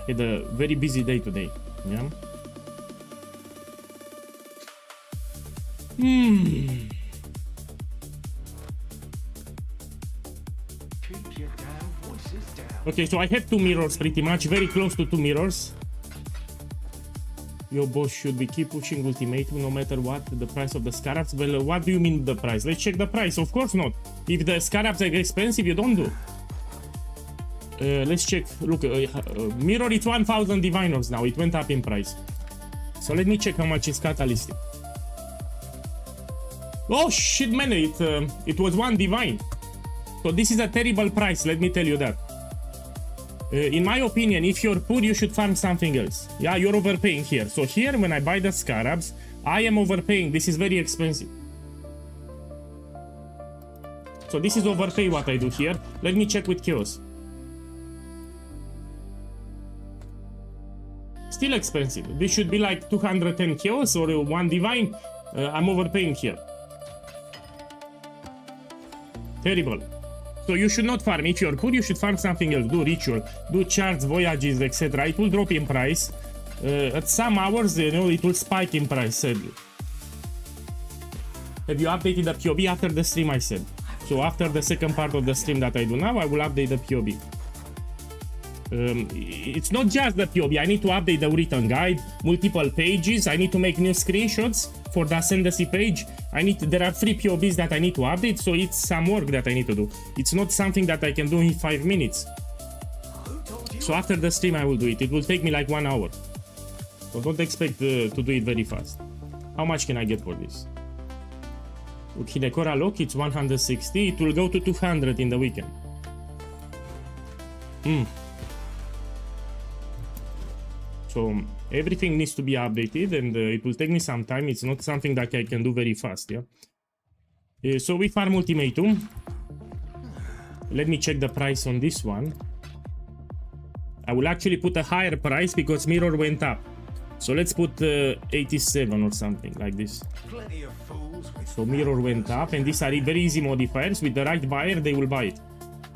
Had a very busy day today. Yeah. Okay, so I have 2 mirrors pretty much, very close to 2 mirrors. Your boss should be keep pushing ultimatum no matter what the price of the scarabs. Well, what do you mean the price? Let's check the price. Of course not. If the scarabs are expensive, you don't do. Let's check. Look, mirror, it's 1000 diviners now. It went up in price. So let me check how much is catalyst. Oh shit, man! It was 1 divine. So this is a terrible price. Let me tell you that. In my opinion, if you're poor, you should farm something else. Yeah, you're overpaying here. So here, when I buy the scarabs, I am overpaying. This is very expensive. So this is overpay what I do here. Let me check with Chaos. Still expensive. This should be like 210 Chaos or 1 divine. I'm overpaying here. Terrible. So you should not farm. If you're poor, you should farm something else. Do ritual, do charts, voyages, etc. It will drop in price. At some hours, you know, it will spike in price, sadly. Have you updated the POB after the stream, I said. So after the second part of the stream that I do now, I will update the POB. It's not just the POB. I need to update the written guide, multiple pages. I need to make new screenshots for the ascendancy page. There are 3 POBs that I need to update, so it's some work that I need to do. It's not something that I can do in 5 minutes. So after the stream I will do it. It will take me like 1 hour. So don't expect to do it very fast. How much can I get for this? With Hidekora Lock, it's 160. It will go to 200 in the weekend. So everything needs to be updated, and it will take me some time. It's not something that I can do very fast, yeah? So we farm ultimatum. Let me check the price on this one. I will actually put a higher price because mirror went up. So let's put 87 or something like this. So mirror went up, and these are very easy modifiers. With the right buyer, they will buy it.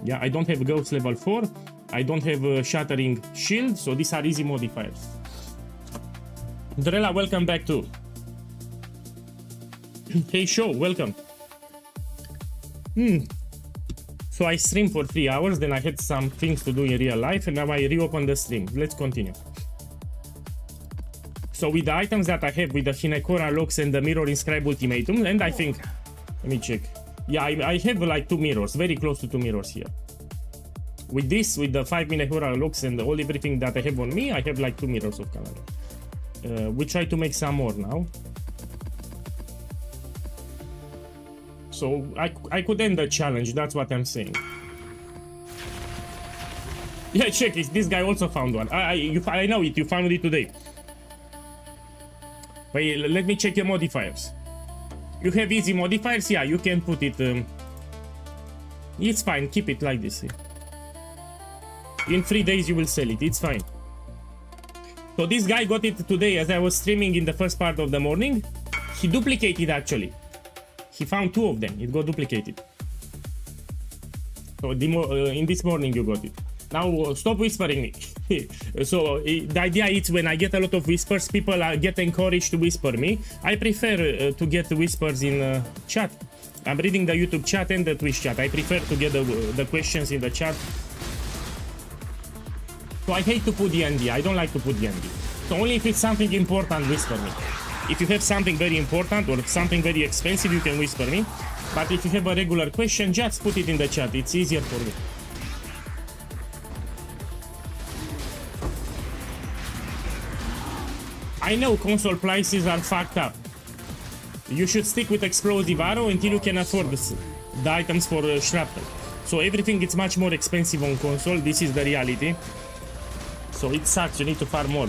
Yeah, I don't have ghost level 4. I don't have shattering shield, so these are easy modifiers. Drella, welcome back too. Hey show, welcome. So I streamed for 3 hours, then I had some things to do in real life, and now I reopened the stream. Let's continue. So with the items that I have, with the Hinekora locks and the mirror inscribe ultimatum, and I think, let me check. Yeah, I have like 2 mirrors, very close to 2 mirrors here. With this, with the 5 Hinekora locks and everything that I have on me, I have like 2 mirrors of Canada. We try to make some more now. So I could end the challenge, that's what I'm saying. Yeah, check it, this guy also found one. I know it, you found it today. Wait, let me check your modifiers. You have easy modifiers? Yeah, you can put it... it's fine, keep it like this. In 3 days you will sell it, it's fine. So this guy got it today as I was streaming in the first part of the morning. He duplicated actually. He found 2 of them, it got duplicated. So in this morning you got it. Now stop whispering me. So the idea is when I get a lot of whispers, people get encouraged to whisper me. I prefer to get whispers in chat. I'm reading the YouTube chat and the Twitch chat. I prefer to get the questions in the chat. So I hate to put DND. I don't like to put DND. So only if it's something important, whisper me. If you have something very important or something very expensive, you can whisper me. But if you have a regular question, just put it in the chat. It's easier for me. I know console prices are fucked up. You should stick with explosive arrow until you can afford the items for shrapnel. So everything is much more expensive on console. This is the reality. So it sucks. You need to farm more.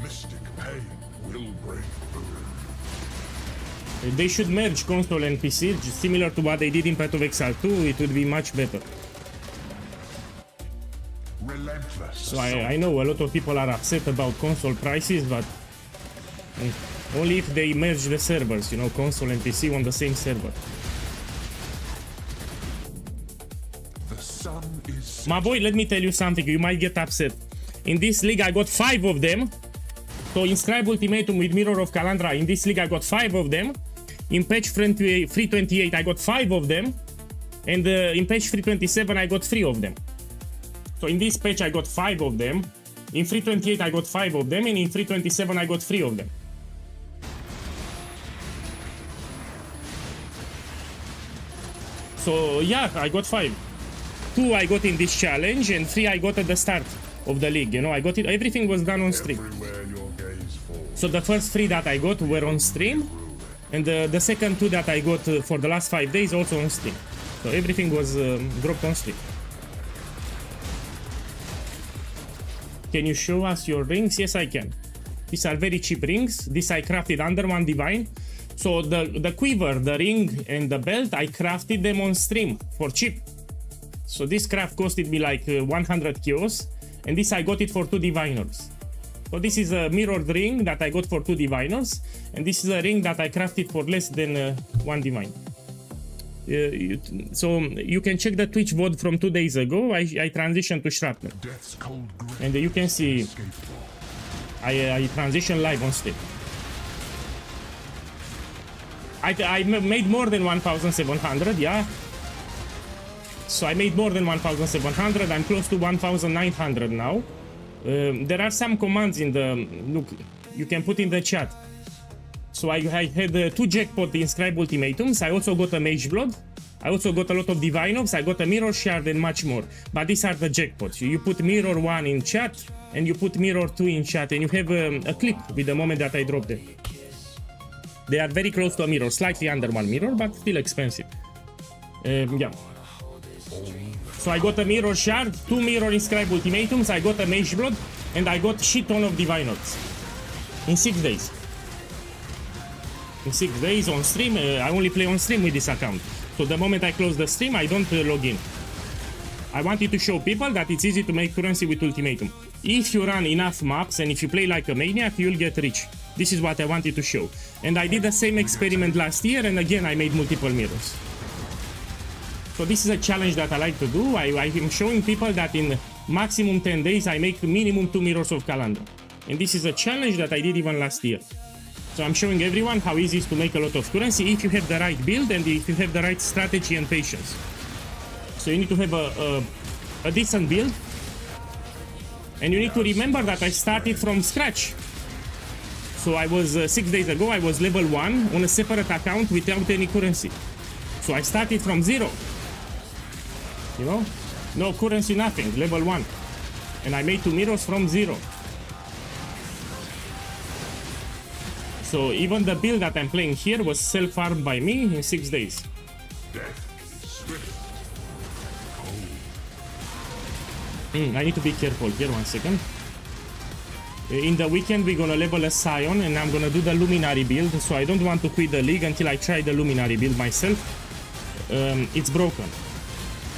Mystic pain will break through. They should merge console and PC, similar to what they did in Path of Exile 2. It would be much better. So I know a lot of people are upset about console prices, but only if they merge the servers, you know, console and PC on the same server. My boy, let me tell you something, you might get upset. In this league, I got 5 of them. So in Scribe Ultimatum with Mirror of Kalandra, in this league, I got 5 of them. In patch 328, I got 5 of them. And in patch 327, I got 3 of them. So in this patch, I got 5 of them. In 328, I got 5 of them. And in 327, I got 3 of them. So yeah, I got 5. 2 I got in this challenge, and 3 I got at the start of the league. You know, I got it. Everything was done on stream. Everywhere your gaze falls. So the first 3 that I got were on stream, and the second 2 that I got for the last 5 days also on stream. So everything was dropped on stream. Can you show us your rings? Yes, I can. These are very cheap rings. This I crafted under 1 divine. So the quiver, the ring, and the belt, I crafted them on stream for cheap. So this craft costed me like 100 kilos, and this I got it for 2 diviners. So this is a mirrored ring that I got for 2 diviners, and this is a ring that I crafted for less than 1 divine. So you can check the Twitch VOD from 2 days ago. I transitioned to Shrapnel, Death's cold grip. and you can see Escape law. I transitioned live on stream. I made more than 1,700, yeah. So I made more than 1,700. I'm close to 1,900 now. There are some commands in the look. You can put in the chat. So I had 2 jackpot in Scribe Ultimatums. I also got a Mage Blood. I also got a lot of Divinox. I got a Mirror Shard and much more. But these are the jackpots. You put Mirror 1 in chat, and you put Mirror 2 in chat, and you have a clip with the moment that I dropped them. They are very close to a mirror, slightly under 1 mirror, but still expensive. Yeah. So I got a Mirror Shard, 2 Mirror in Scribe Ultimatums, I got a Mage Blood, and I got shit ton of Divinox. In 6 days. In 6 days on stream, I only play on stream with this account. So the moment I close the stream, I don't log in. I wanted to show people that it's easy to make currency with Ultimatum. If you run enough maps and if you play like a maniac, you'll get rich. This is what I wanted to show. And I did the same experiment last year, and again I made multiple mirrors. So this is a challenge that I like to do. I am showing people that in maximum 10 days I make minimum 2 mirrors of Kalandra. And this is a challenge that I did even last year. So I'm showing everyone how easy it is to make a lot of currency if you have the right build and if you have the right strategy and patience. So you need to have a decent build. And you need to remember that I started from scratch. So I was 6 days ago, I was level 1 on a separate account without any currency. So I started from 0. You know? No currency, nothing, level 1. And I made 2 mirrors from 0. So even the build that I'm playing here was self-farmed by me in 6 days. Death is swift. I need to be careful here, 1 second. In the weekend we're gonna level a Scion and I'm gonna do the Luminary build, so I don't want to quit the league until I try the Luminary build myself. It's broken.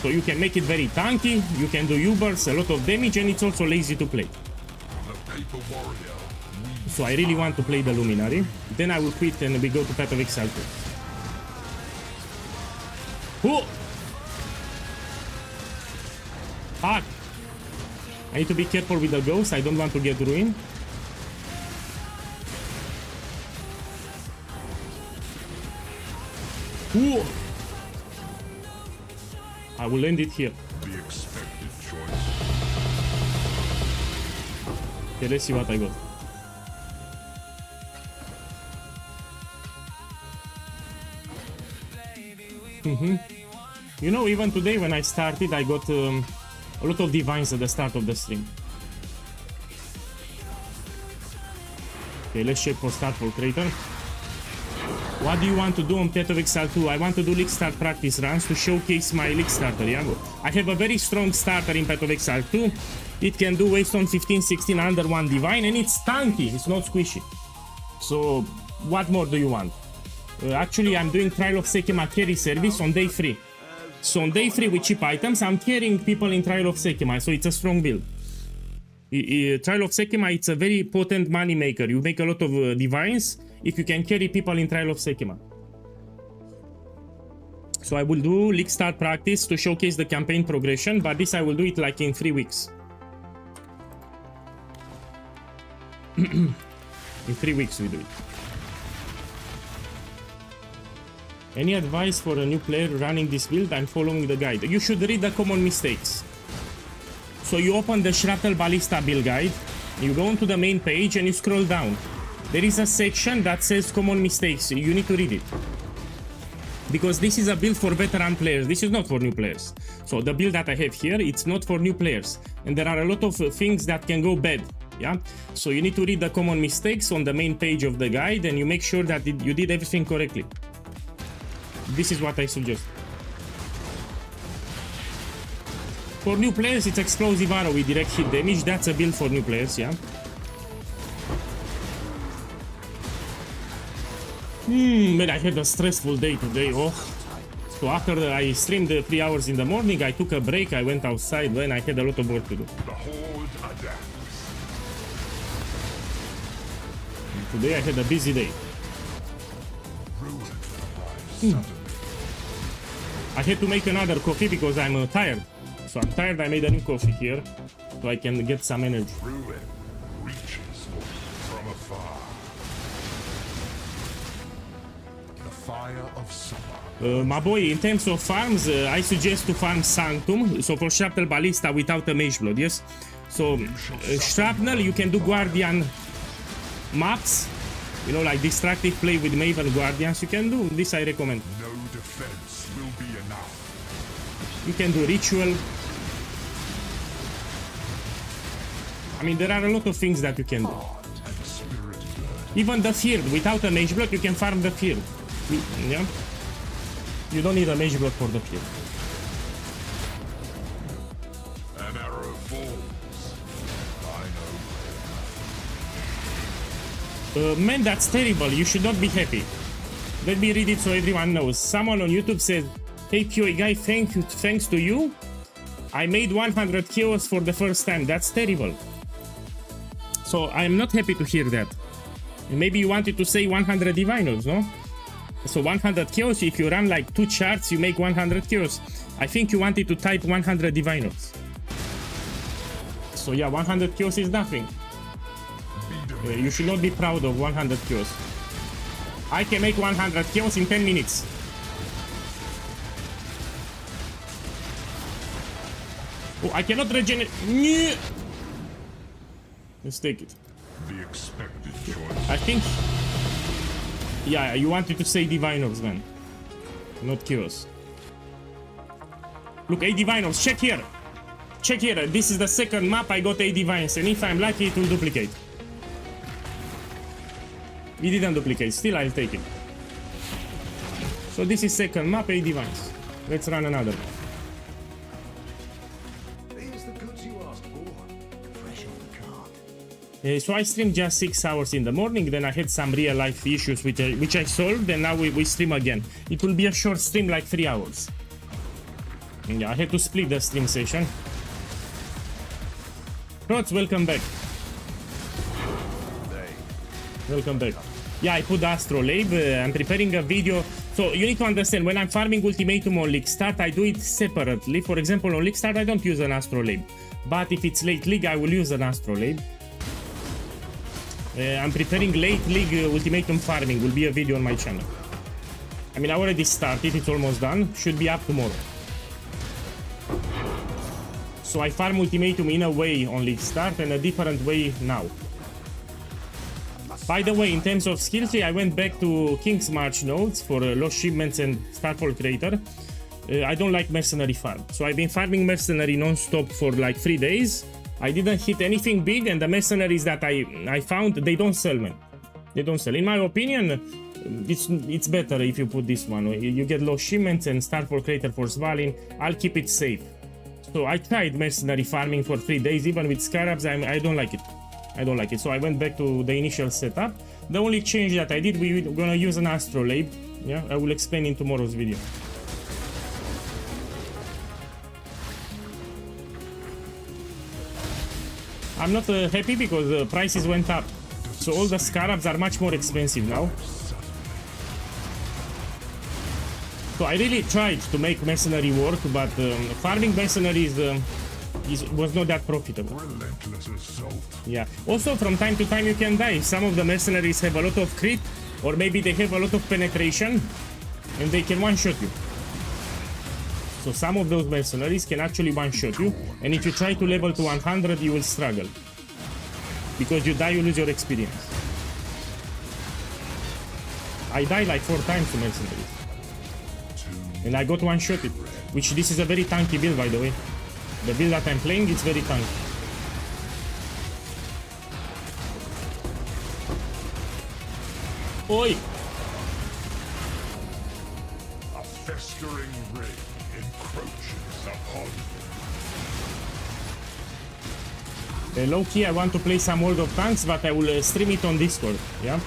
So you can make it very tanky, you can do U-bursts, a lot of damage, and it's also lazy to play. The paper warrior. So I really want to play the Luminary. Then I will quit and we go to Path of Exile 2. Oh! Fuck! I need to be careful with the ghost, I don't want to get ruined. Ooh. I will end it here. The expected choice. Okay, let's see what I got. You know, even today when I started, I got a lot of divines at the start of the stream. Okay, let's check for start for Crater. What do you want to do on Path of Exile 2? I want to do League Start practice runs to showcase my League Starter, yeah? I have a very strong starter in Path of Exile 2. It can do waste on 15, 16 under 1 divine, and it's tanky, it's not squishy. So, what more do you want? Actually, I'm doing Trial of Sekima carry service on day 3. So on day 3 with cheap items, I'm carrying people in Trial of Sekima, so it's a strong build. Trial of Sekima, it's a very potent money maker. You make a lot of divines if you can carry people in Trial of Sekima. So I will do League Start practice to showcase the campaign progression, but this I will do it like in 3 weeks. In 3 weeks we do it. Any advice for a new player running this build? I'm following the guide. You should read the common mistakes. So you open the Shrapnel Ballista build guide, you go onto the main page and you scroll down. There is a section that says common mistakes. You need to read it. Because this is a build for veteran players. This is not for new players. So the build that I have here, it's not for new players. And there are a lot of things that can go bad. Yeah. So you need to read the common mistakes on the main page of the guide and you make sure that you did everything correctly. This is what I suggest. For new players, it's Explosive Arrow with direct hit damage. That's a build for new players, yeah. Man, I had a stressful day today. Oh. So after I streamed 3 hours in the morning, I took a break, I went outside when I had a lot of work to do. The Horde adapts. Today I had a busy day. I had to make another coffee because I'm tired. So I'm tired, I made a new coffee here so I can get some energy. Ruin reaches from afar. The fire of summer. My boy, in terms of farms, I suggest to farm Sanctum. So for Shrapnel Ballista without a Mage Blood, yes? So Shrapnel, you can do Guardian maps. You know, like destructive play with Maven Guardians. You can do this, I recommend. No defense will be enough. You can do Ritual. I mean, there are a lot of things that you can do. And spirit burn. Even the field, without a Mage Blood, you can farm the field. Yeah? You don't need a Mage Blood for the field. An arrow falls. I know. Man, that's terrible. You should not be happy. Let me read it so everyone knows. Someone on YouTube said, "Hey PoE guy, thanks to you, I made 100 kills for the first time." That's terrible. So I'm not happy to hear that. Maybe you wanted to say 100 Divinals, no? So 100 kills, if you run like 2 charts, you make 100 kills. I think you wanted to type 100 Divinals. So yeah, 100 kills is nothing. You should not be proud of 100 kills. I can make 100 kills in 10 minutes. Oh, I cannot regenerate. Let's take it. The expected choice. I think... Yeah, you wanted to say Divinals, man. Not kills. Look, 8 Divinals. Check here. Check here. This is the second map. I got 8 Divines. And if I'm lucky, it will duplicate. It didn't duplicate. Still, I'll take it. So this is second map, 8 Divines. Let's run another. Here's the goods you asked for. Fresh off the cart. So I streamed just 6 hours in the morning, then I had some real life issues which I solved, and now we stream again. It will be a short stream, like 3 hours. And yeah, I had to split the stream session. Rots, welcome back. Welcome back. Yeah, I put the Astrolabe. I'm preparing a video. So you need to understand, when I'm farming Ultimatum on League Start, I do it separately. For example, on League Start, I don't use an Astrolabe. But if it's late League, I will use an Astrolabe. I'm preparing late League Ultimatum farming. Will be a video on my channel. I mean, I already started. It's almost done. Should be up tomorrow. So I farm Ultimatum in a way on League Start and a different way now. By the way, in terms of skill tree, I went back to King's March nodes for Lost Shipments and Starfall Crater. I don't like Mercenary farm. So I've been farming Mercenary non-stop for like 3 days. I didn't hit anything big, and the Mercenaries that I found, they don't sell, man. They don't sell. In my opinion, it's better if you put this one. You get Lost Shipments and Starfall Crater for Svalin. I'll keep it safe. So I tried Mercenary farming for 3 days, even with Scarabs. I don't like it. I don't like it, so I went back to the initial setup. The only change that I did, we're gonna use an Astrolabe. Yeah, I will explain in tomorrow's video. I'm not happy because prices went up, so all the Scarabs are much more expensive now. So I really tried to make Mercenary work, but farming Mercenaries it was not that profitable. Relentless assault. Yeah. Also, from time to time you can die. Some of the mercenaries have a lot of crit, or maybe they have a lot of penetration, and they can one-shot you. So some of those mercenaries can actually one-shot you, and if you try to level to 100, you will struggle. Because you die, you lose your experience. I died like 4 times to mercenaries. And I got one-shotted, which this is a very tanky build, by the way. The build that I'm playing, it's very tanky. Oi! A festering ring encroaches upon you. Low-key, I want to play some World of Tanks, but I will stream it on Discord, yeah?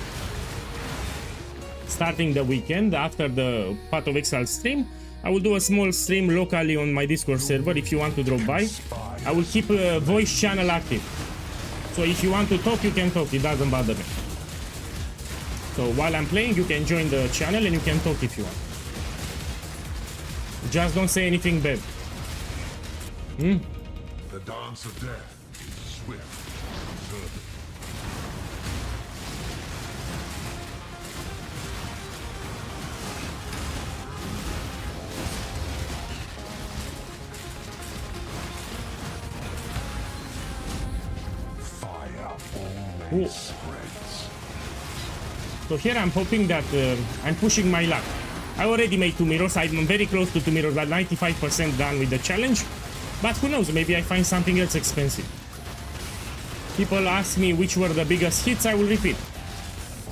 Starting the weekend, after the Path of Exile stream, I will do a small stream locally on my Discord server if you want to drop by. I will keep a voice channel active. So if you want to talk, you can talk, it doesn't bother me. So while I'm playing, you can join the channel and you can talk if you want. Just don't say anything bad. The dance of death is swift and turbid. Fire always spreads. So here I'm hoping that I'm pushing my luck. I already made 2 mirrors, I'm very close to 2 mirrors, I'm 95% done with the challenge. But who knows, maybe I find something else expensive. People ask me which were the biggest hits, I will repeat.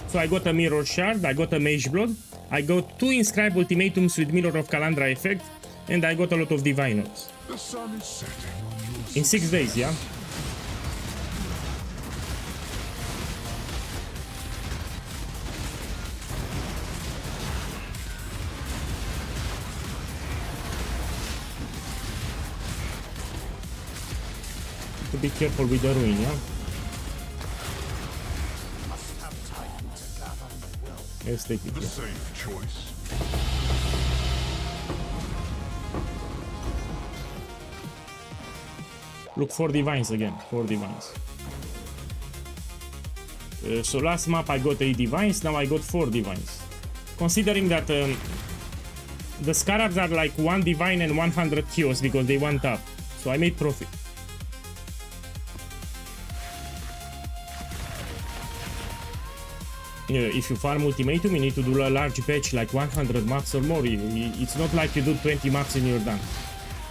So I got a Mirror Shard, I got a Mage Blood, I got 2 Inscribe Ultimatums with Mirror of Kalandra effect, and I got a lot of Divine Orbs. The sun is setting on your In 6 days, yeah? To be careful with the ruin, yeah? Let's take it, The yeah. safe choice. Look, 4 divines again, 4 divines. So last map I got 8 divines, now I got 4 divines. Considering that the scarabs are like 1 divine and 100 kills because they went up. So I made profit. If you farm Ultimatum, you need to do a large patch like 100 maps or more. It's not like you do 20 maps and you're done.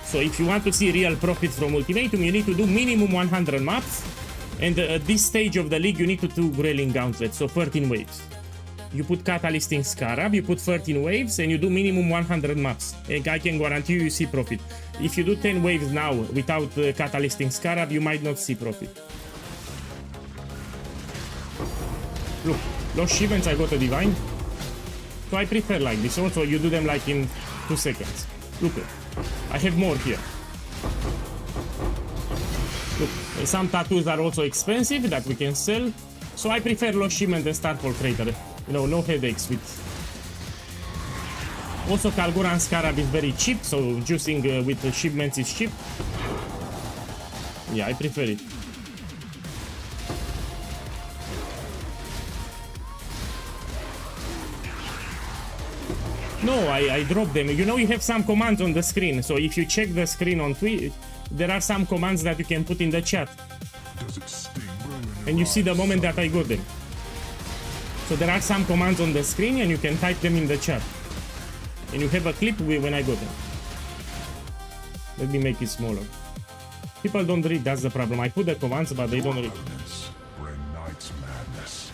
So if you want to see real profit from Ultimatum, you need to do minimum 100 maps. And at this stage of the league, you need to do Grayling Gauntlet, so 13 waves. You put Catalyst in Scarab, you put 13 waves, and you do minimum 100 maps. And I can guarantee you see profit. If you do 10 waves now without Catalyst in Scarab, you might not see profit. Look, Lost Shivens, I got a Divine. So I prefer like this. Also, you do them like in 2 seconds. Look, I have more here. Look, some tattoos are also expensive that we can sell. So I prefer Lost Shipment and Starfall Crater. You know, no headaches with... Also, Kalguran Scarab is very cheap, so juicing with the shipments is cheap. Yeah, I prefer it. No, I dropped them. You know, you have some commands on the screen. So if you check the screen on Twitch, there are some commands that you can put in the chat. Does it sting? And you see the moment that I got them. So there are some commands on the screen and you can type them in the chat. And you have a clip when I got them. Let me make it smaller. People don't read, that's the problem. I put the commands, but they don't read. Violence bring night's madness.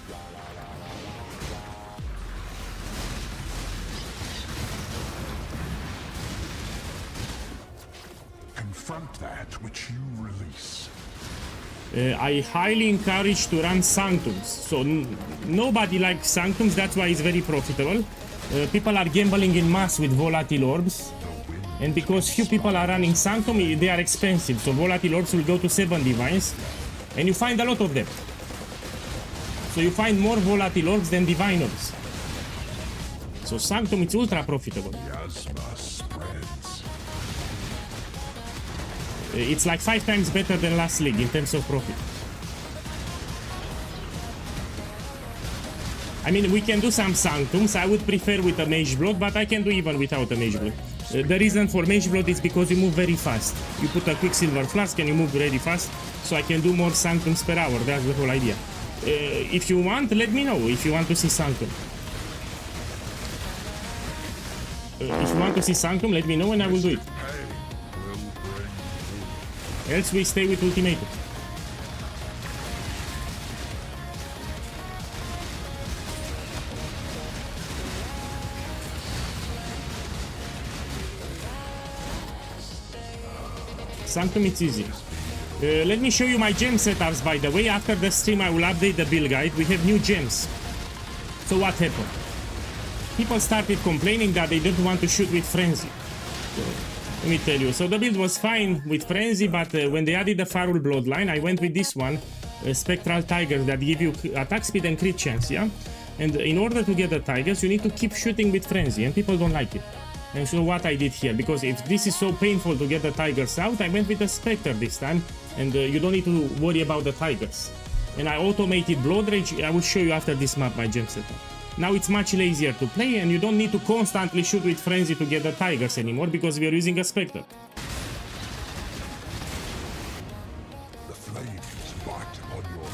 Confront that which you release. I highly encourage to run Sanctums. So nobody likes Sanctums, that's why it's very profitable. People are gambling in mass with Volatile Orbs. And because few people are running Sanctum, they are expensive. So Volatile Orbs will go to 7 Divines. And you find a lot of them. So you find more Volatile Orbs than Divine Orbs. So Sanctum is ultra profitable. Miasma spreads. It's like 5 times better than last league in terms of profit. I mean, we can do some Sanctums. I would prefer with a Mage Blood, but I can do even without a Mage Blood. The reason for Mage Blood is because you move very fast. You put a Quicksilver Flask and you move very fast, so I can do more Sanctums per hour. That's the whole idea. If you want, let me know if you want to see Sanctum. If you want to see Sanctum, let me know and I will do it. Else we stay with Ultimatum. Sanctum, it's easy. Let me show you my gem setups, by the way. After the stream, I will update the build guide. We have new gems. So what happened? People started complaining that they didn't want to shoot with Frenzy. So, let me tell you. So the build was fine with Frenzy, but when they added the Farul Bloodline, I went with this one, Spectral Tigers, that give you attack speed and crit chance, yeah? And in order to get the Tigers, you need to keep shooting with Frenzy, and people don't like it. And so what I did here, because if this is so painful to get the Tigers out, I went with the Spectre this time, and you don't need to worry about the Tigers. And I automated Blood Rage. I will show you after this map my gem setup. Now it's much easier to play, and you don't need to constantly shoot with Frenzy to get the Tigers anymore, because we are using a Spectre. The flames bite on your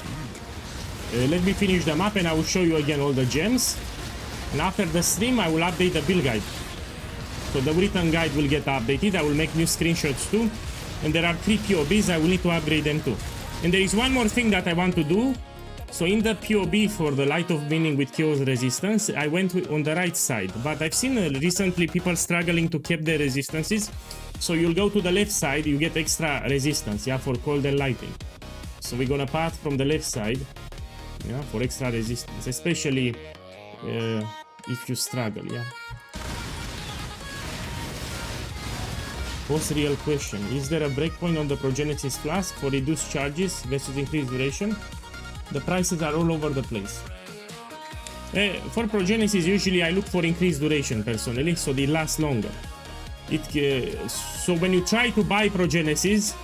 heels. Let me finish the map and I will show you again all the gems. And after the stream, I will update the build guide. So the written guide will get updated. I will make new screenshots too. And there are 3 POBs. I will need to upgrade them too. And there is one more thing that I want to do. So in the POB for the Light of Meaning with Chaos Resistance, I went on the right side. But I've seen recently people struggling to keep their resistances. So you'll go to the left side, you get extra resistance, yeah, for cold and lightning. So we're gonna path from the left side, yeah, for extra resistance, especially if you struggle, yeah. What's the real question? Is there a breakpoint on the Progenesis Flask for reduced charges versus increased duration? The prices are all over the place. For Progenesis, usually I look for increased duration personally, so they last longer. So when you try to buy Progenesis,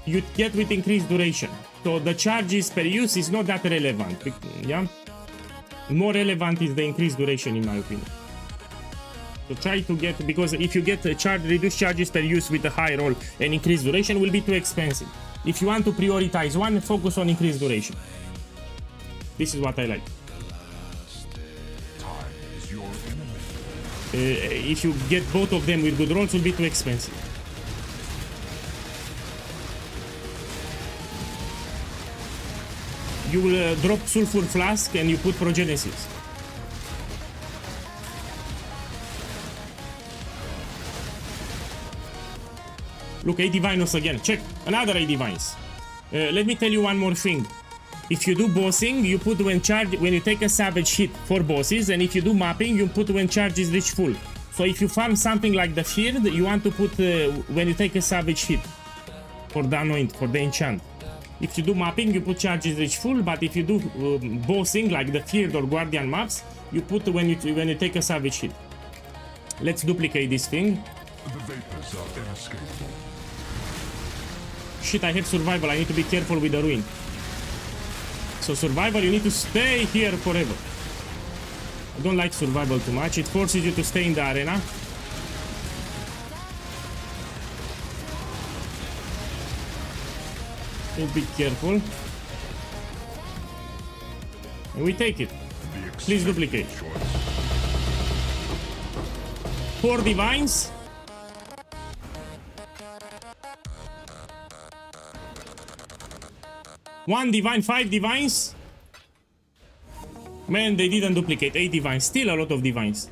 you get with increased duration. So the charges per use is not that relevant, yeah? More relevant is the increased duration in my opinion. So try to get, because if you get reduced charges per use with a high roll and increased duration will be too expensive. If you want to prioritize one, focus on increased duration. This is what I like. Time is your enemy. If you get both of them with good rolls, it will be too expensive. You will drop Sulfur Flask and you put Progenesis. Look, 8 Divinos again. Check. Another 8 Divines. Let me tell you one more thing. If you do bossing, you put when you take a savage hit for bosses, and if you do mapping, you put when charge is reached full. So if you farm something like the Feared, you want to put when you take a savage hit for the Anoint, for the enchant. If you do mapping, you put charges reach full, but if you do bossing like the Feared or Guardian maps, you put when you take a savage hit. Let's duplicate this thing. The vapors are inescapable. Shit, I have survival. I need to be careful with the ruin. So survival, you need to stay here forever. I don't like survival too much. It forces you to stay in the arena. Be careful. And we take it. Please duplicate. 4 divines. One divine, 5 divines. Man, they didn't duplicate. 8 divines. Still a lot of divines.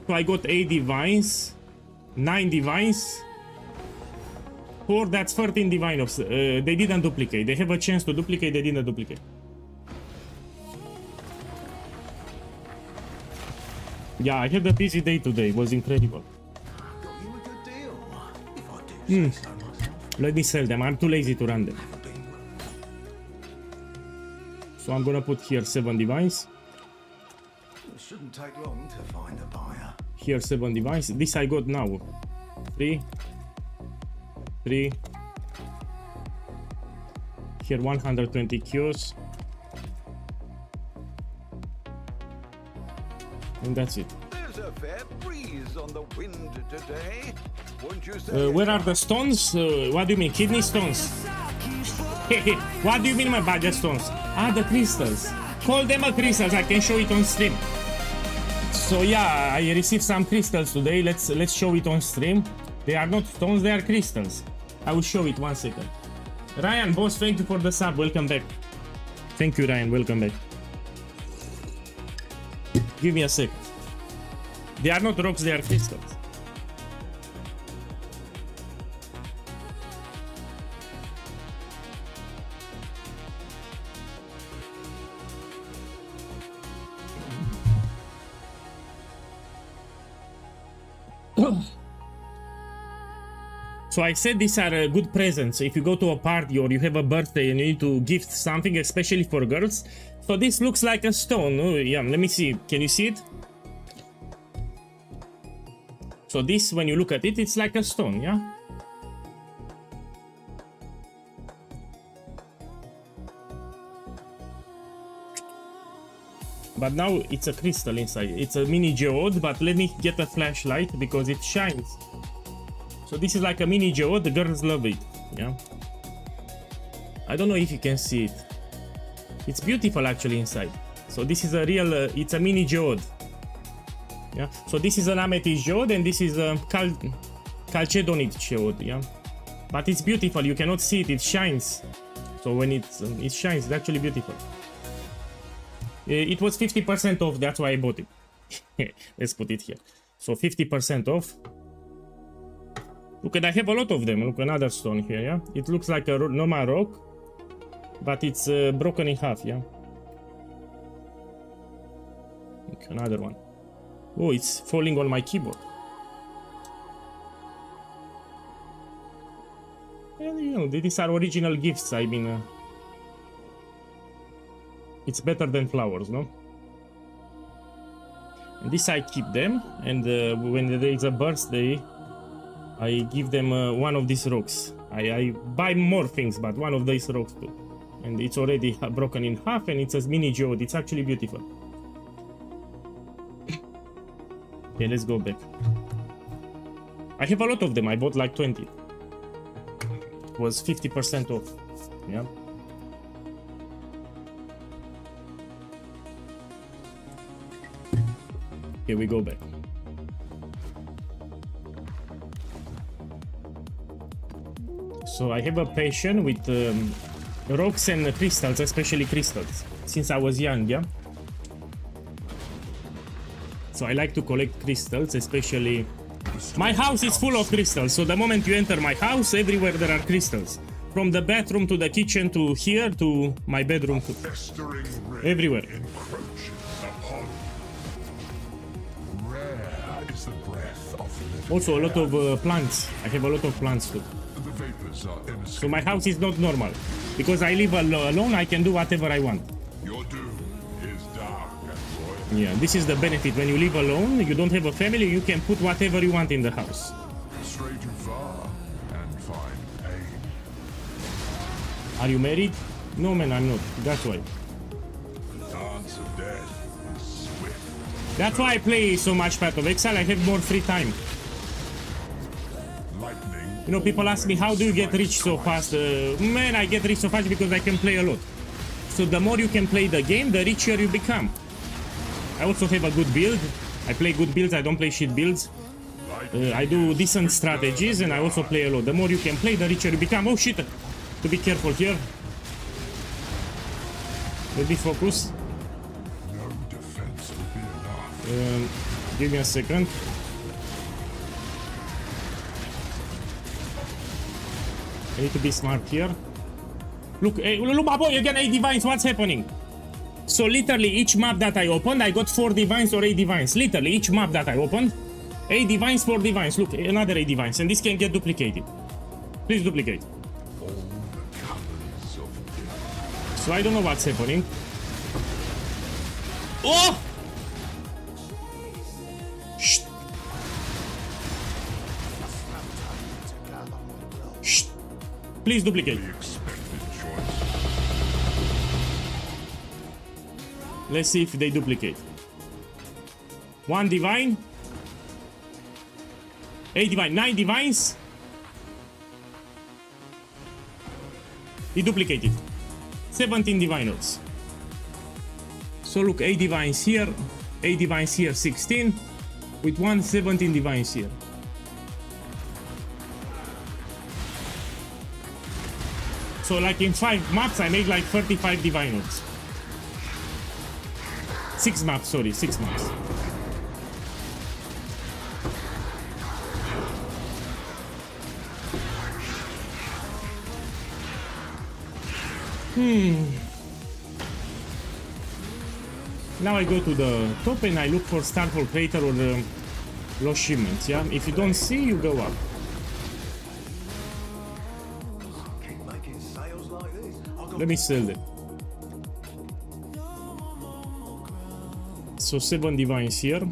So I got 8 divines. 9 divines. 4, that's 13 divine. They didn't duplicate. They have a chance to duplicate. They didn't duplicate. Yeah, I had a busy day today. It was incredible. Got you a good deal, if I do say so myself. Let me sell them. I'm too lazy to run them. So I'm gonna put here 7 divines. It shouldn't take long to find a buyer. Here 7 divines. This I got now. 3, 3, here 120 cures. And that's it. There's a fair breeze on the wind today. Wouldn't you say? Where are the stones? What do you mean? Kidney stones? What do you mean by the stones? Ah, the crystals. Call them a crystals. I can show it on stream. So yeah, I received some crystals today. Let's show it on stream. They are not stones, they are crystals. I will show it 1 second. Ryan, boss, thank you for the sub. Welcome back. Thank you, Ryan. Welcome back. Give me a sec. They are not rocks, they are crystals. So I said these are good presents if you go to a party or you have a birthday and you need to gift something, especially for girls. So this looks like a stone. Oh, yeah, let me see. Can you see it? So this, when you look at it, it's like a stone, yeah? But now it's a crystal inside. It's a mini geode, but let me get a flashlight because it shines. So this is like a mini geode, the girls love it, yeah? I don't know if you can see it. It's beautiful actually inside. So this is a real, it's a mini geode. Yeah, so this is an amethyst geode and this is a chalcedonite geode, yeah? But it's beautiful, you cannot see it, it shines. So when it shines, it's actually beautiful. It was 50% off, that's why I bought it. Let's put it here. So 50% off. Look, and I have a lot of them. Look, another stone here, yeah? It looks like a normal rock, but it's broken in half, yeah? Look, another one. Oh, it's falling on my keyboard. And, you know, these are original gifts, I mean... it's better than flowers, no? And this I keep them, and when there is a birthday, I give them one of these rocks. I buy more things, but one of these rocks too. And it's already broken in half, and it's a mini geode. It's actually beautiful. Okay, let's go back. I have a lot of them. I bought like 20. It was 50% off. Yeah. Okay, we go back. So I have a passion with rocks and crystals, especially crystals, since I was young, yeah? So I like to collect crystals, especially... My house is full of crystals, so the moment you enter my house, everywhere there are crystals. From the bathroom to the kitchen to here to my bedroom, to Festering red everywhere. encroaches upon you. Rare is the breath of living. Also a lot of plants. I have a lot of plants too. The vapors are So inescapable. my house is not normal. Because I live alone, I can do whatever I want. Your doom is dark and royal. Yeah, this is the benefit. When you live alone, you don't have a family, you can put whatever you want in the house. Stray too far and find pain. Are you married? No, man, I'm not. That's why. The dance of death is swift. That's why I play so much Path of Exile. I have more free time. Lightning. You know, people ask me, how do you get rich so fast? Man, I get rich so fast because I can play a lot. So the more you can play the game, the richer you become. I also have a good build. I play good builds, I don't play shit builds. I do decent strategies and I also play a lot. The more you can play, the richer you become. Oh shit! To be careful here. Let me focus. No defense will be enough. Give me a second. I need to be smart here. Look, look, my boy, again 8 divines. What's happening? So literally each map that I opened, I got 4 divines or 8 divines. Literally each map that I opened, 8 divines, 4 divines. Look, another 8 divines, and this can get duplicated. Please duplicate. All the colors of death. So I don't know what's happening. Oh! Shh. Shh. Please duplicate. The expected choice. Let's see if they duplicate. 1 divine. 8 divine. 9 divines. He duplicated. 17 diviners. So look, 8 divines here. 8 divines here, 16. With 17 divines here. So like in 5 maps I made like 35 diviners. 6 maps, sorry, 6 maps. Now I go to the top and I look for Starfall Crater or Lost Shipments, yeah? If you don't see, you go up. Keep making sales like this. I've got Let me sell them. So 7 divines here.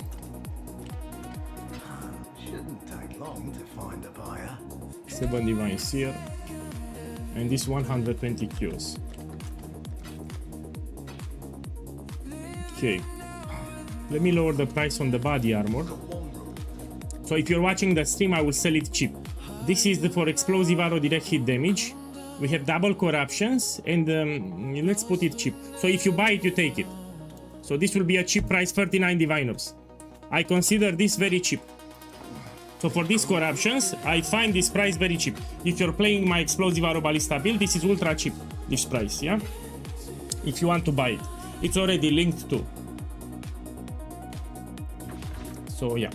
Shouldn't take long to find a buyer. 7 divines here. And this 120 cures. Okay. Let me lower the price on the body armor. So if you're watching the stream, I will sell it cheap. This is for explosive arrow direct hit damage. We have double corruptions and let's put it cheap. So if you buy it, you take it. So this will be a cheap price, 39 diviners. I consider this very cheap. So for these corruptions, I find this price very cheap. If you're playing my explosive arrow ballista build, this is ultra cheap, this price, yeah? If you want to buy it. It's already linked to. So yeah.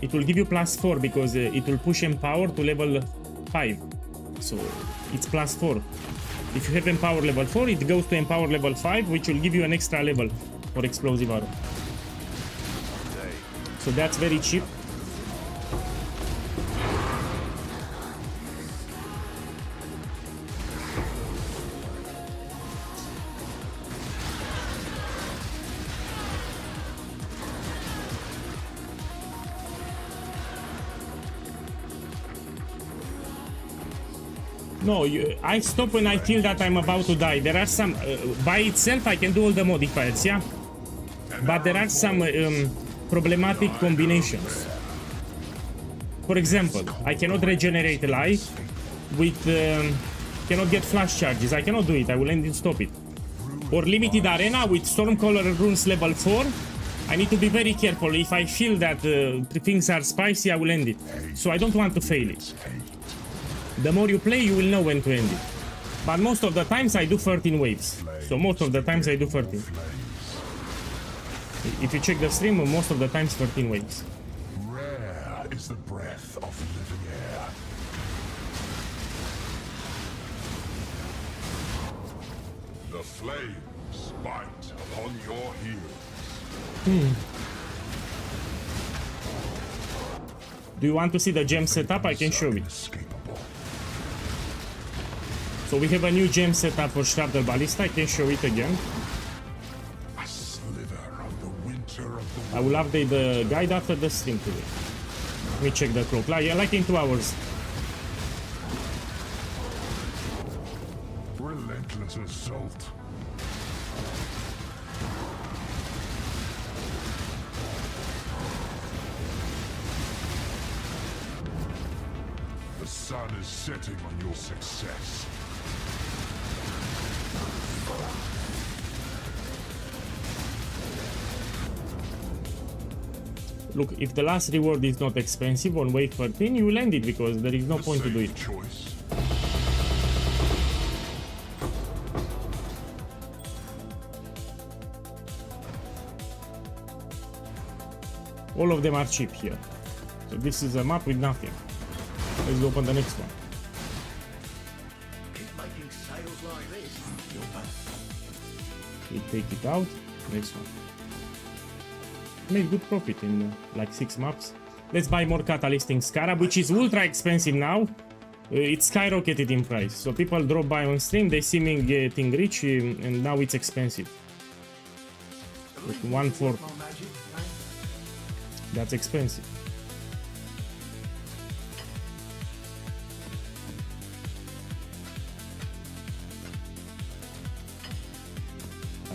It will give you +4 because it will push Empower to level 5. So it's +4. If you have Empower level 4, it goes to Empower level 5, which will give you an extra level for explosive arrow. So that's very cheap. No, I stop when I feel that I'm about to die. There are some... by itself, I can do all the modifiers, yeah? But there are some problematic combinations. For example, I cannot regenerate life with... cannot get flash charges. I cannot do it. I will end and stop it. Or limited arena with Stormcaller runes level 4. I need to be very careful. If I feel that things are spicy, I will end it. So I don't want to fail it. The more you play, you will know when to end it. But most of the times I do 13 waves. So most of the times I do 13. If you check the stream, most of the times 13 waves. Rare is the breath of living air. The flames bite upon your heels. Do you want to see the gem setup? I can show it. Inescapable. So we have a new gem setup for Shrapnel Ballista. I can show it again. A sliver of the winter of the I will update the guide after the stream today. Let me check the clock. Like in 2 hours. relentless assault. The sun is setting on your success. Look, if the last reward is not expensive on wave 13, you will end it because there is no point to do it. Choice. All of them are cheap here. So this is a map with nothing. Let's open the next one. Keep making sales like this. You're back. We take it out. Next one. Made good profit in like 6 maps. Let's buy more Catalysting Scarab, which is ultra expensive now. It's skyrocketed in price. So people drop by on stream, they see me getting rich, and now it's expensive. Like 1/4. My magic, eh? That's expensive.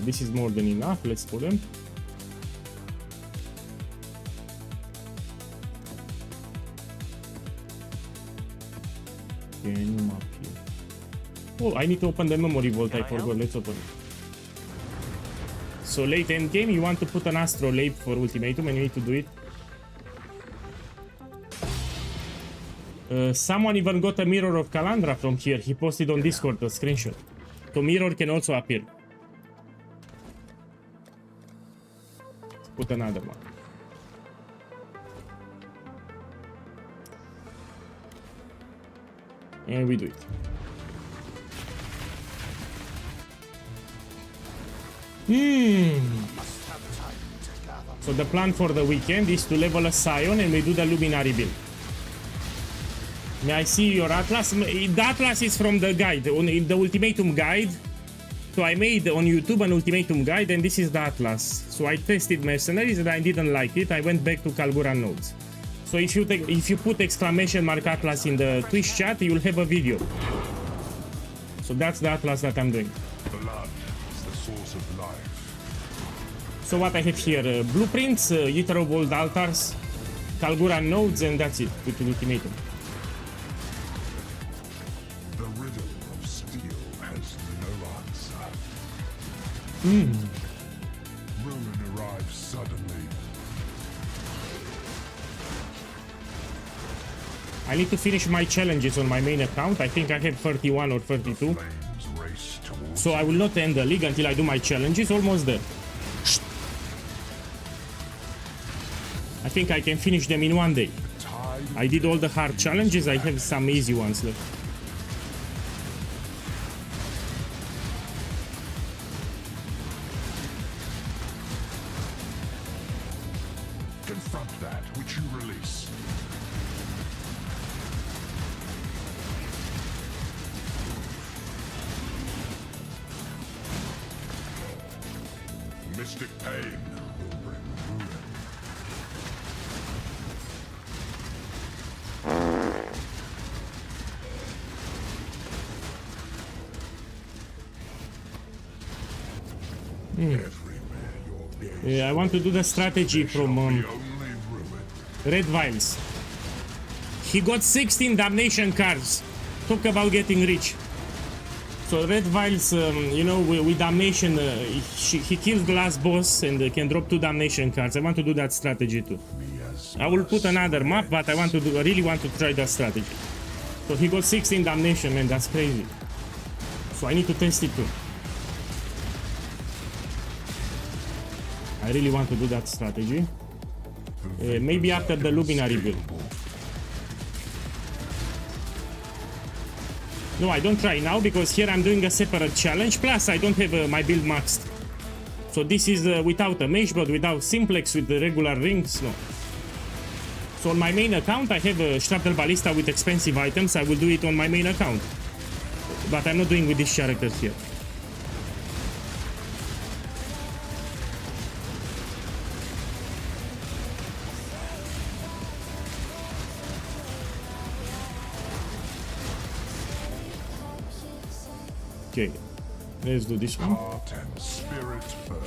This is more than enough. Let's put them. Okay, new map here. Oh, I need to open the memory vault. I forgot. Let's open it. So late end game, you want to put an astrolabe for ultimatum, and you need to do it. Someone even got a mirror of Calandra from here. He posted on Discord a screenshot. So mirror can also appear. Let's put another one. And we do it. So the plan for the weekend is to level a Scion and we do the Luminary build. May I see your Atlas? The Atlas is from the guide, on the Ultimatum guide. So I made on YouTube an Ultimatum guide and this is the Atlas. So I tested Mercenaries and I didn't like it. I went back to Kalguran nodes. So if you put exclamation mark Atlas in the Twitch chat, you will have a video. So that's the Atlas that I'm doing. Blood is the source of life. So what I have here, blueprints, Eater of Old Altars, Kalguran nodes, and that's it with the Ultimatum. The riddle of steel has no answer. Ruin arrives suddenly. I need to finish my challenges on my main account. I think I have 31 or 32. Flames race towards So I will not end the league until I do my challenges. Almost there. I think I can finish them in one day. tide. I did all the hard challenges. I have some easy ones left. Confront that which you release. Mystic pain will bring ruin. Everywhere your gaze I want to do the strategy from the only ruin. Red Vials. He got 16 damnation cards. Talk about getting rich. So Red Vials, you know, with damnation, he kills the last boss and can drop 2 damnation cards. I want to do that strategy too. Me as I will put another map, but I really want to try that strategy. So he got 16 damnation, man, that's crazy. So I need to test it too. I really want to do that strategy. Maybe after the Luminary build. No, I don't try now because here I'm doing a separate challenge. Plus, I don't have my build maxed. So this is without a mage, but without simplex, with the regular rings. No. So on my main account, I have a Shrapnel Ballista with expensive items. I will do it on my main account. But I'm not doing with these characters here. Okay, let's do this one. heart and spirit burden.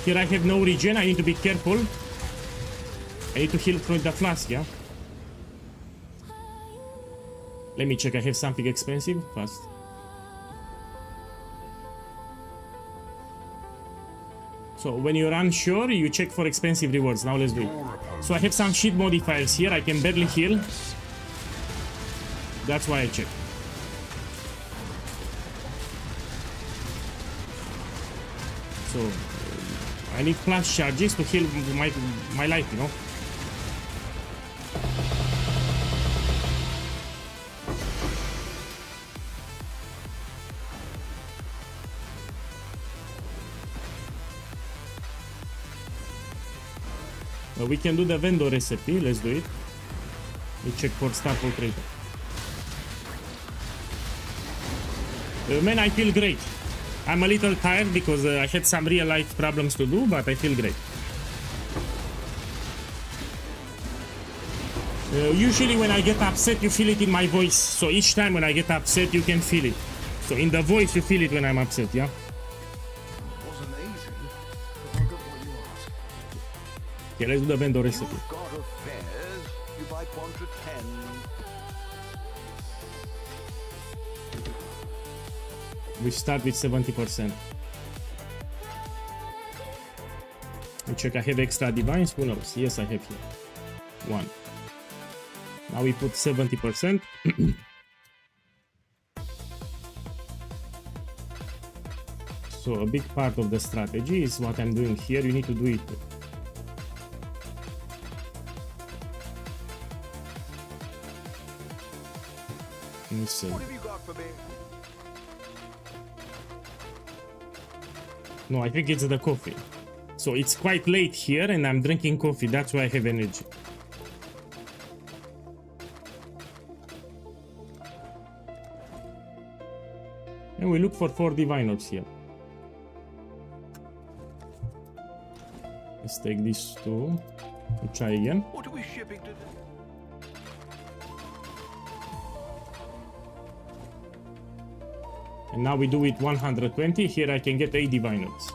Here I have no regen, I need to be careful. I need to heal from the flask, yeah? Let me check, I have something expensive fast. So when you're unsure, you check for expensive rewards. Now let's do it. So I have some shit modifiers here, I can barely heal. That's why I check. So I need plus charges to heal my life, you know. We can do the vendor recipe, let's do it. We check for Star Portrait. Man, I feel great. I'm a little tired because I had some real life problems to do, but I feel great. Usually when I get upset, you feel it in my voice. So each time when I get upset, you can feel it. So in the voice, you feel it when I'm upset, yeah? Wasn't easy, but I got what you asked. Okay, let's do the vendor recipe. You've got affairs you might want to tend. We start with 70%. We check, I have extra divines. Who knows? Yes, I have here. 1. Now we put 70%. So a big part of the strategy is what I'm doing here. You need to do it. Let me see. What have you got for me? No, I think it's the coffee. So it's quite late here and I'm drinking coffee. That's why I have energy. And we look for 4 diviners here. Let's take these 2. We try again. What are we shipping today? And now we do it 120. Here I can get 8 diviners.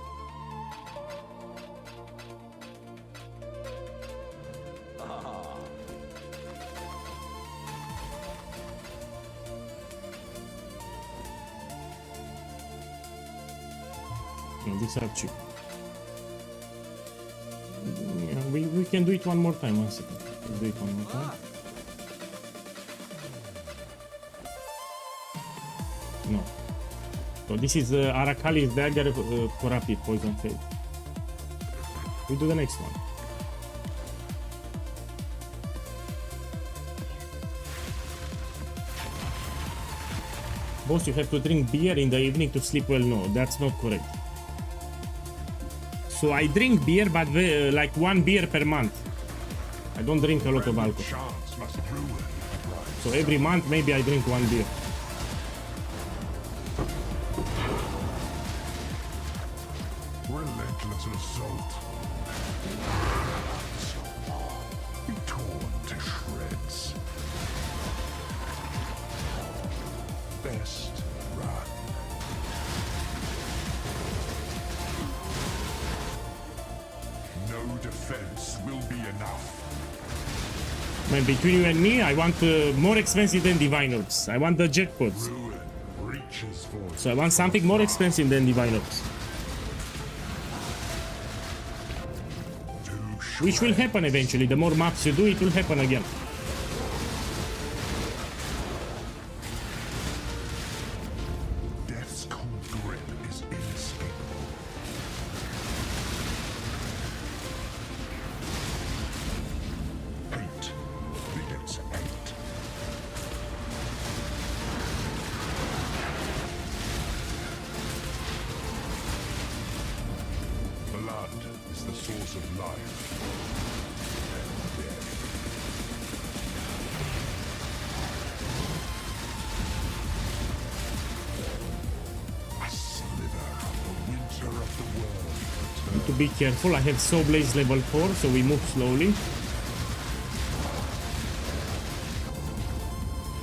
No, these are cheap. Yeah, we can do it one more time. 1 second. Let's do it one more time. No. So this is Arakali's dagger, corrupted poison fate. We do the next one. Boss, you have to drink beer in the evening to sleep well. No, that's not correct. So I drink beer, but like 1 beer per month. I don't drink a lot of alcohol. Chance must ruin your life. So every month maybe I drink 1 beer. Relentless assault. Be torn to shreds. Best run. No defense will be enough. Man, between you and me, I want more expensive than diviners. I want the jackpots. Ruin reaches for So I want something more expensive than diviners. Which will happen eventually. The more maps you do, it will happen again. Death's cold grip is inescapable. Hate begets hate. Blood is the source of life and death. A sliver of the winter of the world returns. To be careful, I have Soul Blaze level 4, so we move slowly.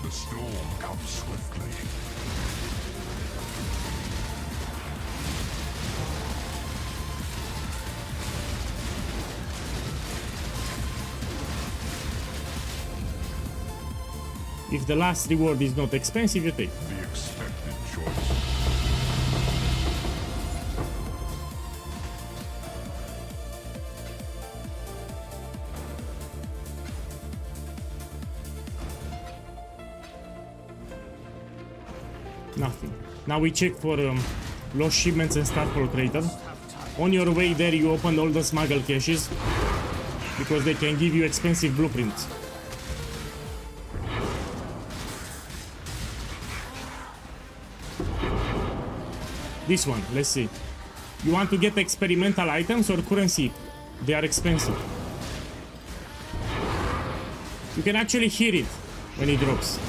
The storm comes swiftly. If the last reward is not expensive, you take. The expected choice. Nothing. Now we check for lost shipments and Starfall Crater. On your way there, you open all the smuggle caches because they can give you expensive blueprints. This one, let's see. You want to get experimental items or currency? They are expensive. You can actually hear it when it drops.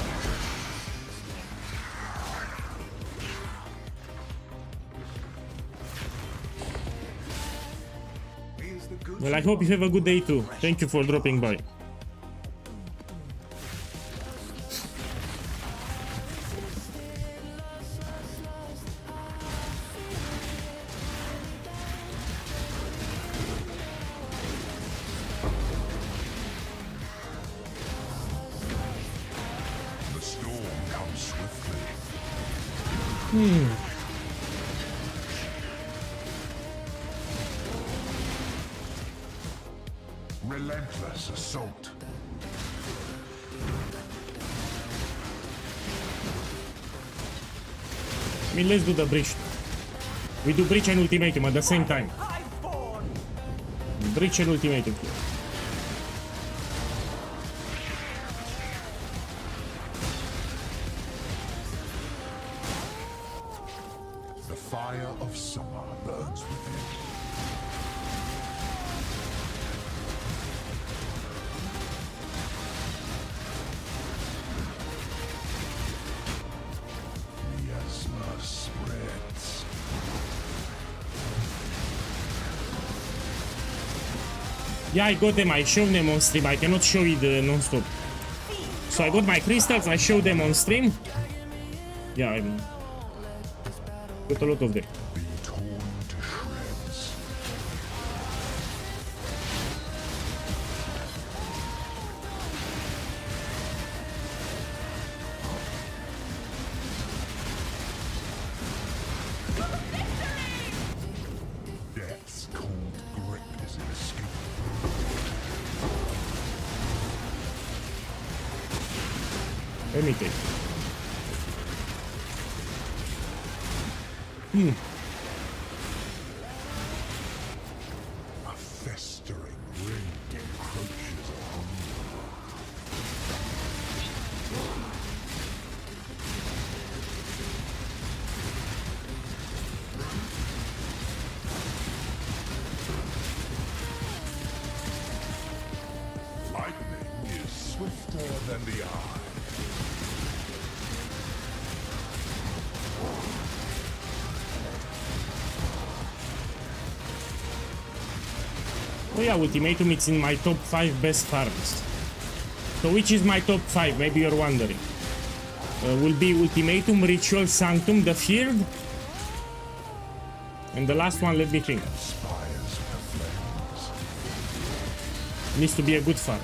Here's the goods Well, I you hope you asked have a good day for. too. Thank you for dropping by. Relentless assault. I mean, let's do the breach. We do breach and ultimatum at the same time. Breach and ultimatum. The fire of summer burns within. Miasma spreads. Yeah, I got them. I showed them on stream. I cannot show it non-stop. So I got my crystals. I showed them on stream. Yeah, I got a lot of them. Be torn to shreds. Death's cold grip is inescapable. Let me take. A festering ring encroaches upon you. Lightning is swifter than the eye. Oh yeah, ultimatum. It's in my top 5 best farms. So which is my top 5? Maybe you're wondering. Will be ultimatum, ritual, sanctum, the feared, and the last one. Let me think. Spires the flames. Needs to be a good farm.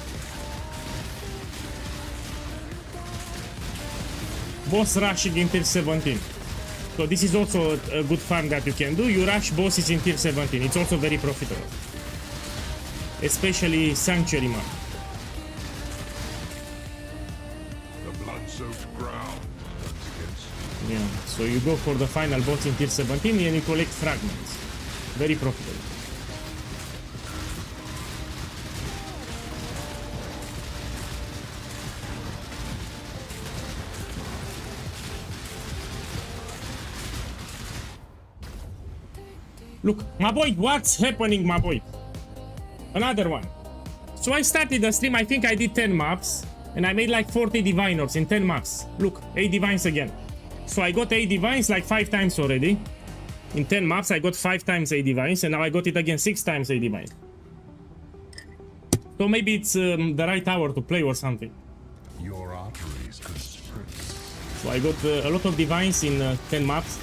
Boss rushing in tier 17. So this is also a good farm that you can do. You rush bosses in tier 17. It's also very profitable. Especially Sanctuary map. The blood-soaked ground turns against you. Yeah. So you go for the final boss in tier 17 and you collect fragments. Very profitable. Look, my boy, what's happening, my boy? Another one. So I started the stream, I think I did 10 maps, and I made like 40 diviners in 10 maps. Look, 8 divines again. So I got 8 divines like 5 times already. In 10 maps, I got 5 times 8 divines, and now I got it again 6 times 8 divines. So maybe it's the right hour to play or something. Your arteries could spritz. So I got a lot of divines in 10 maps.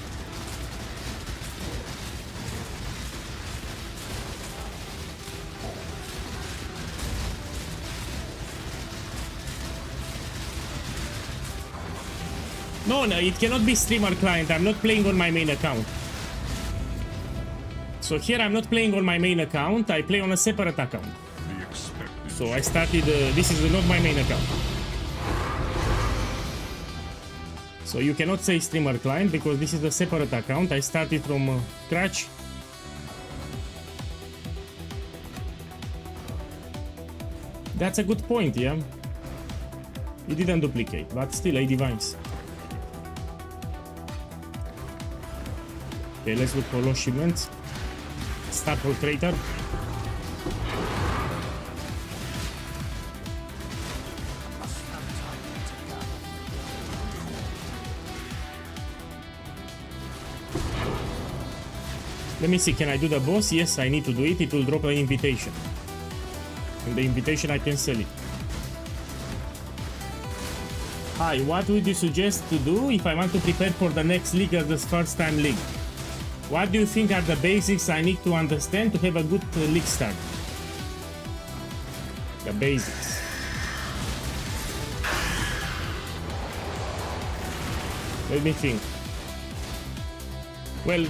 No, it cannot be streamer client. I'm not playing on my main account. So here I'm not playing on my main account. I play on a separate account. The expected. So I started. This is not my main account. So you cannot say streamer client because this is a separate account. I started from scratch. That's a good point, yeah. It didn't duplicate, but still 8 divines. Okay, let's look for lost shipments. Staple crater. Let me see, can I do the boss? Yes, I need to do it. It will drop an invitation. In the invitation, I can sell it. Hi, what would you suggest to do if I want to prepare for the next league as the first time league? What do you think are the basics I need to understand to have a good league start? The basics. Let me think. well,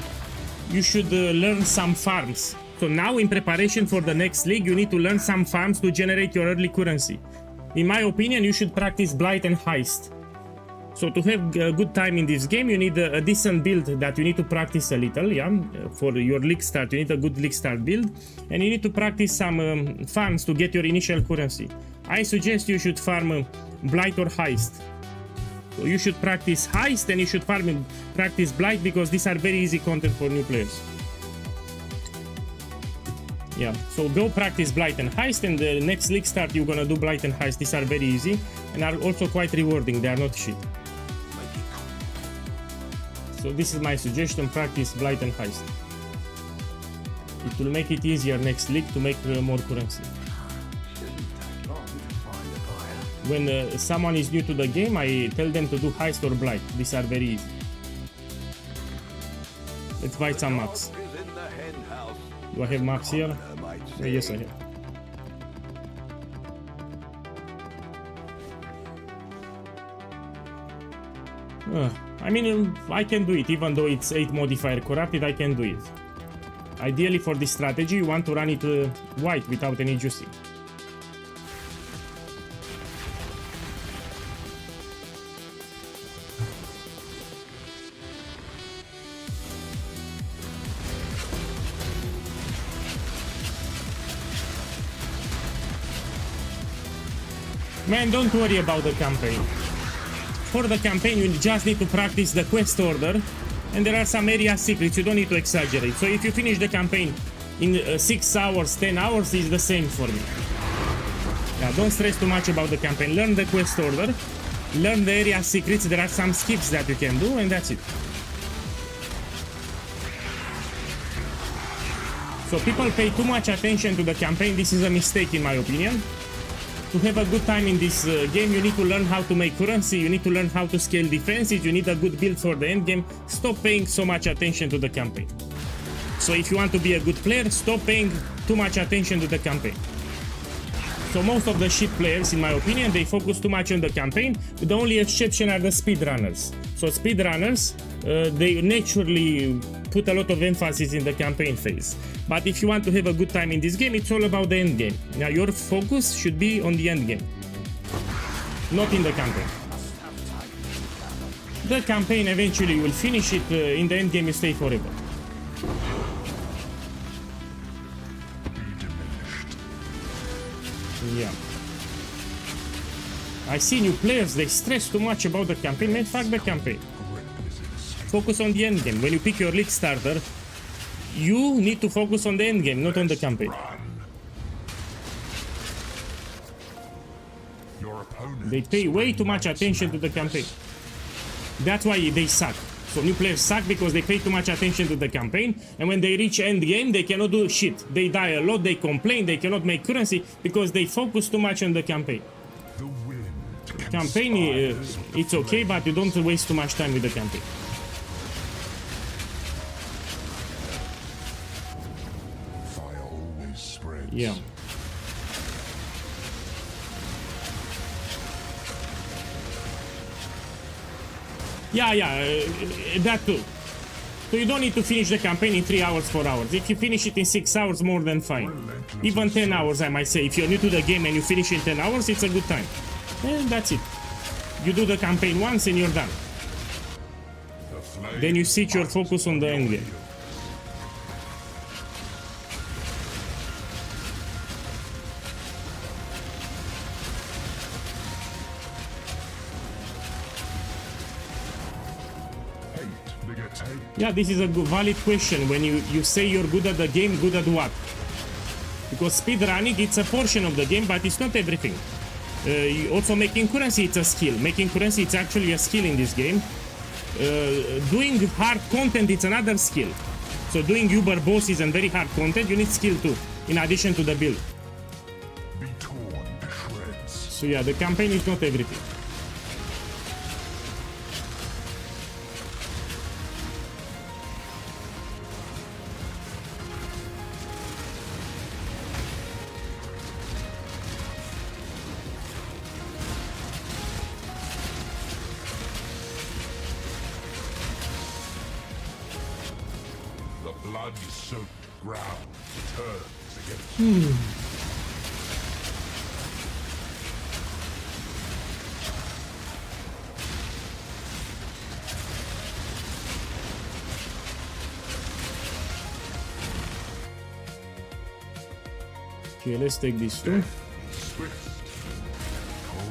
you should learn some farms. So now in preparation for the next league, you need to learn some farms to generate your early currency. In my opinion, you should practice Blight and Heist. So to have a good time in this game, you need a decent build that you need to practice a little, yeah? For your league start, you need a good league start build. And you need to practice some farms to get your initial currency. I suggest you should farm Blight or Heist. So you should practice Heist and you should practice Blight, because these are very easy content for new players. Yeah, so go practice Blight and Heist, and the next league start you're gonna do Blight and Heist. These are very easy and are also quite rewarding, they are not shit. So this is my suggestion, practice Blight and Heist. It will make it easier next league to make more currency. Shouldn't take long to find a buyer. When someone is new to the game, I tell them to do Heist or Blight. These are very easy. Let's buy some maps. Dog is in the hen house. Do I have maps here? I might say. Yes, I have. I mean, I can do it, even though it's 8 modifier corrupted, I can do it. Ideally for this strategy, you want to run it white without any juicing. Man, don't worry about the campaign. For the campaign, you just need to practice the quest order, and there are some area secrets, you don't need to exaggerate. So if you finish the campaign in 6 hours, 10 hours, it's the same for me. Yeah, don't stress too much about the campaign. Learn the quest order, learn the area secrets, there are some skips that you can do, and that's it. So people pay too much attention to the campaign. This is a mistake in my opinion. To have a good time in this game, you need to learn how to make currency, you need to learn how to scale defenses, you need a good build for the end game. Stop paying so much attention to the campaign. So if you want to be a good player, stop paying too much attention to the campaign. So most of the shit players, in my opinion, they focus too much on the campaign. The only exception are the speedrunners. So speedrunners, they naturally put a lot of emphasis in the campaign phase. But if you want to have a good time in this game, it's all about the end game. Now your focus should be on the end game, not in the campaign. The campaign eventually you will finish it, in the end game you stay forever. Yeah. I see new players, they stress too much about the campaign. Man, fuck the campaign. Focus on the end game. When you pick your league starter, you need to focus on the end game, not on the campaign. They pay way too much attention to the campaign. That's why they suck. So new players suck because they pay too much attention to the campaign, and when they reach end game, they cannot do shit. They die a lot, they complain, they cannot make currency because they focus too much on the campaign. Campaign, it's okay, but you don't waste too much time with the campaign. Yeah. Yeah, that too. So you don't need to finish the campaign in 3 hours, 4 hours. If you finish it in 6 hours, more than fine. Even 10 hours, I might say. If you're new to the game and you finish in 10 hours, it's a good time. And that's it. You do the campaign once and you're done. Then you set your focus on the end game. Yeah, this is a good, valid question. When you say you're good at the game, good at what? Because speedrunning, it's a portion of the game, but it's not everything. Also making currency, it's a skill. Making currency, it's actually a skill in this game. Doing hard content, it's another skill. So doing Uber bosses and very hard content, you need skill too, in addition to the build. So yeah, the campaign is not everything. blood-soaked ground turns against you. Okay, let's take these two. Swift, cold.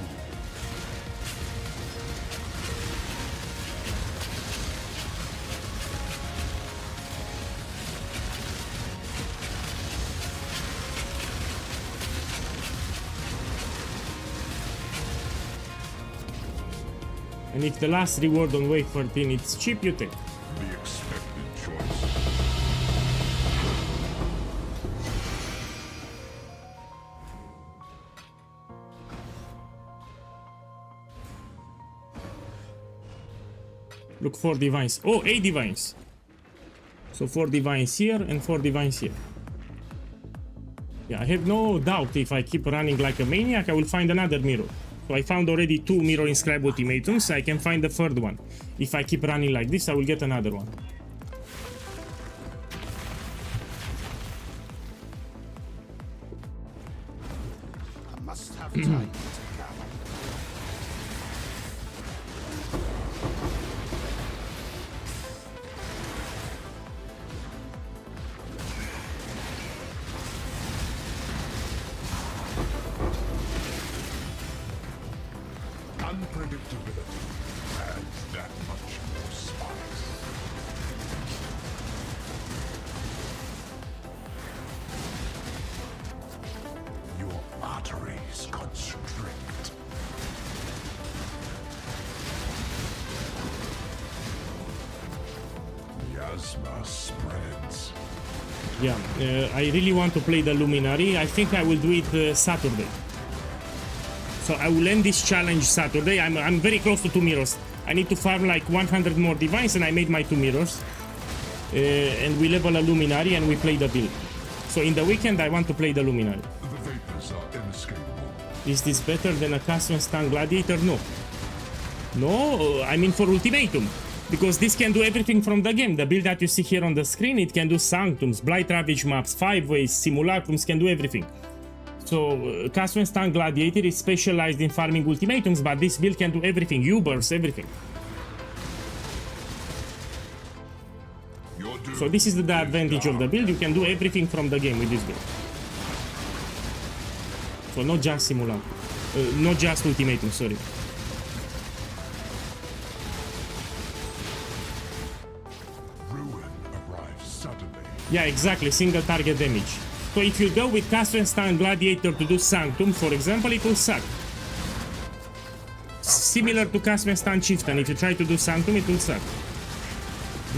And if the last reward on wave 14 it's cheap, you take. The expected choice. Look, 4 divines. Oh, 8 divines. So 4 divines here and 4 divines here. Yeah, I have no doubt if I keep running like a maniac, I will find another mirror. So I found already 2 mirror inscribed ultimatums. I can find the third one. If I keep running like this, I will get another one. I must have time to gather. Unpredictability adds that much more spice. Your arteries constrict. Miasma spreads. Yeah, I really want to play the Luminary. I think I will do it Saturday. So I will end this challenge Saturday. I'm very close to 2 mirrors. I need to farm like 100 more divines and I made my 2 mirrors. And we level a Luminary and we play the build. So in the weekend I want to play the Luminary. The vapors are inescapable. Is this better than a Cast and Stun Gladiator? No. No, I mean for Ultimatum. Because this can do everything from the game. The build that you see here on the screen, it can do Sanctums, Blight Ravage maps, 5-ways, Simulacrums, can do everything. So, Cast and Stun Gladiator is specialized in farming ultimatums, but this build can do everything, U-bursts, everything. So this is the advantage of the build, you can do everything from the game with this build. So not just Simulacrum, not just Ultimatum, sorry. Ruin arrives suddenly. Yeah, exactly, single target damage. So if you go with Cast and Stun Gladiator to do Sanctum, for example, it will suck. Similar to Cast and Stun Chieftain, if you try to do Sanctum, it will suck.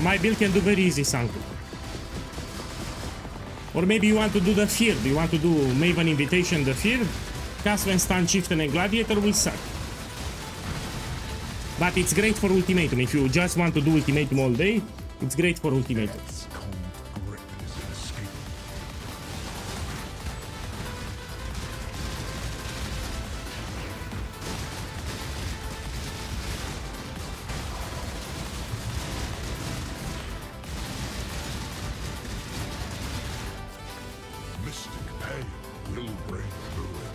My build can do very easy Sanctum. Or maybe you want to do the Feared, you want to do Maven Invitation, the Feared, Cast and Stun Chieftain and Gladiator will suck. But it's great for Ultimatum, if you just want to do Ultimatum all day, it's great for Ultimatum. Its cold grip is inescapable. Mystic pain will bring ruin.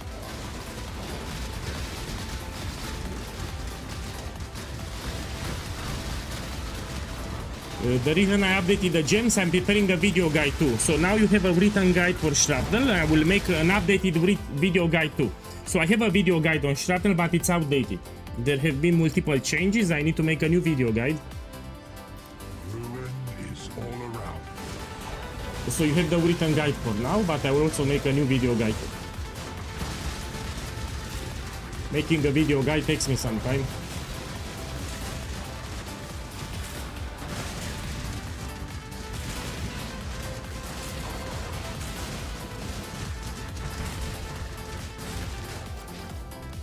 The reason I updated the gems, I'm preparing a video guide too. So now you have a written guide for Shrapnel, I will make an updated video guide too. So I have a video guide on Shrapnel, but it's outdated. There have been multiple changes, I need to make a new video guide. Ruin is all around. So you have the written guide for now, but I will also make a new video guide. Making a video guide takes me some time.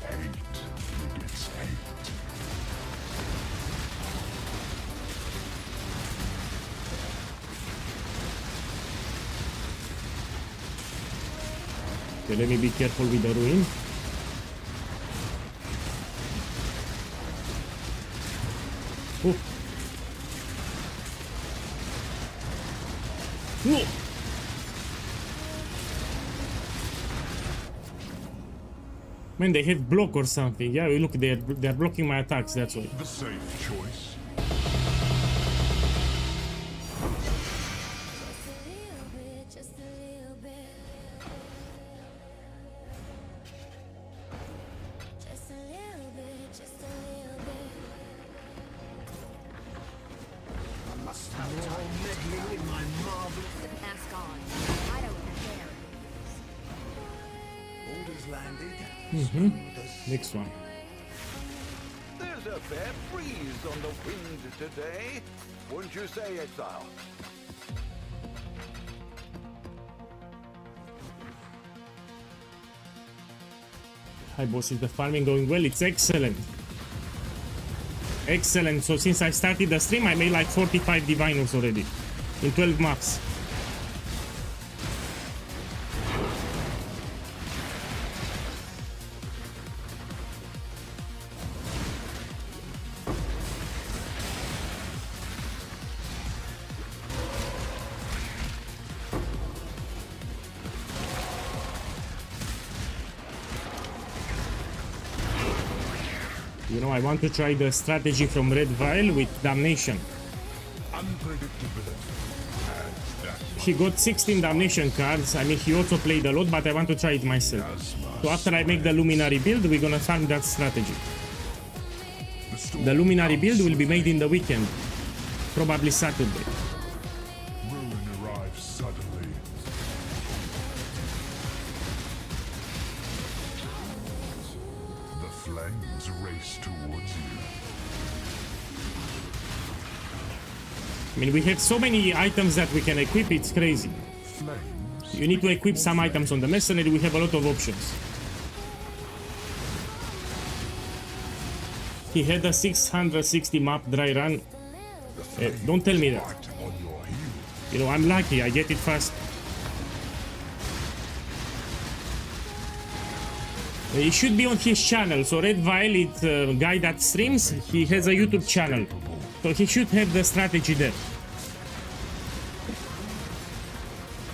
Hate begets hate. Okay, let me be careful with the ruin. Oh. Whoa. Man, they have block or something. Yeah, look, they're blocking my attacks, that's why. The safe choice. Just a little bit. Just a little bit, just a little bit. I must have time meddling with my marvel. Put the mask on. I don't care. Orders landed. Next one. There's a fair breeze on the wind today. Wouldn't you say, Exile? Hi boss, is the farming going well? It's excellent. Excellent. So since I started the stream, I made like 45 diviners already in 12 maps. You know, I want to try the strategy from Red Vial with Damnation. Unpredictability. And that He got 16 Damnation cards. I mean, he also played a lot, but I want to try it myself. So after I make the Luminary build, we're gonna farm that strategy. The Luminary build will be made in the weekend. Probably Saturday. ruin arrives suddenly. The flames race towards you. I mean, we have so many items that we can equip, it's crazy. Flames. You need to equip some items on the mercenary, we have a lot of options. He had a 660 map dry run. Don't tell me that. Fight on your heels. You know, I'm lucky, I get it fast. It should be on his channel. So Red Vial, it's a guy that streams. He has a YouTube channel. So he should have the strategy there.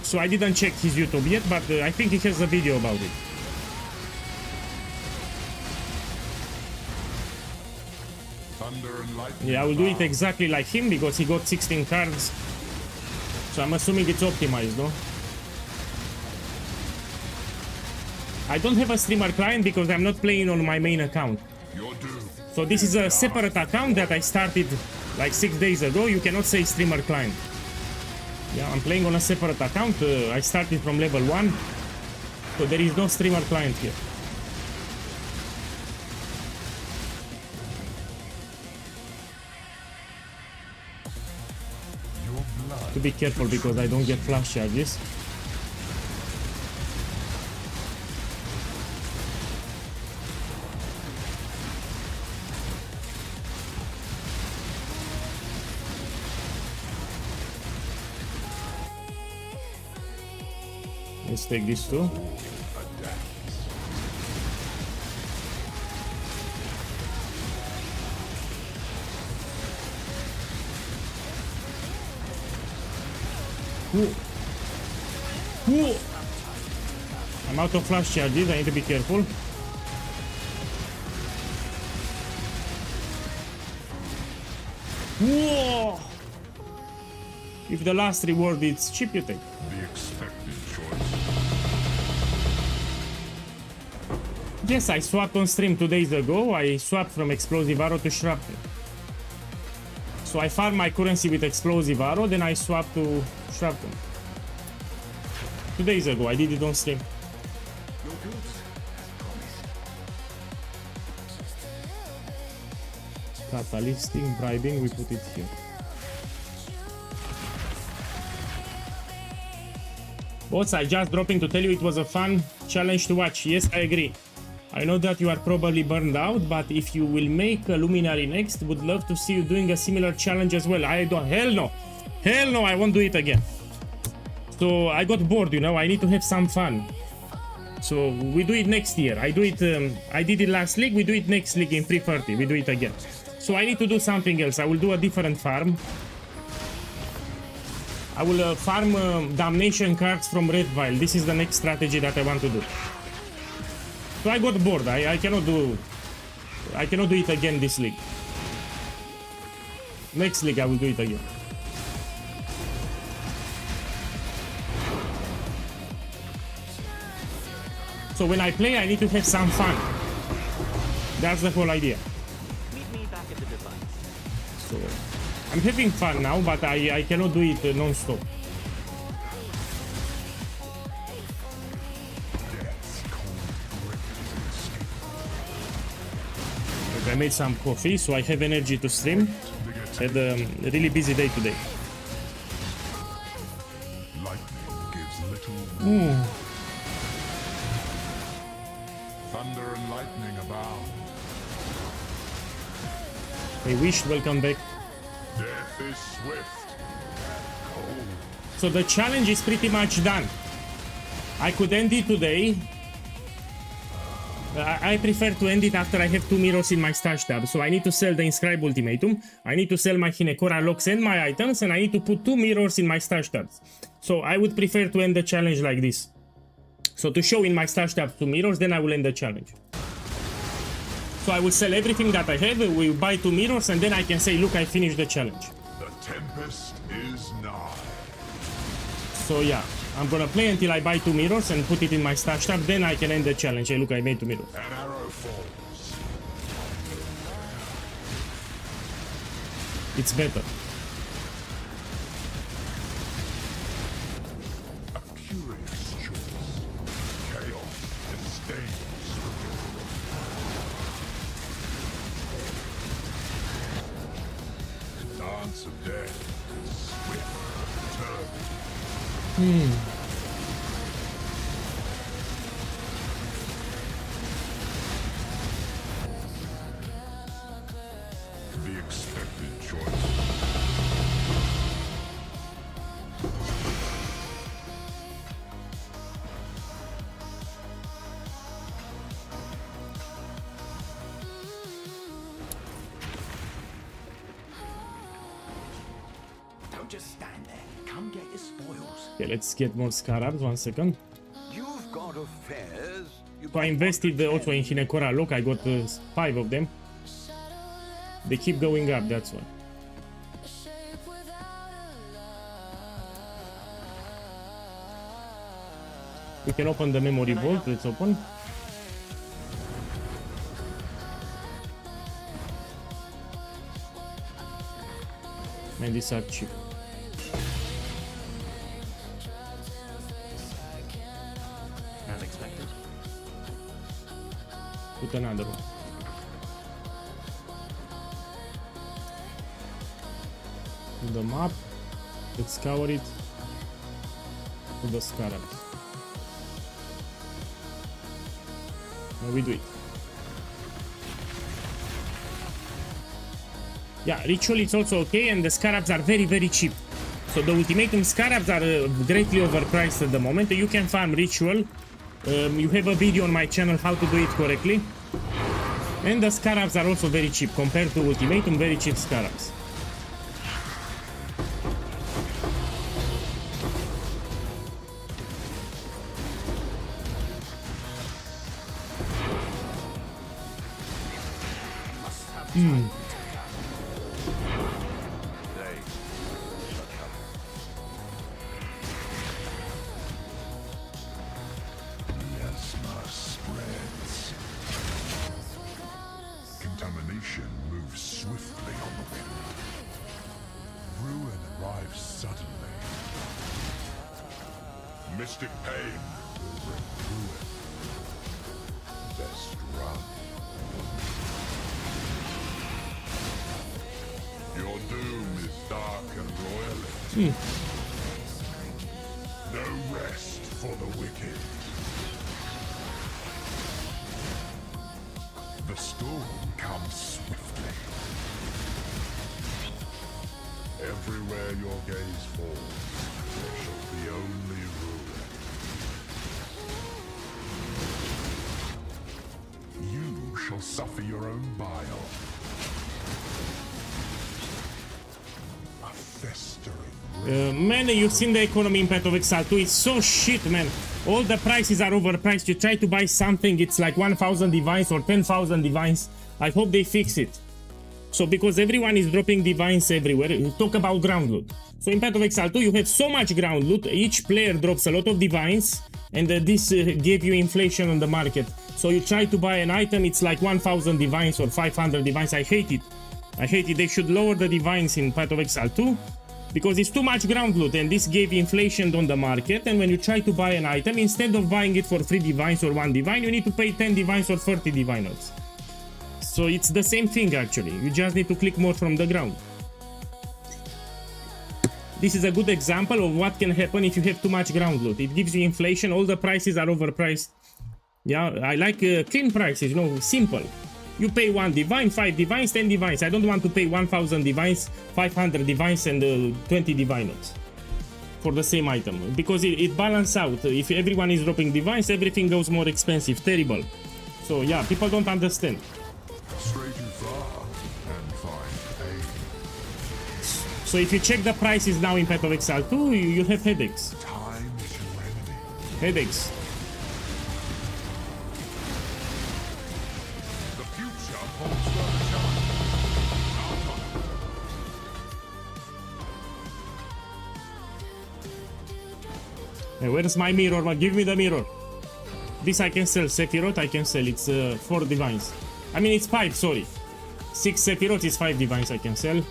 So I didn't check his YouTube yet, but I think he has a video about it. Thunder and lightning. Yeah, I will do it exactly like him because he got 16 cards. So I'm assuming it's optimized, no? I don't have a streamer client because I'm not playing on my main account. You're doomed. So this is a separate account that I started like 6 days ago. You cannot say streamer client. Yeah, I'm playing on a separate account. I started from level 1. So there is no streamer client here. Your blood. To be careful because I don't get flash charges. Let's take this too. Whoa. Whoa. I'm out of flash charges, I need to be careful. Whoa! If the last reward is cheap, you take. The expected choice. Yes, I swapped on stream 2 days ago. I swapped from Explosive Arrow to Shrapnel. So I farmed my currency with Explosive Arrow, then I swapped to Shrapnel. 2 days ago, I did it on stream. Your goods, as promised. Catalysting, bribing, we put it here. Boss, I just dropping to tell you it was a fun challenge to watch. Yes, I agree. I know that you are probably burned out, but if you will make a Luminary next, would love to see you doing a similar challenge as well. I don't, hell no. Hell no, I won't do it again. So I got bored, you know, I need to have some fun. So we do it next year. I do it, I did it last league, we do it next league in 330, we do it again. So I need to do something else. I will do a different farm. I will farm damnation cards from Red Vial. This is the next strategy that I want to do. So I got bored. I cannot do it again this league. Next league I will do it again. So when I play, I need to have some fun. That's the whole idea. Meet me back at the device. So I'm having fun now, but I cannot do it non-stop. I made some coffee, so I have energy to stream. Had a really busy day today. Lightning gives little. Thunder and lightning abound. Hey, Wish, welcome back. Death is swift. Cold. So the challenge is pretty much done. I could end it today. I prefer to end it after I have 2 mirrors in my stash tab. So I need to sell the Inscribe Ultimatum, I need to sell my Hinekora locks and my items, and I need to put 2 mirrors in my stash tabs. So I would prefer to end the challenge like this. So to show in my stash tab 2 mirrors, then I will end the challenge. So I will sell everything that I have, we will buy 2 mirrors, and then I can say, look, I finished the challenge. The tempest is nigh. So yeah, I'm gonna play until I buy 2 mirrors and put it in my stash tab, then I can end the challenge. Hey, look, I made 2 mirrors. An arrow falls. It's better. A curious choice. Chaos disdains the dance of death is swift, turbid. The expected choice. Don't just stand there. Come get your spoils. Okay, let's get more scarabs, 1 second. You've got affairs. You So I invested also in Hinekora lock, I got 5 of them. They keep going up, that's why. We can open the memory vault, let's open. Man, these are cheap. Unexpected. Put another one. Put the map. Let's cover it. Put the scarabs. Now we do it. Yeah, ritual is also okay, and the scarabs are very, very cheap. So the ultimatum scarabs are greatly overpriced at the moment. You can farm ritual. You have a video on my channel how to do it correctly. And the scarabs are also very cheap compared to ultimatum, very cheap scarabs. Miasma spreads. Contamination moves swiftly on the wind. Ruin arrives suddenly. Mystic pain will bring ruin. Best run. Your doom is dark and royally. No rest for the wicked. The storm comes swiftly. Everywhere your gaze falls, there shall be only ruin. You shall suffer your own bile. A Festering. Man, you've seen the economy in Path of Exile 2. It's so shit, man. All the prices are overpriced. You try to buy something, it's like 1,000 divines or 10,000 divines. I hope they fix it. So, because everyone is dropping divines everywhere, you talk about ground loot. So, in Path of Exile 2, you have so much ground loot. Each player drops a lot of divines, and this gave you inflation on the market. So, you try to buy an item, it's like 1,000 divines or 500 divines. I hate it. I hate it. They should lower the divines in Path of Exile 2. Because it's too much ground loot, and this gave inflation on the market. And when you try to buy an item, instead of buying it for 3 divines or 1 divine, you need to pay 10 divines or 30 divinos. So it's the same thing actually. You just need to click more from the ground. This is a good example of what can happen if you have too much ground loot. It gives you inflation, all the prices are overpriced. Yeah, I like clean prices, you know, simple. You pay 1 divine, 5 divines, 10 divines. I don't want to pay 1,000 divines, 500 divines, and 20 divinos for the same item. Because it balances out. If everyone is dropping divines, everything goes more expensive. Terrible. So yeah, people don't understand. Stray too far and find pain. So if you check the prices now in Path of Exile 2, you have headaches. Time is your enemy. Headaches. The future holds the chance. Hey, where's my mirror? Give me the mirror. This I can sell. Sephiroth I can sell. It's 4 divines. I mean, it's 5, sorry. 6 Sephiroth is 5 divines I can sell.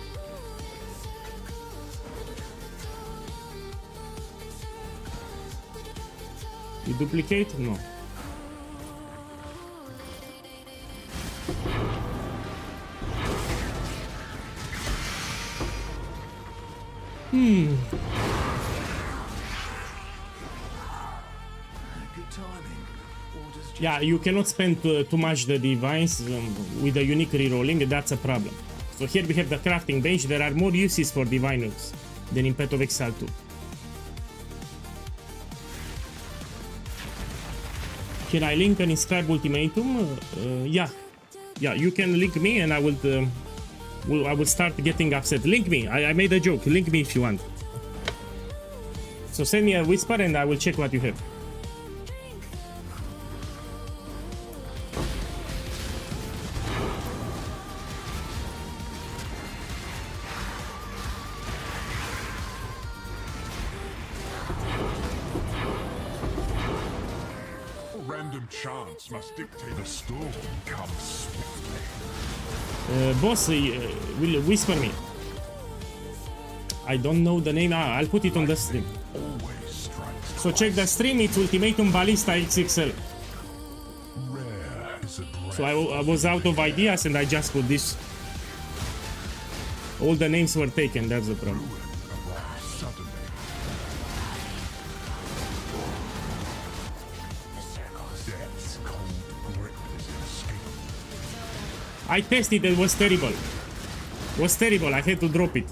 You duplicate? No. Good timing. Orders just Yeah, you cannot spend too much the divines with a unique rerolling, that's a problem. So here we have the crafting bench. There are more uses for diviners than in Path of Exile 2. Can I link an inscribe ultimatum? Yeah, you can link me and I will start getting upset. Link me. I made a joke. Link me if you want. So send me a whisper and I will check what you have. Random chance must dictate the storm comes swiftly. Boss, will whisper me. I don't know the name. I'll put it on the stream. Always strikes. So check the stream. It's Ultimatum Ballista XXL. Rare is a breath. So I was out of ideas and I just put this. All the names were taken. That's the problem. Arrives suddenly. Death's cold grip is inescapable. I tested. It was terrible. Was terrible. I had to drop it.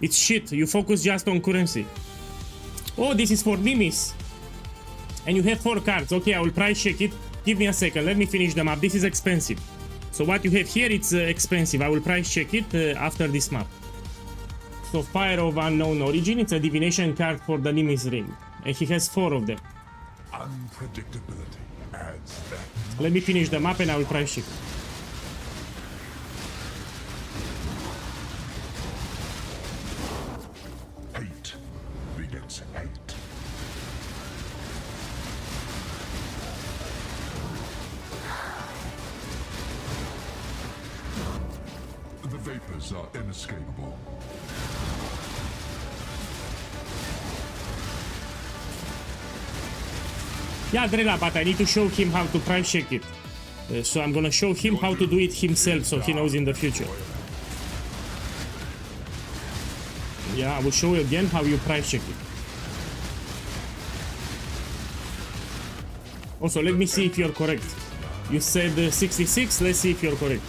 It's shit. You focus just on currency. Oh, this is for Nimis. And you have 4 cards. Okay, I will price check it. Give me a second. Let me finish the map. This is expensive. So what you have here, it's expensive. I will price check it after this map. So Fire of Unknown Origin. It's a divination card for the Nimis ring. And he has 4 of them. Unpredictability adds that. Let me finish the map and I will price check. Hate begets hate. The vapors are inescapable. Yeah, Drela, but I need to show him how to price check it. So I'm gonna show him how to do it himself so he knows in the future. Yeah, I will show you again how you price check it. Also, let me see if you're correct. You said 66, let's see if you're correct.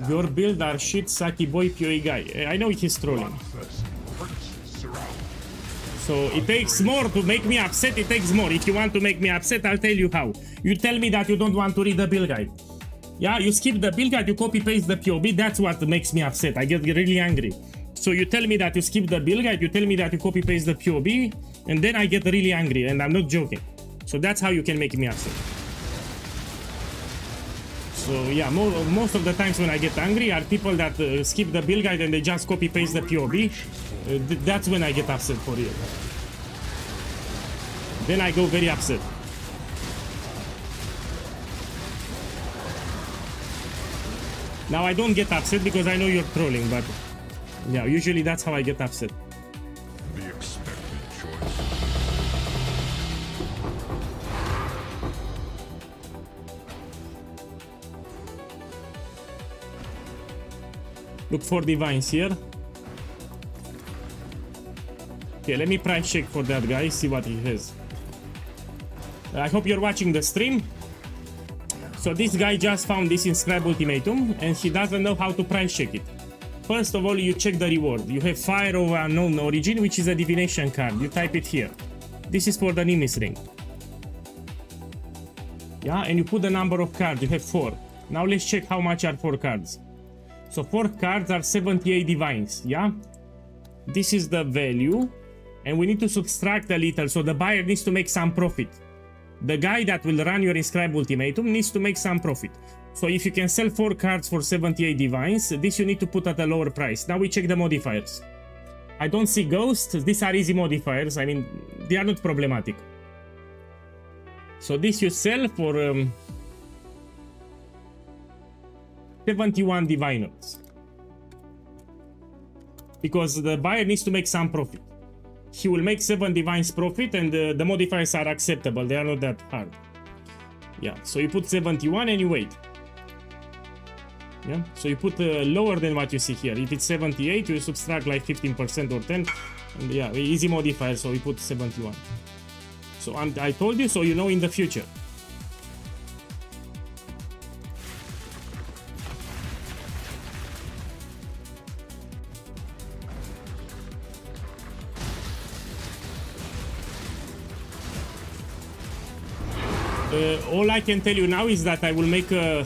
Your build are shit, Saki boy, PoE guy. I know he's trolling. Bloodthirsty princes surround. So it takes more to make me upset. It takes more. If you want to make me upset, I'll tell you how. You tell me that you don't want to read the build guide. Yeah, you skip the build guide, you copy paste the POB. That's what makes me upset. I get really angry. So you tell me that you skip the build guide, you tell me that you copy paste the POB, and then I get really angry, and I'm not joking. So that's how you can make me upset. So yeah, most of the times when I get angry are people that skip the build guide and they just copy paste the POB. That's when I get upset for real. Then I go very upset. Now I don't get upset because I know you're trolling, but yeah, usually that's how I get upset. The expected choice. Look for divines here. Okay, let me price check for that guy, see what he has. I hope you're watching the stream. So this guy just found this inscribe ultimatum and he doesn't know how to price check it. First of all, you check the reward. You have Fire of Unknown Origin, which is a divination card. You type it here. This is for the Nimis ring. Yeah, and you put the number of cards. You have 4. Now let's check how much are 4 cards. So 4 cards are 78 divines. Yeah, this is the value, and we need to subtract a little. So the buyer needs to make some profit. The guy that will run your inscribe ultimatum needs to make some profit. So if you can sell 4 cards for 78 divines, this you need to put at a lower price. Now we check the modifiers. I don't see ghosts. These are easy modifiers. I mean, they are not problematic. So this you sell for 71 diviners. Because the buyer needs to make some profit. He will make 7 divines profit, and the modifiers are acceptable. They are not that hard. Yeah, so you put 71 and you wait. Yeah, so you put lower than what you see here. If it's 78, you subtract like 15% or 10. And yeah, easy modifier, so we put 71. So I told you, so you know in the future. All I can tell you now is that I will make a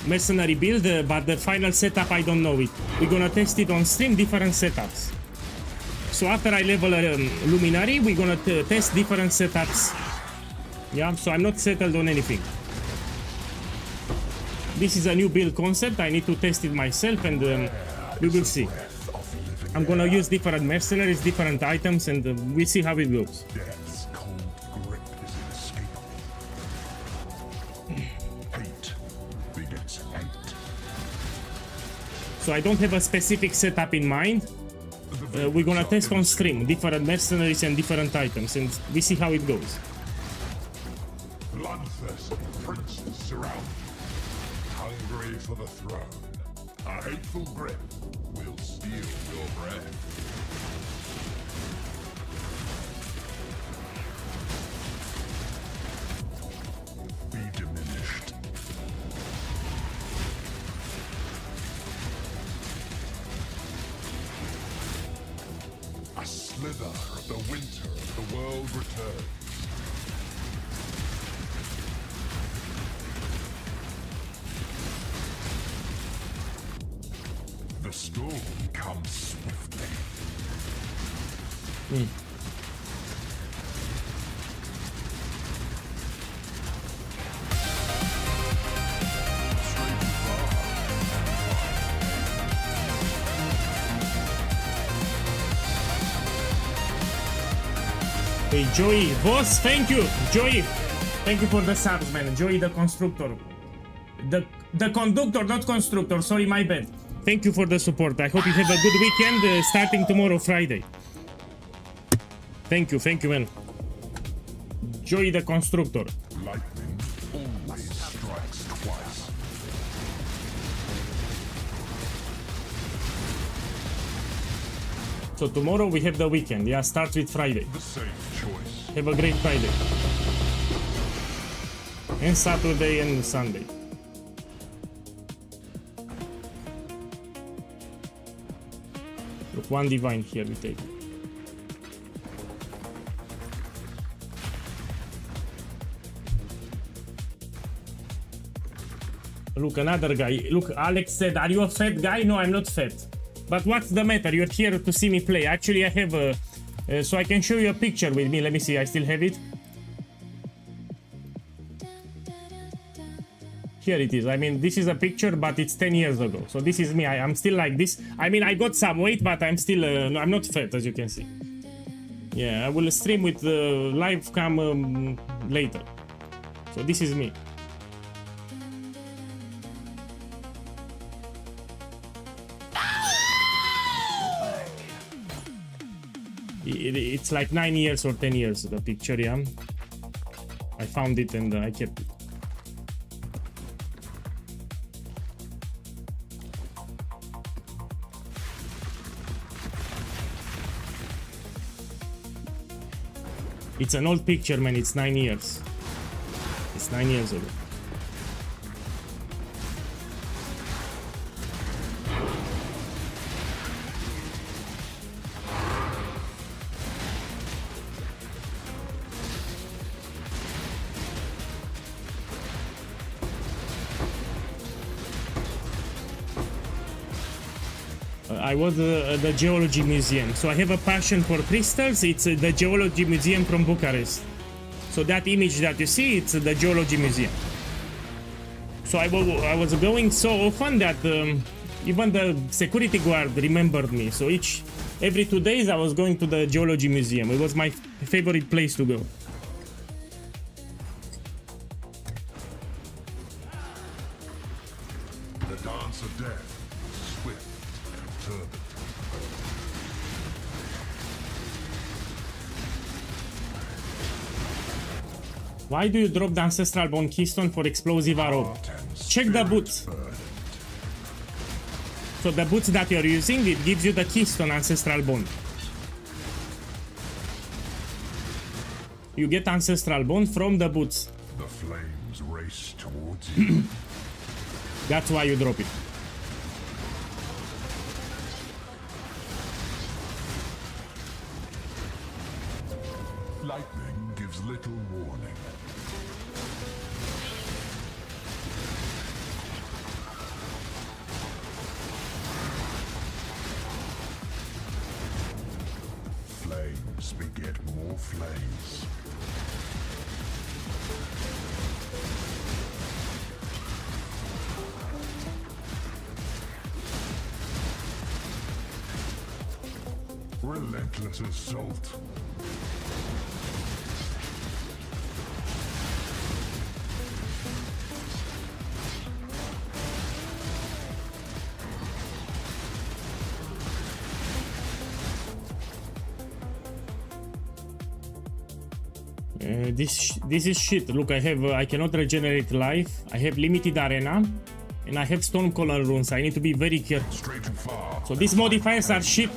mercenary build, but the final setup I don't know it. We're gonna test it on stream, different setups. So after I level a luminary, we're gonna test different setups. Yeah, so I'm not settled on anything. This is a new build concept. I need to test it myself, and we will see. I'm gonna use different mercenaries, different items, and we'll see how it goes. Death's cold grip is inescapable. Hate begets hate. So I don't have a specific setup in mind. We're gonna test on stream different mercenaries and different items, and we see how it goes. Bloodthirsty princes surround you, hungry for the throne. A hateful grip will steal your breath. Be diminished. A slither of the winter of the world returns. The storm comes swiftly. Hey, Joey, boss, thank you, Joey. Thank you for the subs, man. Joey the constructor. The conductor, not constructor. Sorry, my bad. Thank you for the support. I hope you have a good weekend starting tomorrow, Friday. Thank you, man. Joey the constructor. Lightning always strikes twice. So tomorrow we have the weekend. Yeah, starts with Friday. The same choice. Have a great Friday. And Saturday and Sunday. Look, 1 divine here we take. Look, another guy. Look, Alex said, are you a fat guy? No, I'm not fat. But what's the matter? You're here to see me play. Actually, I have a... so I can show you a picture with me. Let me see. I still have it. Here it is. I mean, this is a picture, but it's 10 years ago. So this is me. I'm still like this. I mean, I got some weight, but I'm still... no, I'm not fat, as you can see. Yeah, I will stream with live cam later. So this is me. It's like 9 years or 10 years, the picture, yeah. I found it and I kept it. It's an old picture, man. It's 9 years. It's 9 years ago. I was at the Geology Museum, so I have a passion for crystals. It's the Geology Museum from Bucharest. So that image that you see, it's the Geology Museum. So I was going so often that even the security guard remembered me. So every 2 days I was going to the Geology Museum. It was my favorite place to go. The dance of death, swift and turbid. Why do you drop the Ancestral Bone Keystone for Explosive Arrow? Check the boots. So the boots that you're using, it gives you the Keystone Ancestral Bone. You get Ancestral Bone from the boots. The flames race towards you. That's why you drop it. Lightning gives little warning. Flames beget more flames. Relentless assault. This is shit. Look, I cannot regenerate life. I have limited arena, and I have Stormcaller runes. I need to be very careful. Stray too far. So these modifiers are shit.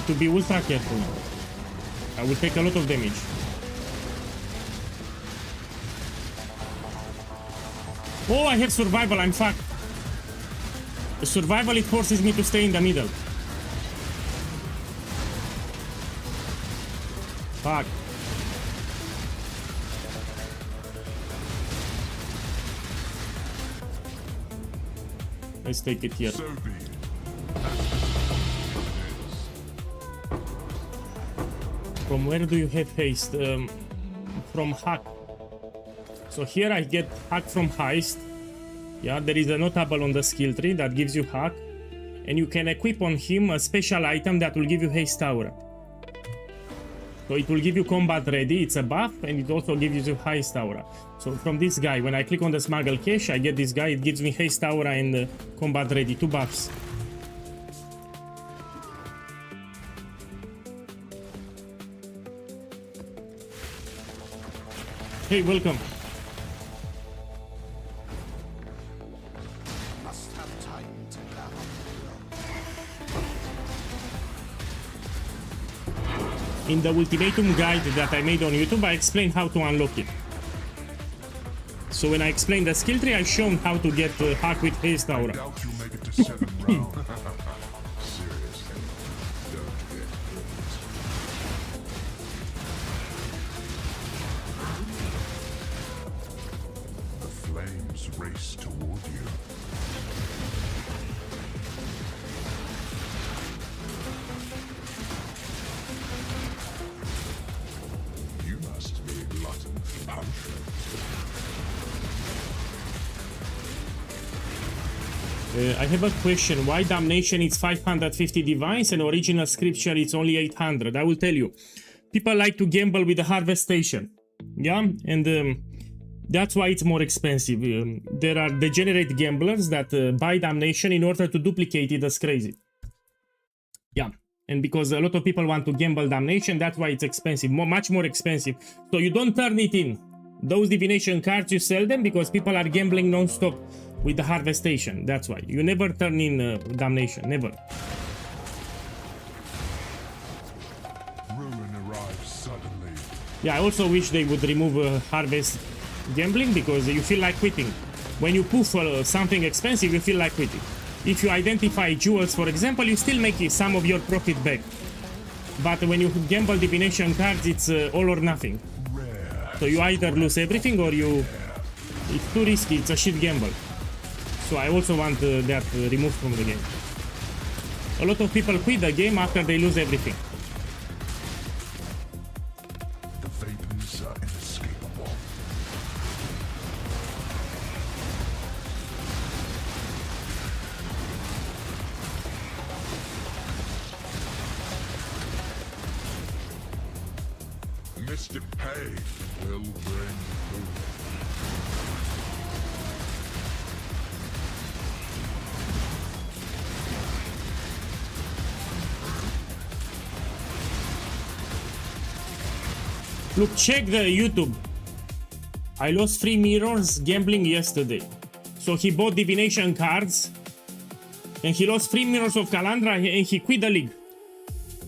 To be ultra careful now. I will take a lot of damage. Oh, I have survival. I'm fucked. The survival, it forces me to stay in the middle. Fuck. Let's take it here. So be it. From where do you have haste? From hack. So here I get hack from heist. Yeah, there is a notable on the skill tree that gives you hack. And you can equip on him a special item that will give you haste aura. So it will give you combat ready, it's a buff, and it also gives you haste aura. So from this guy, when I click on the smuggle cache, I get this guy, it gives me haste aura and combat ready, 2 buffs. Hey, welcome. Must have time to gather. In the ultimatum guide that I made on YouTube, I explained how to unlock it. So when I explained the skill tree, I shown how to get hack with haste aura. Doubt you'll make it to 7 rounds. Seriously, don't get shadows race toward you. You must be a glutton for punishment. I have a question. Why Damnation is 550 divines and original scripture it's only 800? I will tell you. People like to gamble with the harvest station. Yeah? And that's why it's more expensive. There are degenerate gamblers that buy Damnation in order to duplicate it as crazy. Yeah. And because a lot of people want to gamble Damnation, that's why it's expensive. Much more expensive. So you don't turn it in. Those divination cards, you sell them because people are gambling non-stop with the harvest station. That's why. You never turn in Damnation. Never. Ruin arrives suddenly. Yeah, I also wish they would remove harvest gambling because you feel like quitting. When you poof something expensive, you feel like quitting. If you identify jewels, for example, you still make some of your profit back. But when you gamble divination cards, it's all or nothing. So you either lose everything or you... It's too risky, it's a shit gamble. So I also want that removed from the game. A lot of people quit the game after they lose everything. The vapors are inescapable. Mr. Pay will bring food. Look, check the YouTube. I lost 3 mirrors gambling yesterday. So he bought divination cards and he lost 3 mirrors of Kalandra and he quit the league.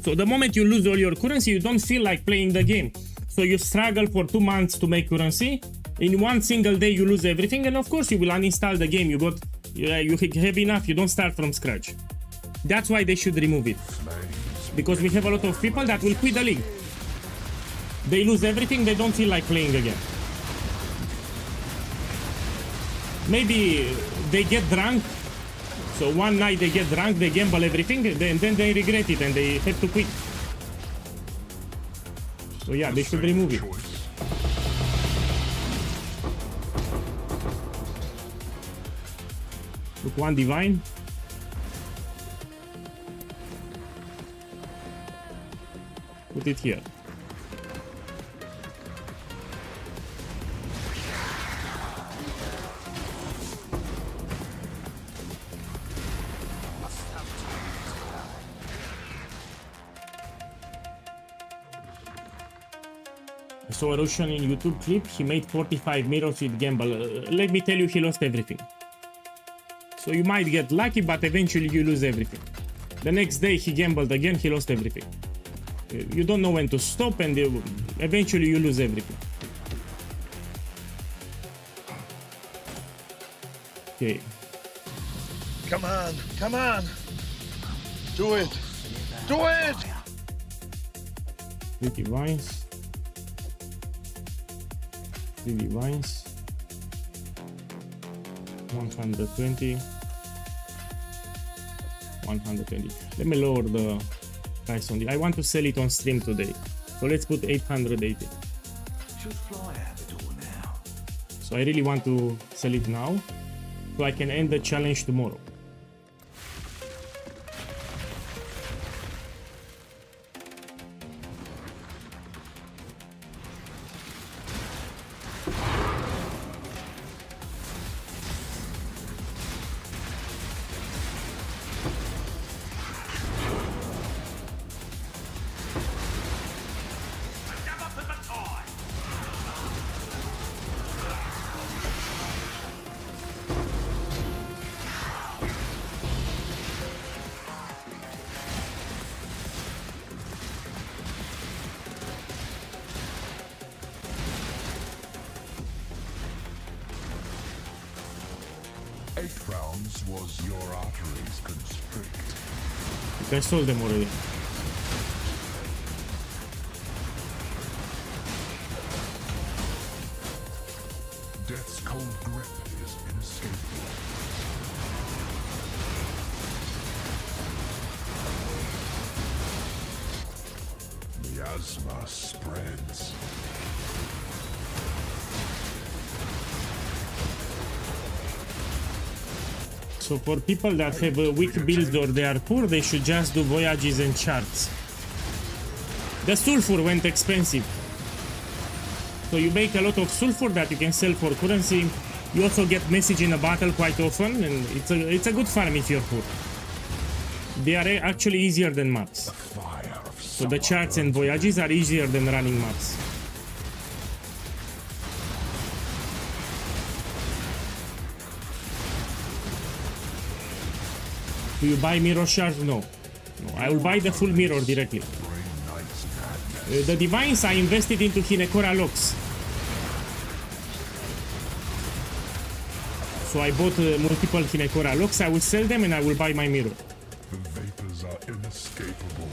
So the moment you lose all your currency, you don't feel like playing the game. So you struggle for 2 months to make currency. In one single day you lose everything, and of course you will uninstall the game. You have enough, you don't start from scratch. That's why they should remove it. Because we have a lot of people that will quit the league. They lose everything, they don't feel like playing again. Maybe they get drunk. So one night they get drunk, they gamble everything, and then they regret it and they have to quit. So yeah, they should remove it. Look, one divine. Put it here. I saw a Russian in YouTube clip, he made 45 mirrors with gamble. Let me tell you, he lost everything. So you might get lucky, but eventually you lose everything. The next day he gambled again, he lost everything. You don't know when to stop, and eventually you lose everything. Okay. Come on, come on. Do it. Do it. 3 divines. 3 divines. 120. 120. Let me lower the price on the... I want to sell it on stream today. So let's put 880. Should fly out the door now. So I really want to sell it now, so I can end the challenge tomorrow. Was your arteries constrict? I sold them already. Death's cold grip is inescapable. Miasma spreads. So for people that have a weak build or they are poor, they should just do voyages and charts. The sulfur went expensive. So you make a lot of sulfur that you can sell for currency. You also get message in a battle quite often, and it's a good farm if you're poor. They are actually easier than maps. Fire of So the charts and voyages are easier than running maps. Do you buy mirror shards? No. No, I will buy the full mirror directly. The divines I invested into Hinekora locks. So I bought multiple Hinekora locks. I will sell them and I will buy my mirror. The vapors are inescapable.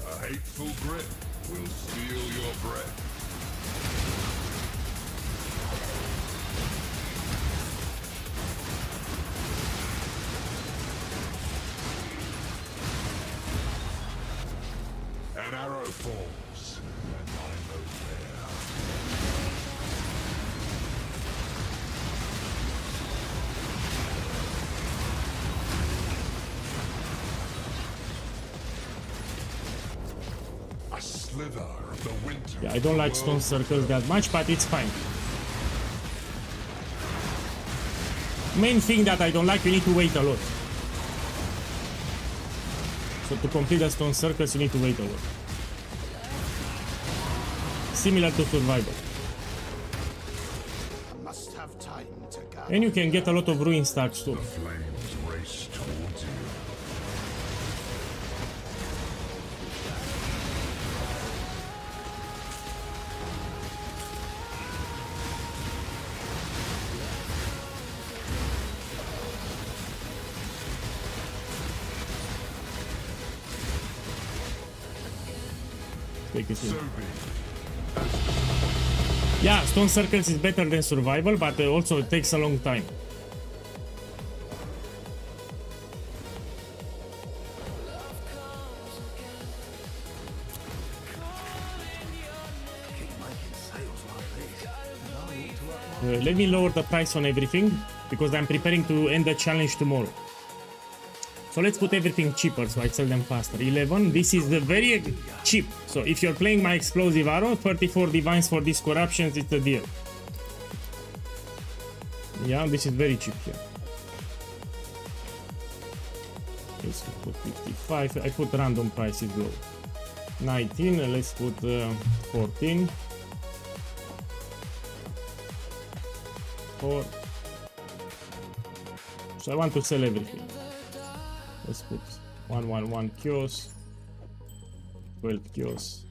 A hateful grip will steal your breath. An arrow falls, and I know there. A slither of the winter. Yeah, I don't like stone circles that much, but it's fine. Main thing that I don't like, you need to wait a lot. So to complete the stone circles, you need to wait a lot. Similar to survival. Must have time to gather. And you can get a lot of ruin stacks too. Flames race towards you. Take it So easy. be. Yeah, stone circles is better than survival, but also it takes a long time. Keep making sales like this, and I ought to up my Let me lower the price on everything, because I'm preparing to end the challenge tomorrow. So let's put everything cheaper so I sell them faster. 11, this is the very cheap. So if you're playing my explosive arrow, 34 divines for these corruptions, it's a deal. Yeah, this is very cheap here. Let's put 55, I put random prices low. 19, let's put 14. 4. So I want to sell everything. Let's put 111 kiosks, 12 kiosks.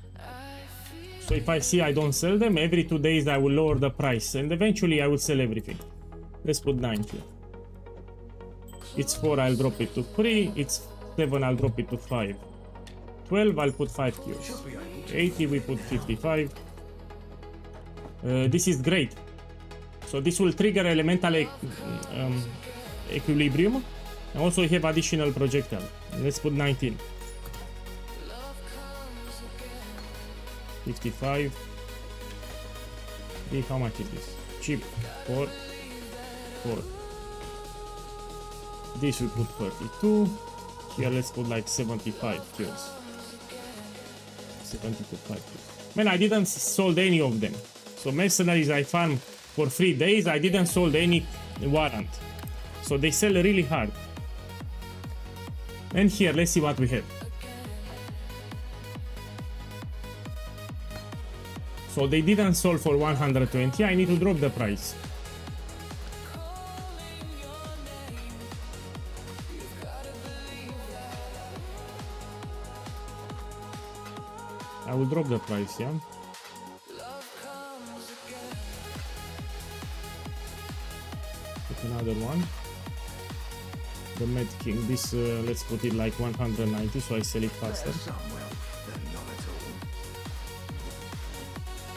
So if I see I don't sell them, every 2 days I will lower the price and eventually I will sell everything. Let's put 9 here. It's 4, I'll drop it to 3. It's 7, I'll drop it to 5. 12, I'll put 5 kiosks. 80, we put 55. This is great. So this will trigger elemental equilibrium. And also have additional projectile. Let's put 19. 55. How much is this? Cheap. 4. 4. This we put 32. Here let's put like 75 kills. 75 kills. Man, I didn't sold any of them. So mercenaries I farm for 3 days. I didn't sold any warrant. So they sell really hard. And here, let's see what we have. So they didn't sold for 120. I need to drop the price. I will drop the price, yeah. Take another one. The Mad King. This let's put it like 190, so I sell it faster. Some will, then none at all.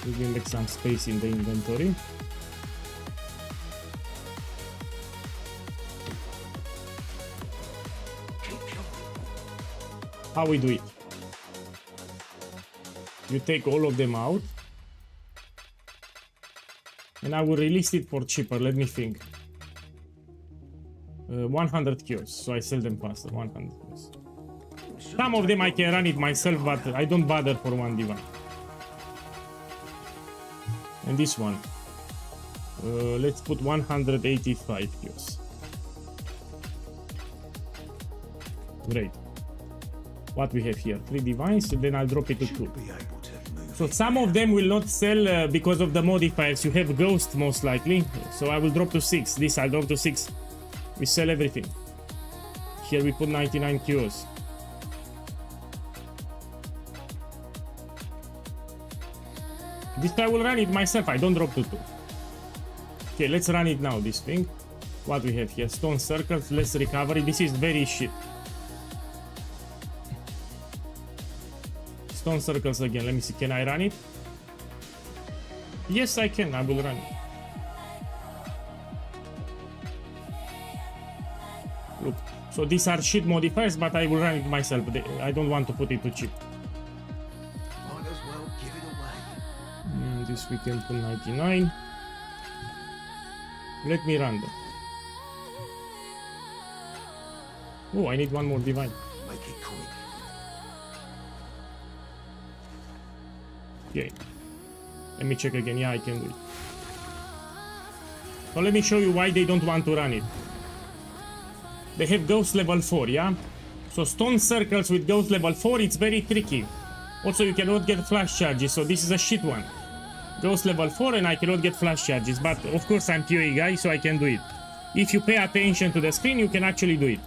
We will make some space in the inventory. How we do it? You take all of them out, and I will release it for cheaper. Let me think. 100 cures, so I sell them faster. 100 cures. Some of them I can run it myself, but I don't bother for one divine. And this one, let's put 185 cures. Great. What we have here? 3 divines, then I'll drop it to 2. Be able to move. So some of them will not sell because of the modifiers. You have ghost most likely, so I will drop to 6. This I'll drop to 6. We sell everything. Here we put 99 cures. This I will run it myself. I don't drop to 2. Okay, let's run it now. This thing. What we have here? Stone circles. Less recovery. This is very shit. Stone circles again. Let me see. Can I run it? Yes, I can. I will run it. Look. So these are shit modifiers, but I will run it myself. I don't want to put it too cheap. Might as well give it away. This we can put 99. Let me run them. Oh, I need one more divine. Make it quick. Okay. Let me check again. Yeah, I can do it. So let me show you why they don't want to run it. They have ghost level 4, yeah? So stone circles with ghost level 4, it's very tricky. Also, you cannot get flash charges, so this is a shit one. Ghost level 4 and I cannot get flash charges, but of course I'm PoE guy, so I can do it. If you pay attention to the screen, you can actually do it.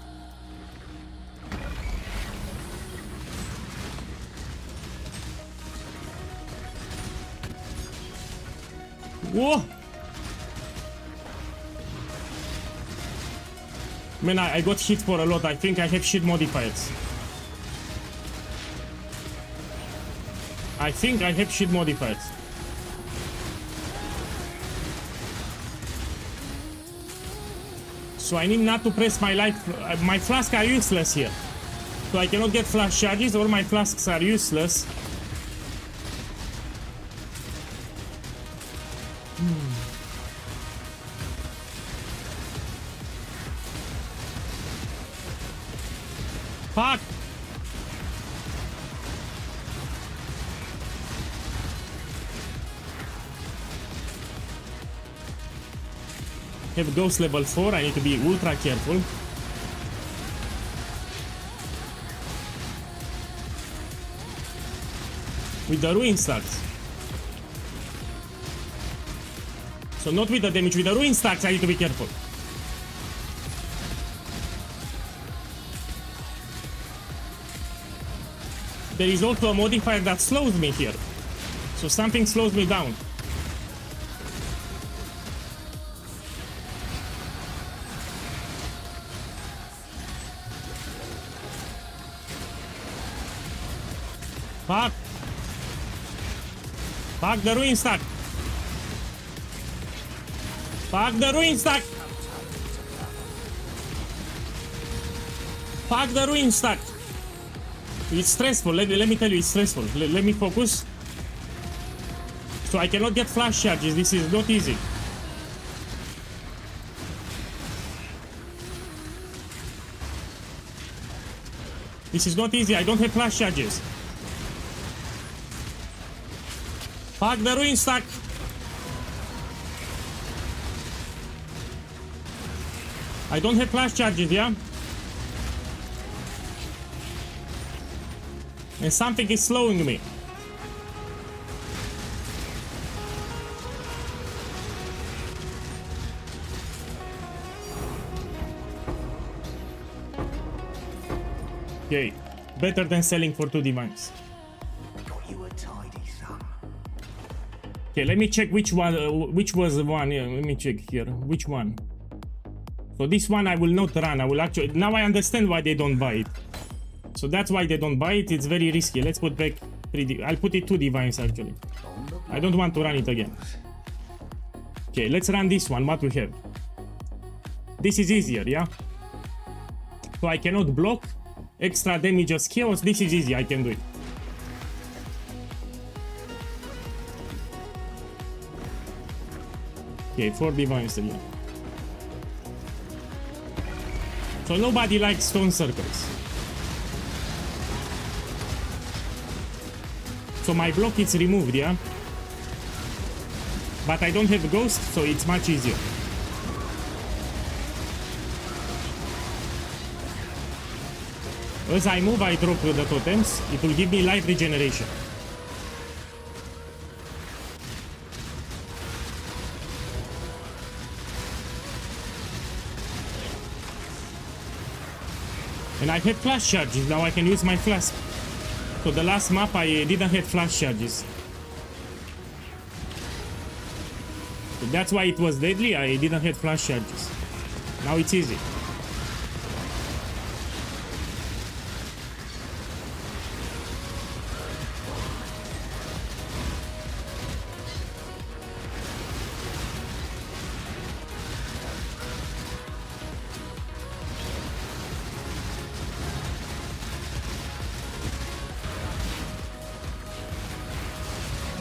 Whoa! Man, I got hit for a lot. I think I have shit modifiers. I think I have shit modifiers. So I need not to press my life. My flasks are useless here. So I cannot get flash charges. All my flasks are useless. Fuck! Have ghost level 4, I need to be ultra careful. With the ruin stacks. So not with the damage, with the ruin stacks I need to be careful. There is also a modifier that slows me here. So something slows me down. Fuck. Fuck the ruin stack. Fuck the ruin stack. Fuck the ruin stack. It's stressful. Let me tell you, it's stressful. Let me focus. So I cannot get flash charges. This is not easy. This is not easy. I don't have flash charges. Fuck the ruin stack. I don't have flash charges, yeah? And something is slowing me. Okay, better than selling for 2 divines. Got you a tidy son. Okay, let me check which one, which was the one. Yeah, let me check here. Which one? So this one I will not run. I will actually... Now I understand why they don't buy it. So that's why they don't buy it. It's very risky. Let's put back 3... I'll put it 2 divines actually. I don't want to run it again. Okay, let's run this one. What we have? This is easier, yeah? So I cannot block. Extra damage as chaos. This is easy. I can do it. Okay, 4 divines again. So nobody likes stone circles. So my block is removed, yeah? But I don't have ghost, so it's much easier. As I move, I drop the totems. It will give me life regeneration. And I have flash charges. Now I can use my flask. So the last map I didn't have flash charges. So that's why it was deadly. I didn't have flash charges. Now it's easy.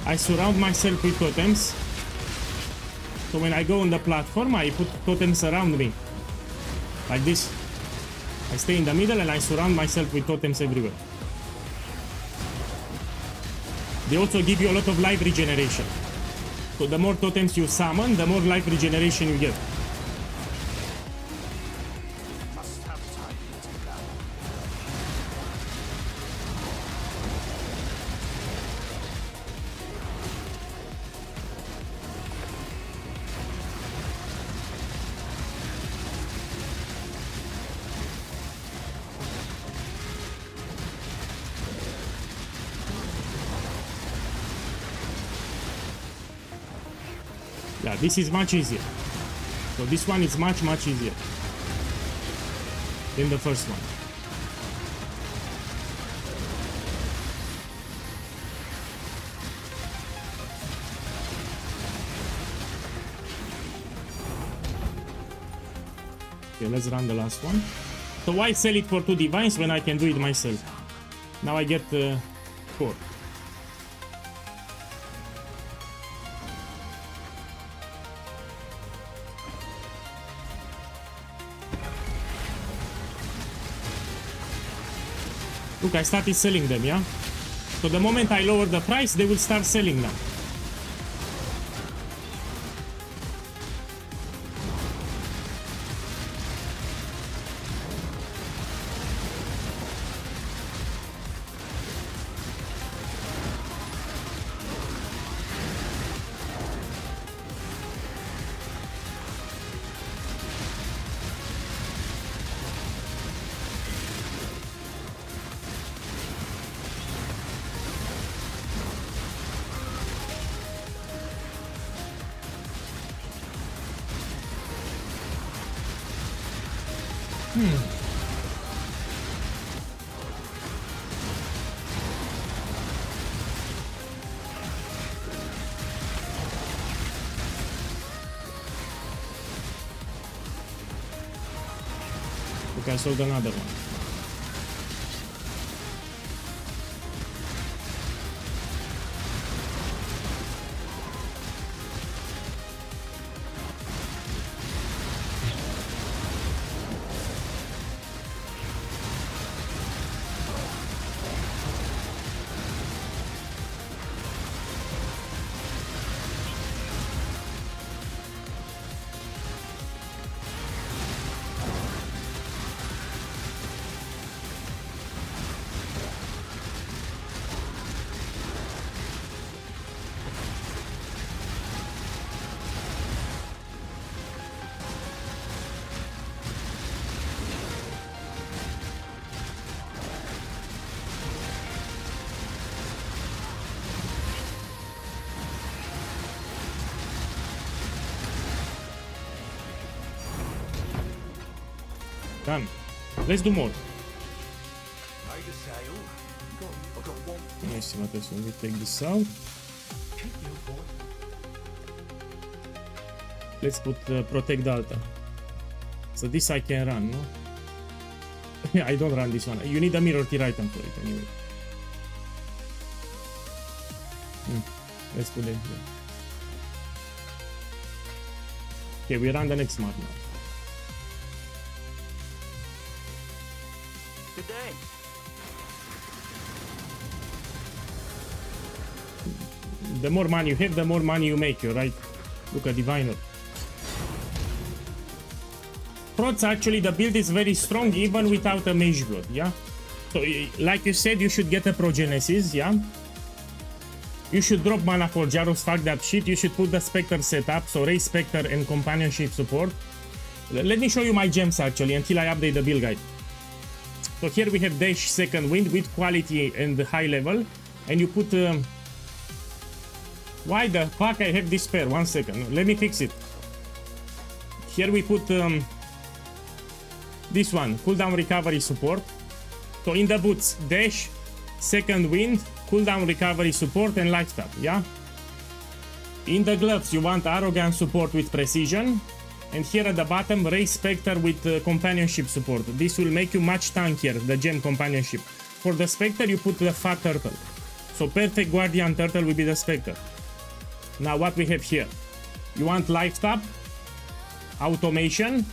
I surround myself with totems. So when I go on the platform, I put totems around me. Like this. I stay in the middle and I surround myself with totems everywhere. They also give you a lot of life regeneration. So the more totems you summon, the more life regeneration you get. Yeah, this is much easier. So this one is much easier than the first one. Okay, let's run the last one. So why sell it for 2 divines when I can do it myself? Now I get 4. Look, I started selling them, yeah? So the moment I lower the price, they will start selling them. Okay, I sold another one. Done. Let's do more. Made a sale. Go on, I've got one. Let me see what else. We take this out. Keep your boy. Let's put protect Alta. So this I can run, no? Yeah, I don't run this one. You need a mirror tier item for it anyway. Let's put it here. Okay, we run the next map now. Good day. The more money you have, the more money you make, right? Look at Diviner. Prots, actually, the build is very strong even without a Mage Blood, yeah? So, like you said, you should get a Progenesis, yeah? You should drop Mana for Jarus, fuck that shit. You should put the Spectre setup, so Raise Spectre and Companionship support. Let me show you my gems, actually, until I update the build guide. So here we have Dash Second Wind with quality and high level. And you put... why the fuck I have this pair? 1 second. Let me fix it. Here we put... this one, cooldown recovery support. So in the boots, Dash, Second Wind, cooldown recovery support and life tap, yeah? In the gloves, you want Arrogance support with precision. And here at the bottom, Raise Spectre with companionship support. This will make you much tankier, the gem companionship. For the Spectre, you put the Fat Turtle. So Perfect Guardian Turtle will be the Spectre. Now what we have here? You want life tap, automation,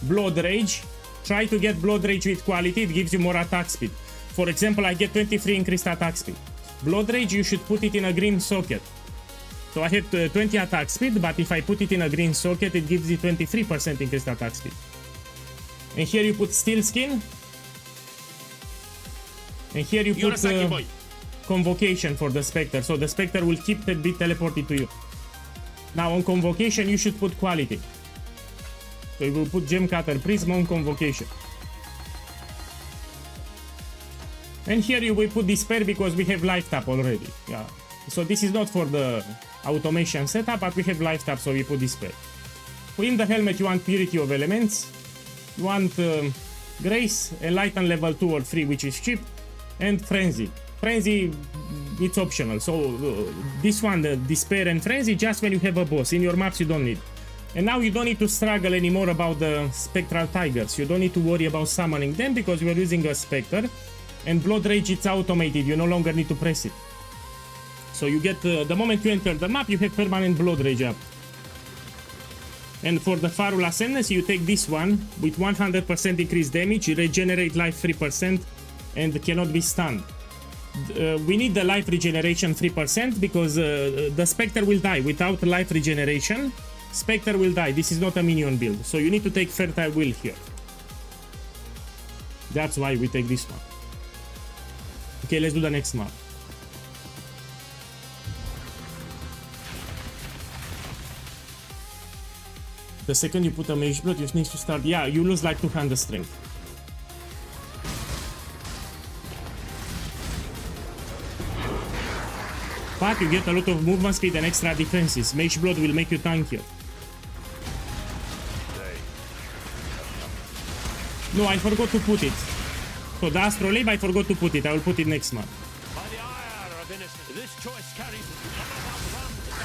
Blood Rage. Try to get Blood Rage with quality, it gives you more attack speed. For example, I get 23 increased attack speed. Blood Rage, you should put it in a green socket. So I have 20 attack speed, but if I put it in a green socket, it gives you 23% increased attack speed. And here you put Steel Skin. And here you put Convocation for the Spectre. So the Spectre will keep be teleported to you. Now on Convocation, you should put quality. So you will put Gem Cutter Prism on Convocation. And here you will put Despair because we have life tap already. Yeah. So this is not for the automation setup, but we have life tap, so we put Despair. In the helmet you want Purity of Elements. You want Grace, Enlighten level 2 or 3, which is cheap. And Frenzy. Frenzy, it's optional. So this one, the Despair and Frenzy, just when you have a boss. In your maps you don't need. And now you don't need to struggle anymore about the Spectral Tigers. You don't need to worry about summoning them because you are using a Spectre. And Blood Rage, it's automated. You no longer need to press it. So you get, the moment you enter the map, you have permanent Blood Rage up. And for the Farul Ascendancy, you take this one with 100% increased damage, regenerate life 3%, and cannot be stunned. We need the life regeneration 3% because the Spectre will die. Without life regeneration, Spectre will die. This is not a minion build, so you need to take Fertile Will here. That's why we take this one. Okay, let's do the next map. The second you put a Mage Blood, you need to start... Yeah, you lose like 200 strength. But you get a lot of movement speed and extra defenses. Mage Blood will make you tankier. No, I forgot to put it. So the Astrolabe, I forgot to put it. I will put it next month.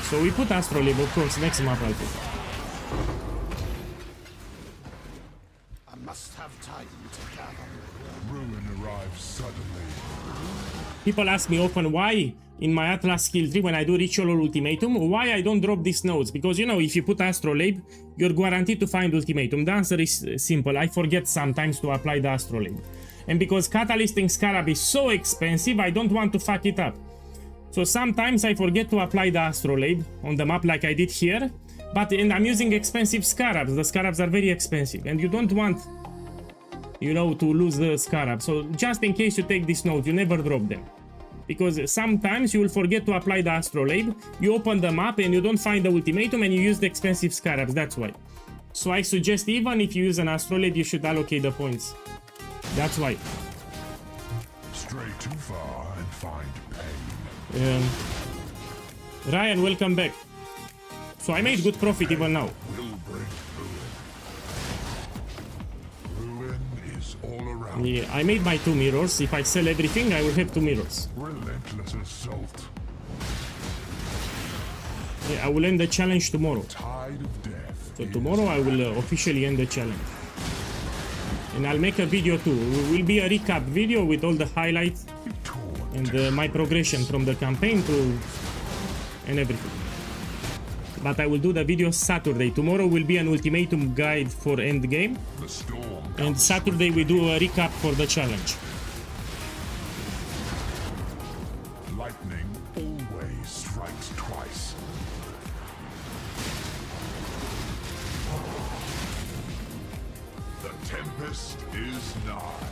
So we put Astrolabe, of course. Next month I'll put. I must have time to gather. Ruin arrives suddenly. People ask me often why in my Atlas skill tree when I do Ritual or Ultimatum, why I don't drop these nodes. Because, you know, if you put Astrolabe, you're guaranteed to find Ultimatum. The answer is simple. I forget sometimes to apply the Astrolabe. And because Catalysting Scarab is so expensive, I don't want to fuck it up. So sometimes I forget to apply the Astrolabe on the map like I did here. And I'm using expensive Scarabs. The Scarabs are very expensive. And you don't want, you know, to lose the Scarab. So just in case you take this node, you never drop them. Because sometimes you will forget to apply the Astrolabe, you open the map and you don't find the Ultimatum and you use the expensive Scarabs, that's why. So I suggest even if you use an Astrolabe, you should allocate the points. That's why. Stray too far and find pain. Ryan, welcome back. So I made good profit even now. Will bring ruin. Ruin Mirrors all around. Yeah, I made my 2 mirrors. If I sell everything, I will have 2 mirrors. Relentless assault. Yeah, I will end the challenge tomorrow. Tide of death. So is tomorrow I will officially end the challenge. And I'll make a video too. It will be a recap video with all the highlights torn. and my progression from the campaign to and everything. But I will do the video Saturday. Tomorrow will be an ultimatum guide for endgame. The storm. And Saturday we do a recap for the challenge. Lightning always strikes twice. The tempest is nigh.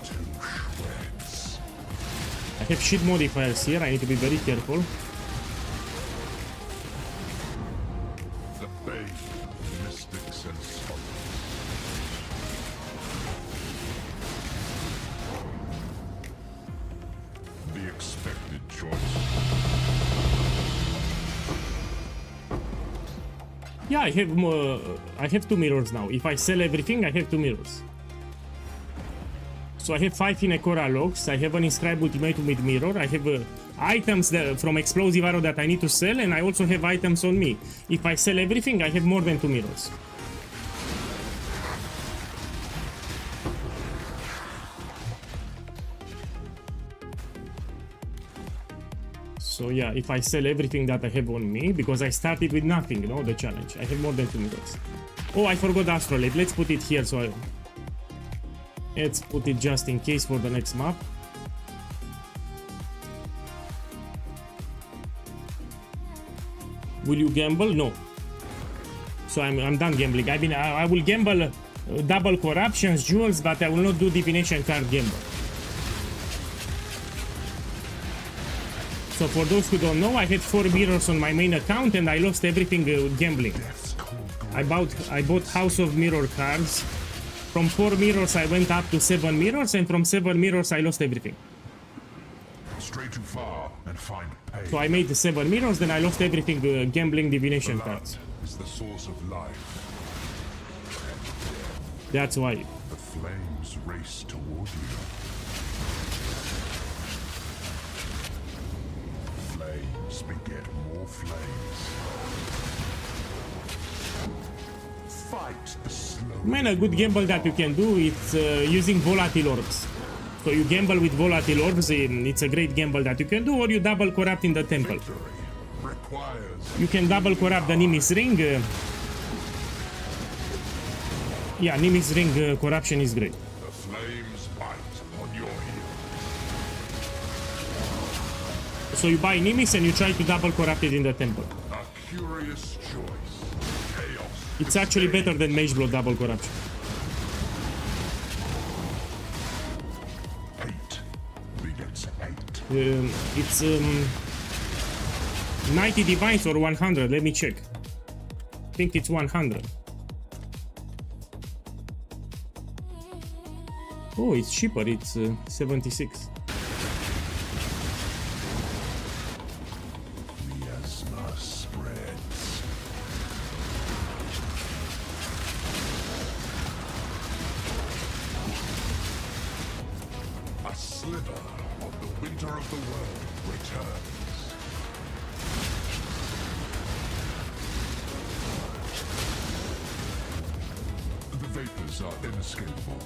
To shreds. I have shit modifiers here. I need to be very careful. The bane of mystics and scholars. The expected choice. Yeah, I have 2 mirrors now. If I sell everything, I have 2 mirrors. So I have 5 Inekora logs. I have an inscribed ultimatum with mirror. I have items from explosive arrow that I need to sell, and I also have items on me. If I sell everything, I have more than 2 mirrors. So yeah, if I sell everything that I have on me, because I started with nothing, you know, the challenge, I have more than 2 mirrors. Oh, I forgot Astrolabe. Let's put it here, so let's put it just in case for the next map. Will you gamble? No. So I'm done gambling. I mean, I will gamble double corruptions, jewels, but I will not do divination card gamble. So for those who don't know, I had 4 mirrors on my main account and I lost everything gambling. I bought House of Mirror cards. From 4 mirrors I went up to 7 mirrors, and from 7 mirrors I lost everything. Stray too far and find pain. So I made the 7 mirrors, then I lost everything gambling divination Blood cards. is the source of life. That's why. The flames race toward you. Flames beget more flames. Fight the slow. Man, a good gamble that you can do is using volatile orbs. So you gamble with volatile orbs, it's a great gamble that you can do, or you double corrupt in the temple. Victory requires You can double corrupt the Nimis ring. Yeah, Nimis ring corruption is great. the flames bite on your heel. So you buy Nimis and you try to double corrupt it in the temple. A curious choice. Chaos. It's actually better than Mage Blow double corruption. Hate begets hate. It's 90 divines or 100. Let me check. I think it's 100. Oh, it's cheaper. It's 76. Miasma spreads. A sliver of the winter of the world returns. The vapors are inescapable.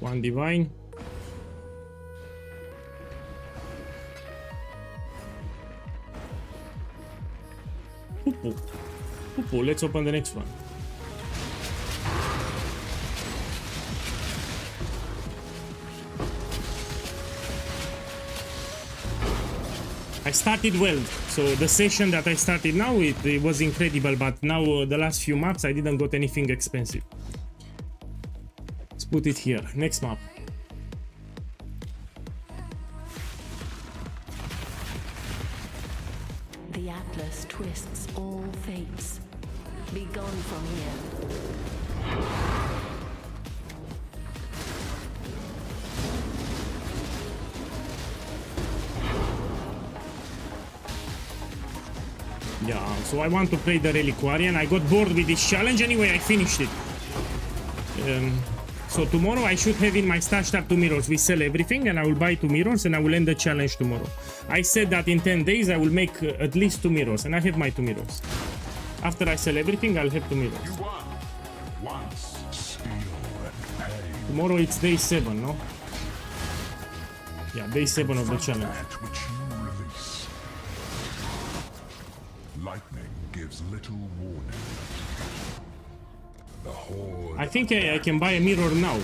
One divine. Poo-poo. Poo-poo. Let's open the next one. I started well, so the session that I started now, it was incredible, but now the last few maps I didn't got anything expensive. Let's put it here. Next map. The Atlas twists all fates. Be gone from here. Yeah, so I want to play the Reliquarian. I got bored with this challenge anyway, I finished it. So tomorrow I should have in my stash tab 2 mirrors. We sell everything and I will buy 2 mirrors and I will end the challenge tomorrow. I said that in 10 days I will make at least 2 mirrors and I have my 2 mirrors. After I sell everything, I'll have 2 mirrors. You won. Once steel and pain. Tomorrow it's day 7, no? Yeah, day 7 of the challenge. That which you release. Lightning gives little warning. The horde. I think I can buy a mirror now.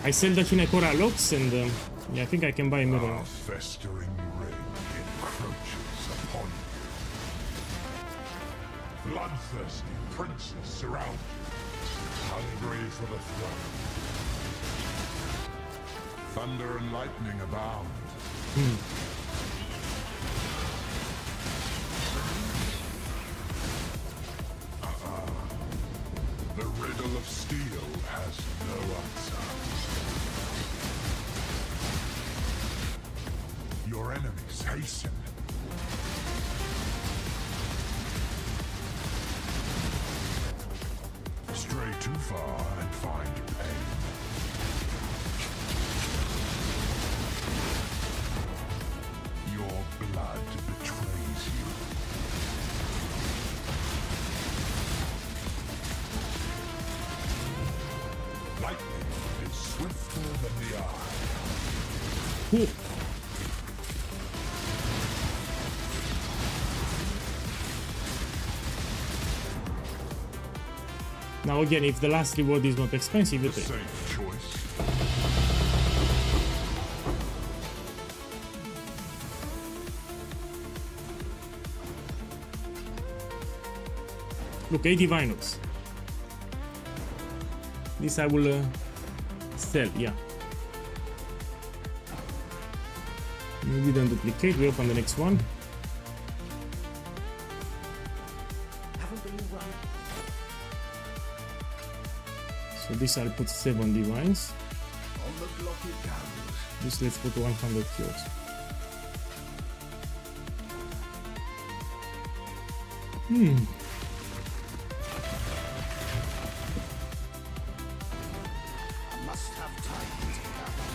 I sell the Hinekora locks and yeah, I think I can buy a mirror now. Our festering ring encroaches upon you. Bloodthirsty princes surround you, hungry for the throne. Thunder and lightning abound. The riddle of steel has no answer. Your enemies hasten. Stray too far and find pain. Your blood betrays you. Lightning is swifter than the eye. Ooh. Now again, if the last reward is not expensive, The you take. safe choice. Look, 80 vinyls. This I will sell, yeah. We didn't duplicate, we open the next one. So this I'll put 7 divines. On the block it goes. This let's put 100 kills. I must have time to gather.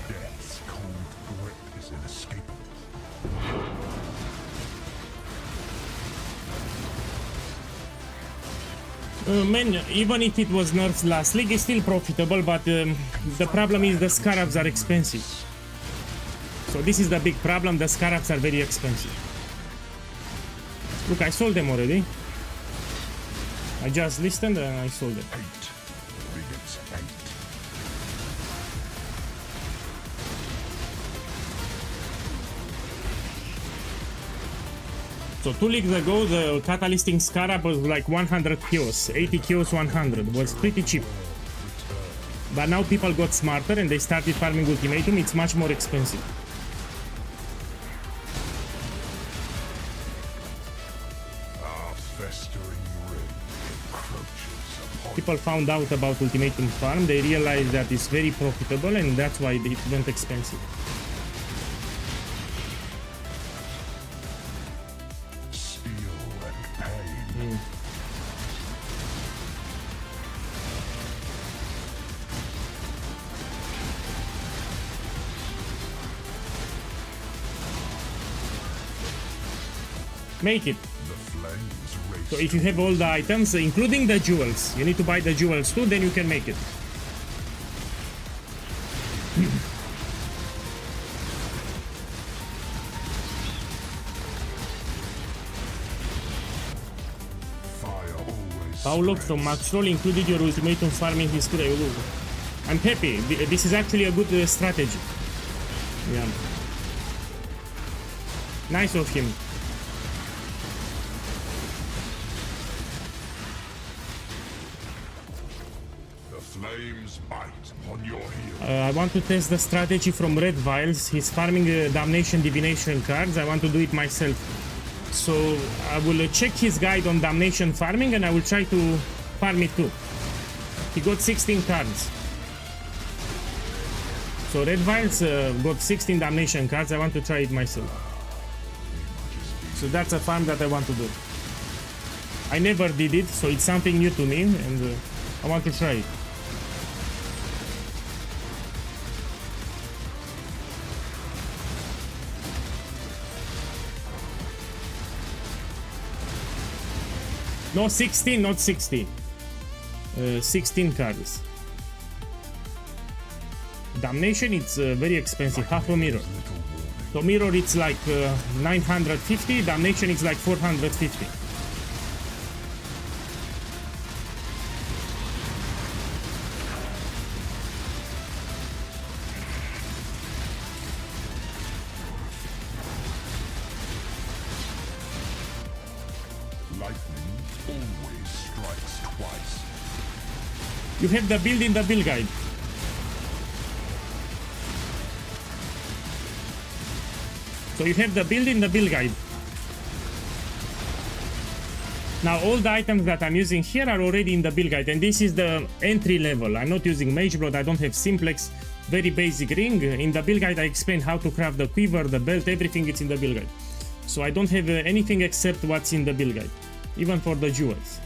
Death's cold grip is inescapable. Man, even if it was nerfed last league, it's still profitable, but the problem is the scarabs are expensive. So this is the big problem, the scarabs are very expensive. Look, I sold them already. I just listened and I sold them. 8 begets 8. So 2 leagues ago, the catalysting scarab was like 100 kills, 80 kills, 100, was pretty cheap. But now people got smarter and they started farming ultimatum, it's much more expensive. Our festering ring encroaches upon People found out about ultimatum farm, they realized that it's very profitable and that's why it went expensive. steel and pain. Make it. The flames race. So if you have all the items, including the jewels, you need to buy the jewels too, then you can make it. Fire always Paulo spreads. from Maxroll included your ultimatum farming history. I'm happy. This is actually a good strategy. Yeah. Nice of him. flames bite on your heel. I want to test the strategy from Red Vials. He's farming Damnation Divination cards. I want to do it myself. So I will check his guide on Damnation farming and I will try to farm it too. He got 16 cards. So Red Vials got 16 Damnation cards. I want to try it myself. So that's a farm that I want to do. I never did it, so it's something new to me and I want to try it. No, 16, not 60. 16 cards. Damnation, it's very expensive, half a mirror. So mirror, it's like 950, Damnation, it's like 450. Lightning always strikes twice. You have the build in the build guide. So you have the build in the build guide. Now all the items that I'm using here are already in the build guide, and this is the entry level. I'm not using Mage Blood, I don't have Simplex, very basic ring. In the build guide I explain how to craft the quiver, the belt, everything is in the build guide. So I don't have anything except what's in the build guide, even for the jewels.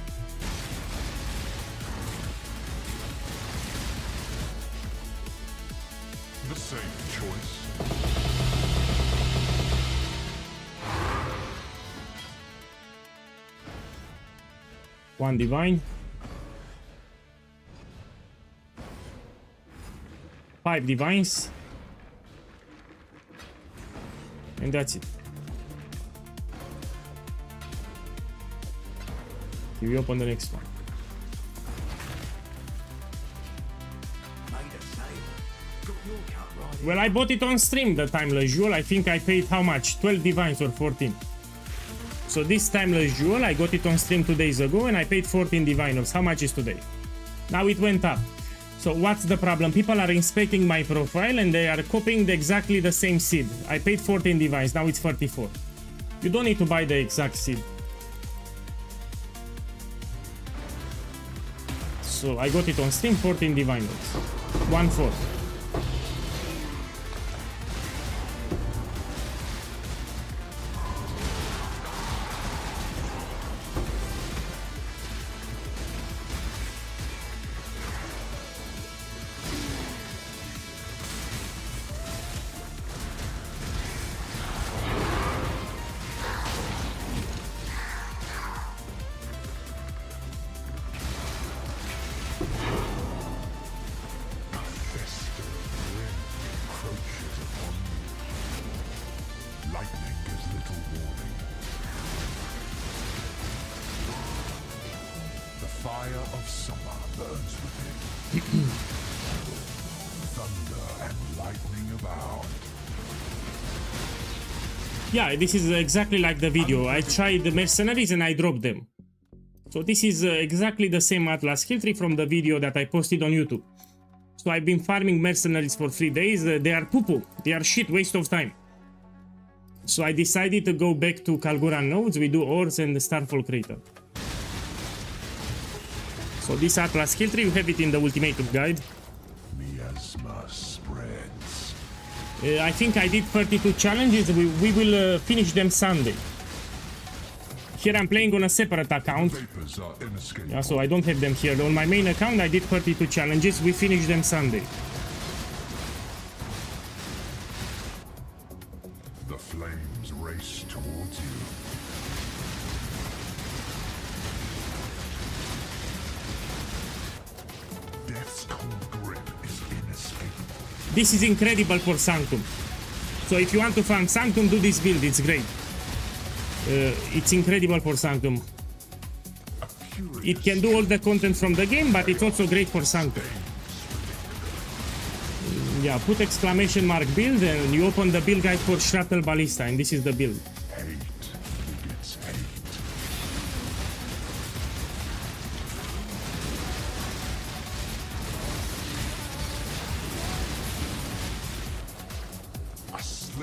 The same choice. One divine. 5 divines. And that's it. We open the next one. Well, I bought it on stream, the Timeless Jewel. I think I paid how much? 12 divines or 14. So this Timeless Jewel, I got it on stream 2 days ago and I paid 14 diviners. How much is today? Now it went up. So what's the problem? People are inspecting my profile and they are copying exactly the same seed. I paid 14 divines, now it's 34. You don't need to buy the exact seed. So I got it on Steam, 14 diviners. 1/4. Lightning gives little warning. The fire of summer burns within. Thunder and lightning abound. Yeah, this is exactly like the video. I tried the mercenaries and I dropped them. So this is exactly the same Atlas kill tree from the video that I posted on YouTube. So I've been farming mercenaries for 3 days. They are poo-poo. They are shit, waste of time. So I decided to go back to Kalguran nodes. We do ores and the Starfall Crater. So this Atlas kill tree, you have it in the ultimatum guide. Miasma spreads. I think I did 32 challenges. We will finish them Sunday. Here I'm playing on a separate account. Vapors are inescapable. Yeah, so I don't have them here. On my main account, I did 32 challenges. We finish them Sunday. The flames race towards you. Death's cold grip is inescapable. This is incredible for Sanctum. So if you want to farm Sanctum, do this build. It's great. It's incredible for Sanctum. It can do all the content from the game, but it's also great for Sanctum. Yeah, put exclamation mark build and you open the build guide for Shrapnel Ballista, and this is the build. Hate begets hate.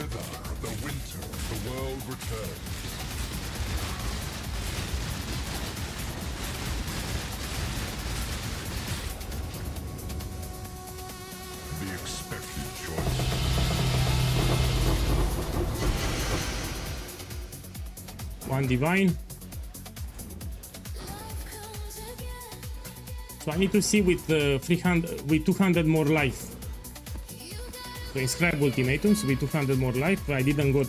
slither of the winter of the world returns. The expected choice. One divine. So I need to see with 300, with 200 more life. So inscribe ultimatums with 200 more life. I didn't got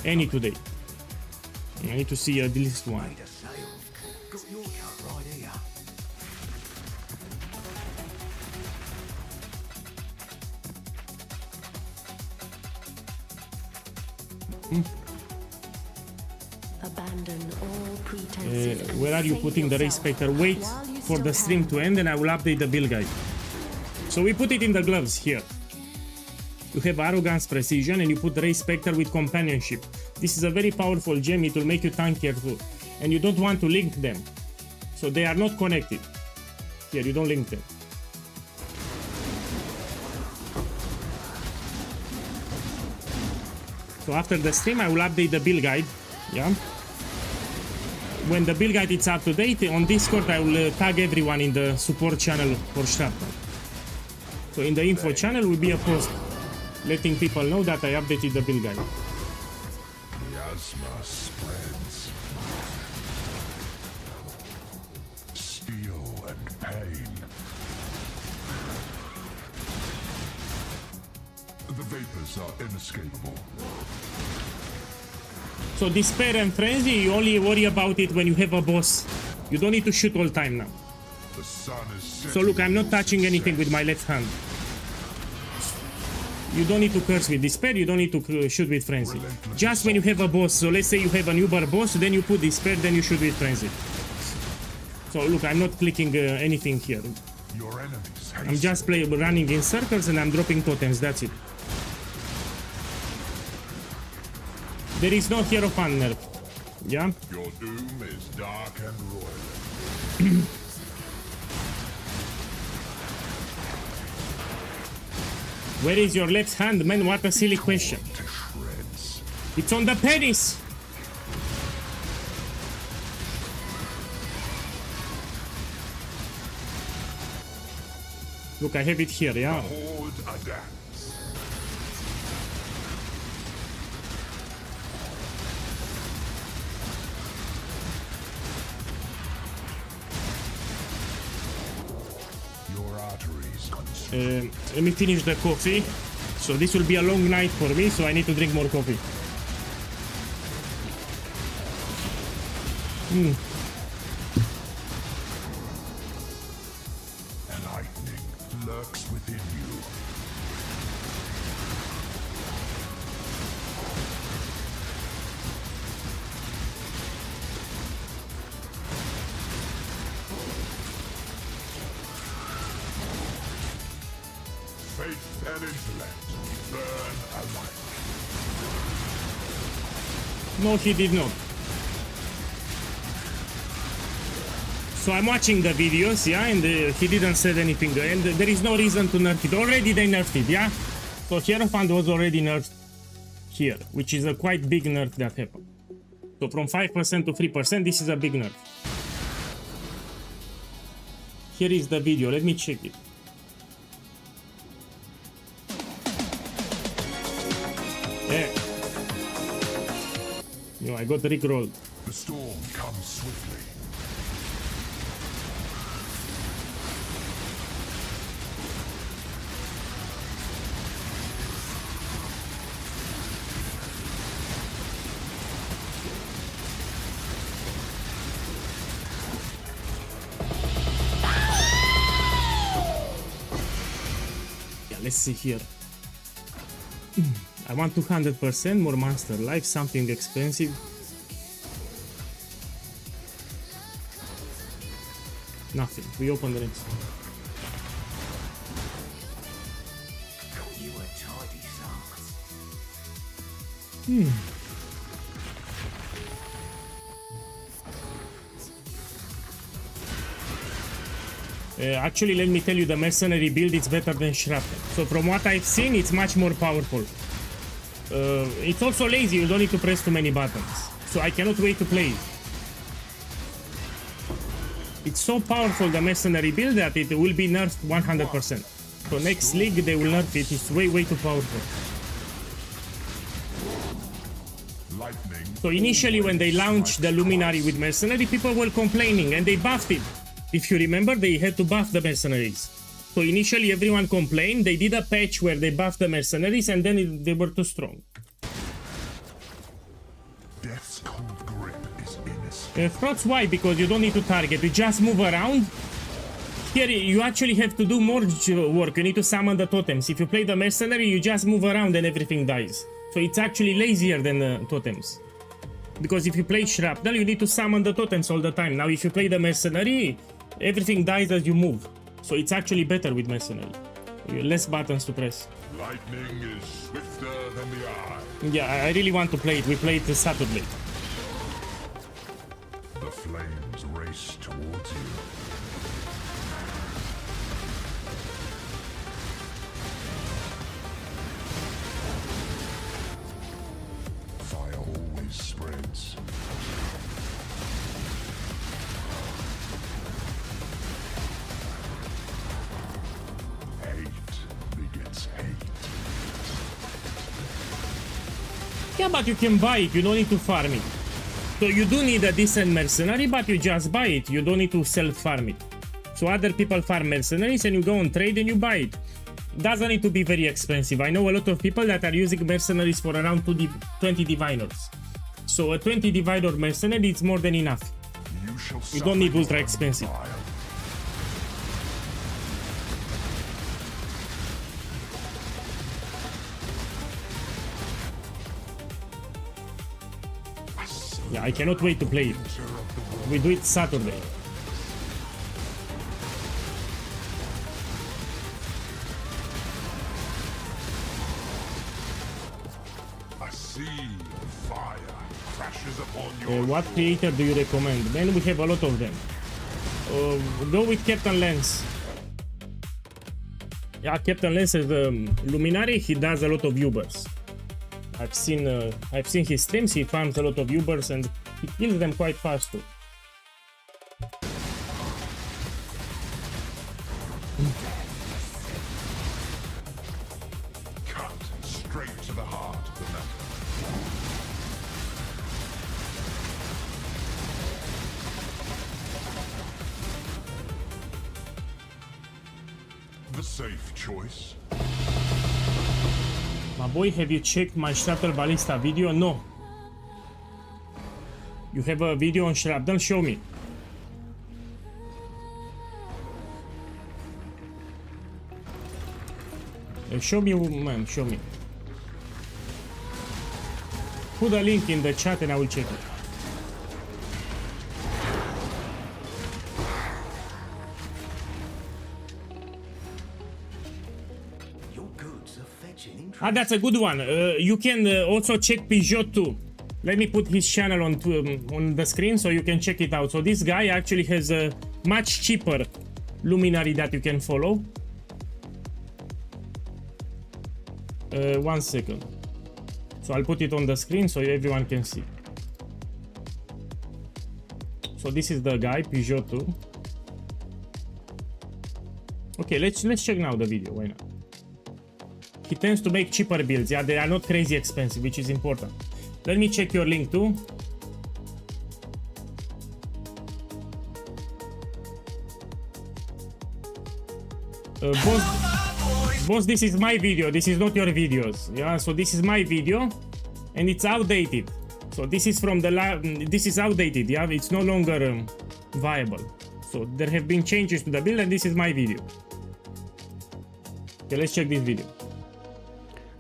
any today. I need to see at least one. Made a sale. Got your cut right here. Abandon all pretenses. and Where are you save putting the race yourself spectre? Wait while you for still the stream can. to end and I will update the build guide. So we put it in the gloves here. You have arrogance, precision, and you put race spectre with companionship. This is a very powerful gem. It will make you tankier too. And you don't want to link them. So they are not connected. Here, you don't link them. So after the stream, I will update the build guide. Yeah. When the build guide is up to date, on Discord, I will tag everyone in the support channel for Shrapnel. So in the info channel will be a post letting people know that I updated the build guide. Miasma spreads. Steel and pain. The vapors are inescapable. So despair and frenzy, you only worry about it when you have a boss. You don't need to shoot all time now. The sun is setting. So look, I'm not touching anything with my left hand. You don't need to curse with despair, you don't need to shoot with frenzy. Just when you have a boss, so let's say you have an Uber boss, then you put despair, then you shoot with frenzy. So look, I'm not clicking anything here. Your enemies hate I'm just running in circles and I'm dropping totems, that's it. There is no Hierophant nerf. Yeah? Your doom is dark and royal. Where is your left hand, man? What a silly question. To shreds. It's on the penis! Look, I have it here, yeah? Horde adapts. Your arteries constrict. Let me finish the coffee. So this will be a long night for me, so I need to drink more coffee. Lightning lurks within you. Faith and intellect burn alike. No, he did not. So I'm watching the videos, yeah, and he didn't say anything, and there is no reason to nerf it. Already they nerfed it, yeah? So Hierophant was already nerfed here, which is a quite big nerf that happened. So from 5% to 3%, this is a big nerf. Here is the video, let me check it. Yeah. You know, I got rickrolled. The storm comes swiftly. Yeah, let's see here. I want 200% more monster life, something expensive. Nothing. We open the next one. You a tidy son. Actually, let me tell you, the mercenary build is better than Shrapnel. So from what I've seen, it's much more powerful. It's also lazy, you don't need to press too many buttons. So I cannot wait to play it. It's so powerful, the mercenary build, that it will be nerfed 100%. So next league they will nerf it, it's way too powerful. Lightning. So initially when they launched the Luminary with mercenary, people were complaining and they buffed it. If you remember, they had to buff the mercenaries. So initially everyone complained, they did a patch where they buffed the mercenaries and then they were too strong. Death's cold grip is inescapable. Frauds, why? Because you don't need to target, you just move around. Here you actually have to do more work, you need to summon the totems. If you play the mercenary, you just move around and everything dies. So it's actually lazier than totems. Because if you play Shrapnel, you need to summon the totems all the time. Now if you play the mercenary, everything dies as you move. So it's actually better with mercenary. Less buttons to press. Lightning is swifter than the eye. Yeah, I really want to play it. We played it Saturday. The flames race towards you. Fire always spreads. Hate begets hate. Yeah, but you can buy it. You don't need to farm it. So you do need a decent mercenary, but you just buy it. You don't need to self-farm it. So other people farm mercenaries and you go on trade and you buy it. Doesn't need to be very expensive. I know a lot of people that are using mercenaries for around 20 diviners. So a 20 diviner mercenary is more than enough. You don't need ultra expensive. Yeah, I cannot wait to play it. We do it Saturday. A sea of fire crashes upon your What shore. creator do you recommend? Man, we have a lot of them. Go with Captain Lance. Yeah, Captain Lance is the Luminary. He does a lot of Ubers. I've seen his streams. He farms a lot of Ubers and he kills them quite fast too. Cut straight to the heart of the matter. The safe choice. My boy, have you checked my Shrapnel Ballista video? No. You have a video on Shrapnel? Show me. Show me, man, show me. Put a link in the chat and I will check it. Your goods are fetching interest. Ah, that's a good one. You can also check Peugeot too. Let me put his channel on the screen so you can check it out. So this guy actually has a much cheaper Luminary that you can follow. 1 second. So I'll put it on the screen so everyone can see. So this is the guy, Peugeot 2. Okay, let's check now the video. Why not? He tends to make cheaper builds. Yeah, they are not crazy expensive, which is important. Let me check your link too. Boss, this is my video. This is not your videos. Yeah, so this is my video, and it's outdated. So this is from the this is outdated. Yeah, it's no longer viable. So there have been changes to the build, and this is my video. Okay, let's check this video.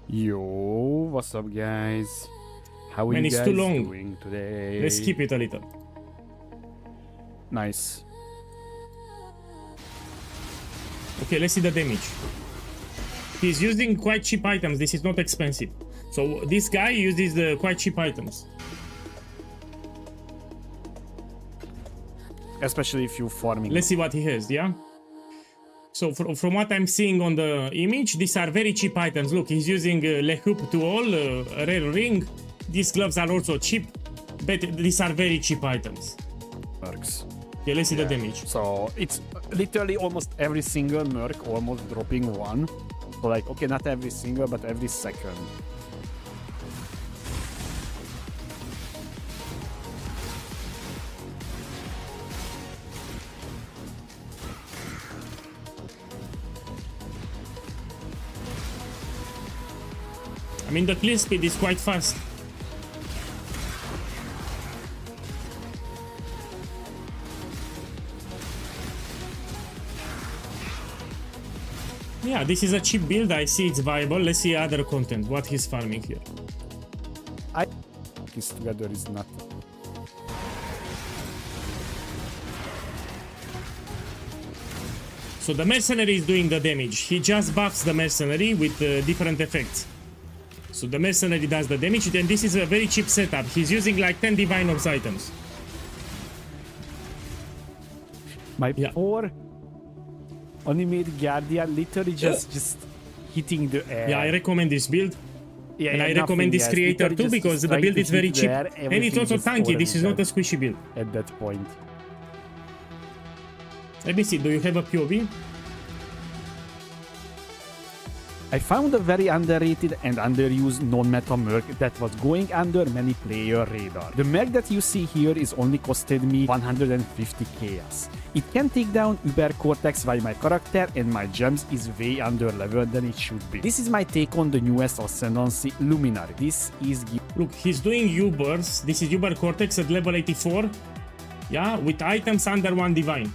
Yo, what's up, guys? How are Man, you it's guys too long. doing today? Let's skip it a little. Nice. Okay, let's see the damage. He's using quite cheap items. This is not expensive. So this guy uses quite cheap items. Especially if you're farming. Let's see what he has, yeah? So from what I'm seeing on the image, these are very cheap items. Look, he's using Le Hoop to all, a rare ring. These gloves are also cheap, but these are very cheap items. Mercs. Okay, let's see the damage. So it's literally almost every single merc almost dropping one. So like, okay, not every single, but every second. I mean, the clear speed is quite fast. Yeah, this is a cheap build. I see it's viable. Let's see other content. What he's farming here. This together is not. So the mercenary is doing the damage. He just buffs the mercenary with different effects. So the mercenary does the damage, and this is a very cheap setup. He's using like 10 Divine Orbs items. My poor animated guardian literally just hitting the air. Yeah, I recommend this build. Yeah, and I nothing, recommend this yes. creator Literally too just because the trying build to is very hit cheap. there, And it's everything also just tanky. already This is not a dead squishy build. at that point. Let me see, do you have a POV? I found a very underrated and underused non-meta merc that was going under many player radar. The merc that you see here is only costed me 150 chaos. It can take down Uber Cortex while my character and my gems is way under level than it should be. This is my take on the newest Ascendancy Luminary. This is... Look, he's doing Ubers. This is Uber Cortex at level 84. Yeah, with items under 1 Divine.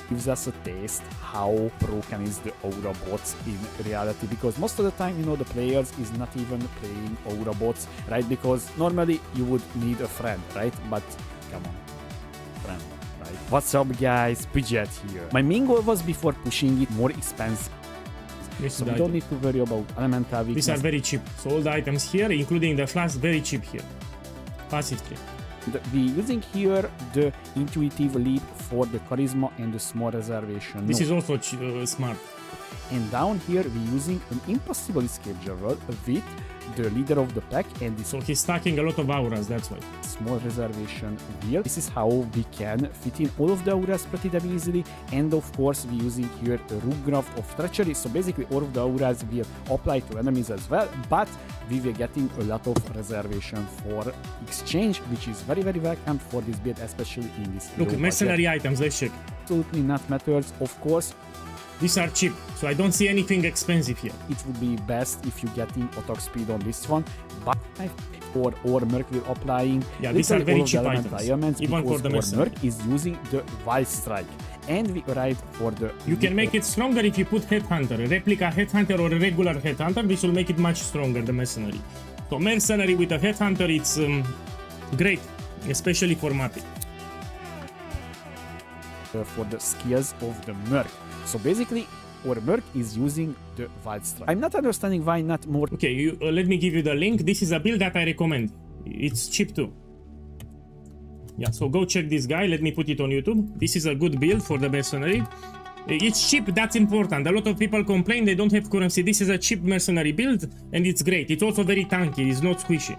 Gives us a taste how broken is the Aura bots in reality, because most of the time, you know, the players is not even playing Aura bots, right? Because normally you would need a friend, right? But come on, friend, right? What's up, guys? Pidget here. My main goal was before pushing it more expensive, so we don't need to worry about elemental weakness. These are very cheap. So all the items here, including the flask, very cheap here. Passive click. We're using here the intuitive leap for the charisma and the small reservation. This is also smart. And down here we're using an impossible escape journal with the leader of the pack and this So he's stacking a lot of auras, that's why. small reservation wheel. This is how we can fit in all of the auras pretty damn easily, and of course we're using here a root graft of treachery, so basically all of the auras will apply to enemies as well, but we were getting a lot of reservation for exchange, which is very welcome for this build, especially in this Look, low mercenary budget. items, let's check. Absolutely not matters, of course. These are cheap, so I don't see anything expensive here. It would be best if you getting attack speed on this one, but or Merc will applying Yeah, these are literally very all of the cheap element items, elements, even for because the our mercenary. Merc is using the Wild Strike, and we arrived for the... You can make it stronger if you put Headhunter, a replica Headhunter or a regular Headhunter. This will make it much stronger, the mercenary. So mercenary with a Headhunter, it's great, especially for Matic. For the skills of the Merc. So basically, our Merc is using the Wild Strike. I'm not understanding why not more... Okay, let me give you the link. This is a build that I recommend. It's cheap too. Yeah, so go check this guy. Let me put it on YouTube. This is a good build for the mercenary. It's cheap, that's important. A lot of people complain they don't have currency. This is a cheap mercenary build, and it's great. It's also very tanky. It's not squishy.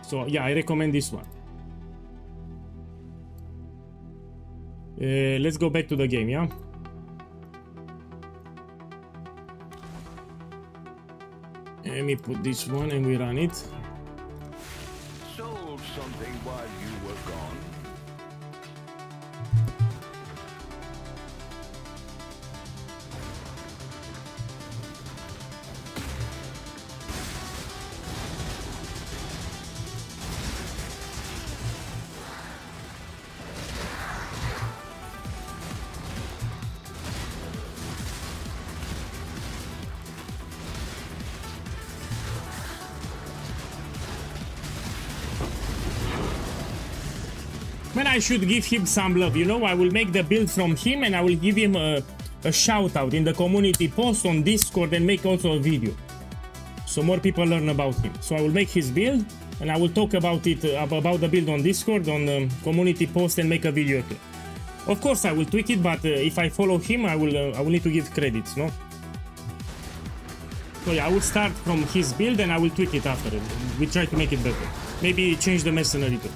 So yeah, I recommend this one. Let's go back to the game, yeah? Let me put this one and we run it. Sold something while you were gone. When I should give him some love, you know, I will make the build from him and I will give him a shout out in the community post on Discord and make also a video. So more people learn about him. So I will make his build and I will talk about it, about the build on Discord, on the community post and make a video too. Of course, I will tweak it, but if I follow him, I will need to give credits, no? So yeah, I will start from his build and I will tweak it after. We try to make it better. Maybe change the mercenary too.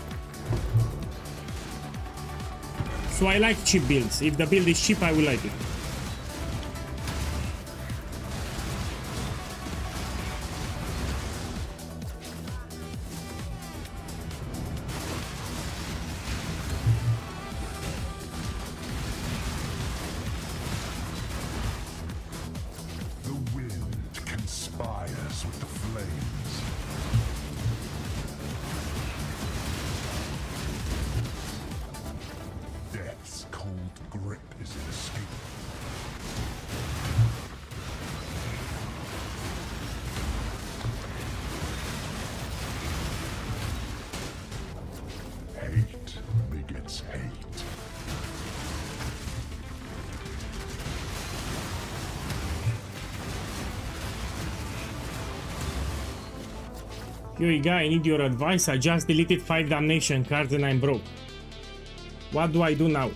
So I like cheap builds. If the build is cheap, I will like it. The wind conspires with the flames. Death's cold grip is inescapable. Hate begets hate. Yuri guy, I need your advice. I just deleted 5 damnation cards and I'm broke. What do I do now?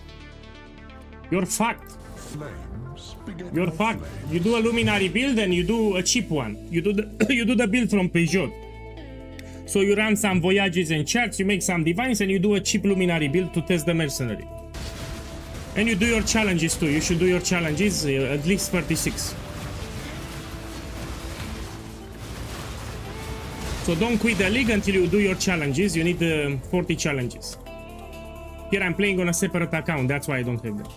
You're fucked. Flames beget You're more fucked. flames. You do a luminary build and you do a cheap one. You do the you do the build from Peugeot. So you run some voyages and charts, you make some divines, and you do a cheap luminary build to test the mercenary. And you do your challenges too. You should do your challenges at least 36. So don't quit the league until you do your challenges. You need 40 challenges. Here I'm playing on a separate account. That's why I don't have them.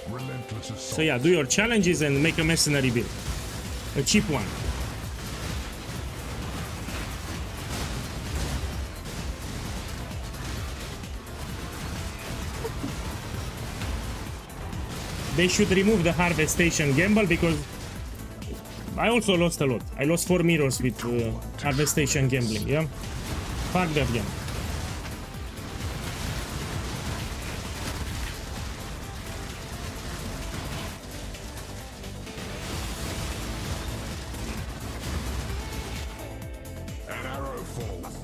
Relentless assault. So yeah, do your challenges and make a mercenary build. A cheap one. They should remove the harvest station gamble because I also lost a lot. I lost 4 mirrors with harvest station gambling, yeah? Fuck that game. An arrow falls.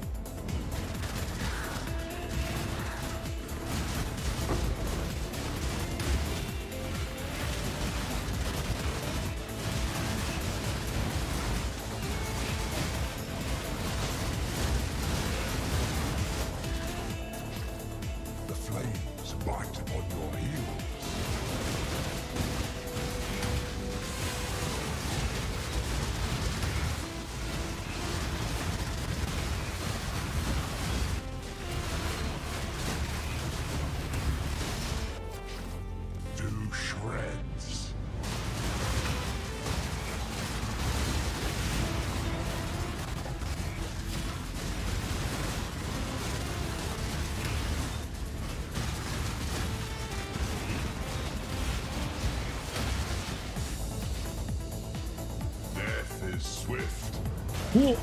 The flames bite upon your heels. To shreds. Death is swift. Who?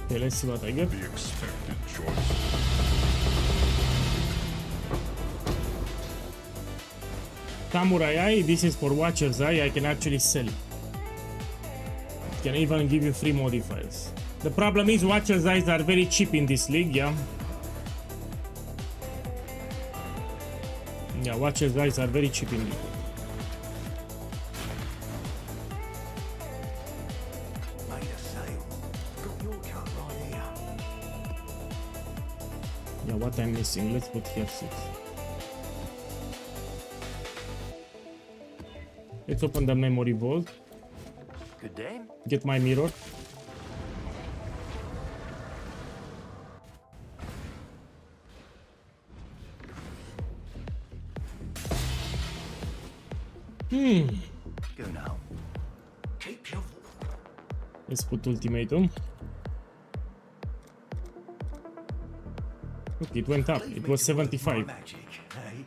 Okay, let's see what I get. The expected choice. Samurai Eye, this is for Watcher's Eye. I can actually sell it. It can even give you free modifiers. The problem is Watcher's Eyes are very cheap in this league, yeah? Yeah, Watcher's Eyes are very cheap in this league. Made a sale. Got your cut right here. Yeah, what I'm missing? Let's put here 6. Let's open the memory vault. Good day. Get my mirror. Go now. Keep your Let's put ultimatum. Look, it went up. It was 75. magic, eh?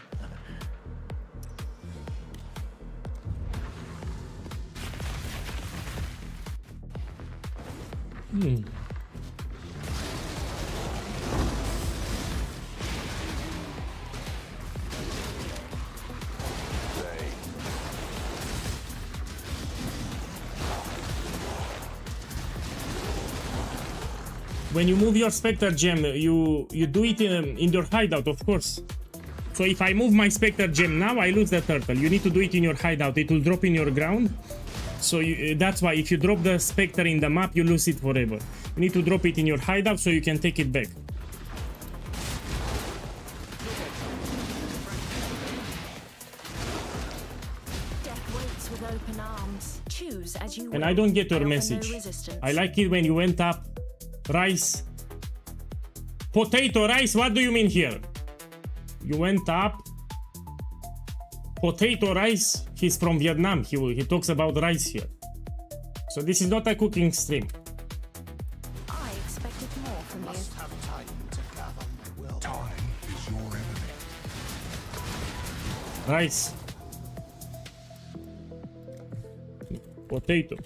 When you move your Spectre gem, you do it in your hideout, of course. So if I move my Spectre gem now, I lose the turtle. You need to do it in your hideout. It will drop in your ground. So that's why if you drop the Spectre in the map, you lose it forever. You need to drop it in your hideout so you can take it back. Death waits with open arms. Choose as you And will. I don't get your I offer message. no resistance. I like it when you went up. Rice. Potato rice, what do you mean here? You went up. Potato rice. He's from Vietnam. He talks about rice here. So this is not a cooking stream. I expected more from you. Time is your enemy. Rice. Potato.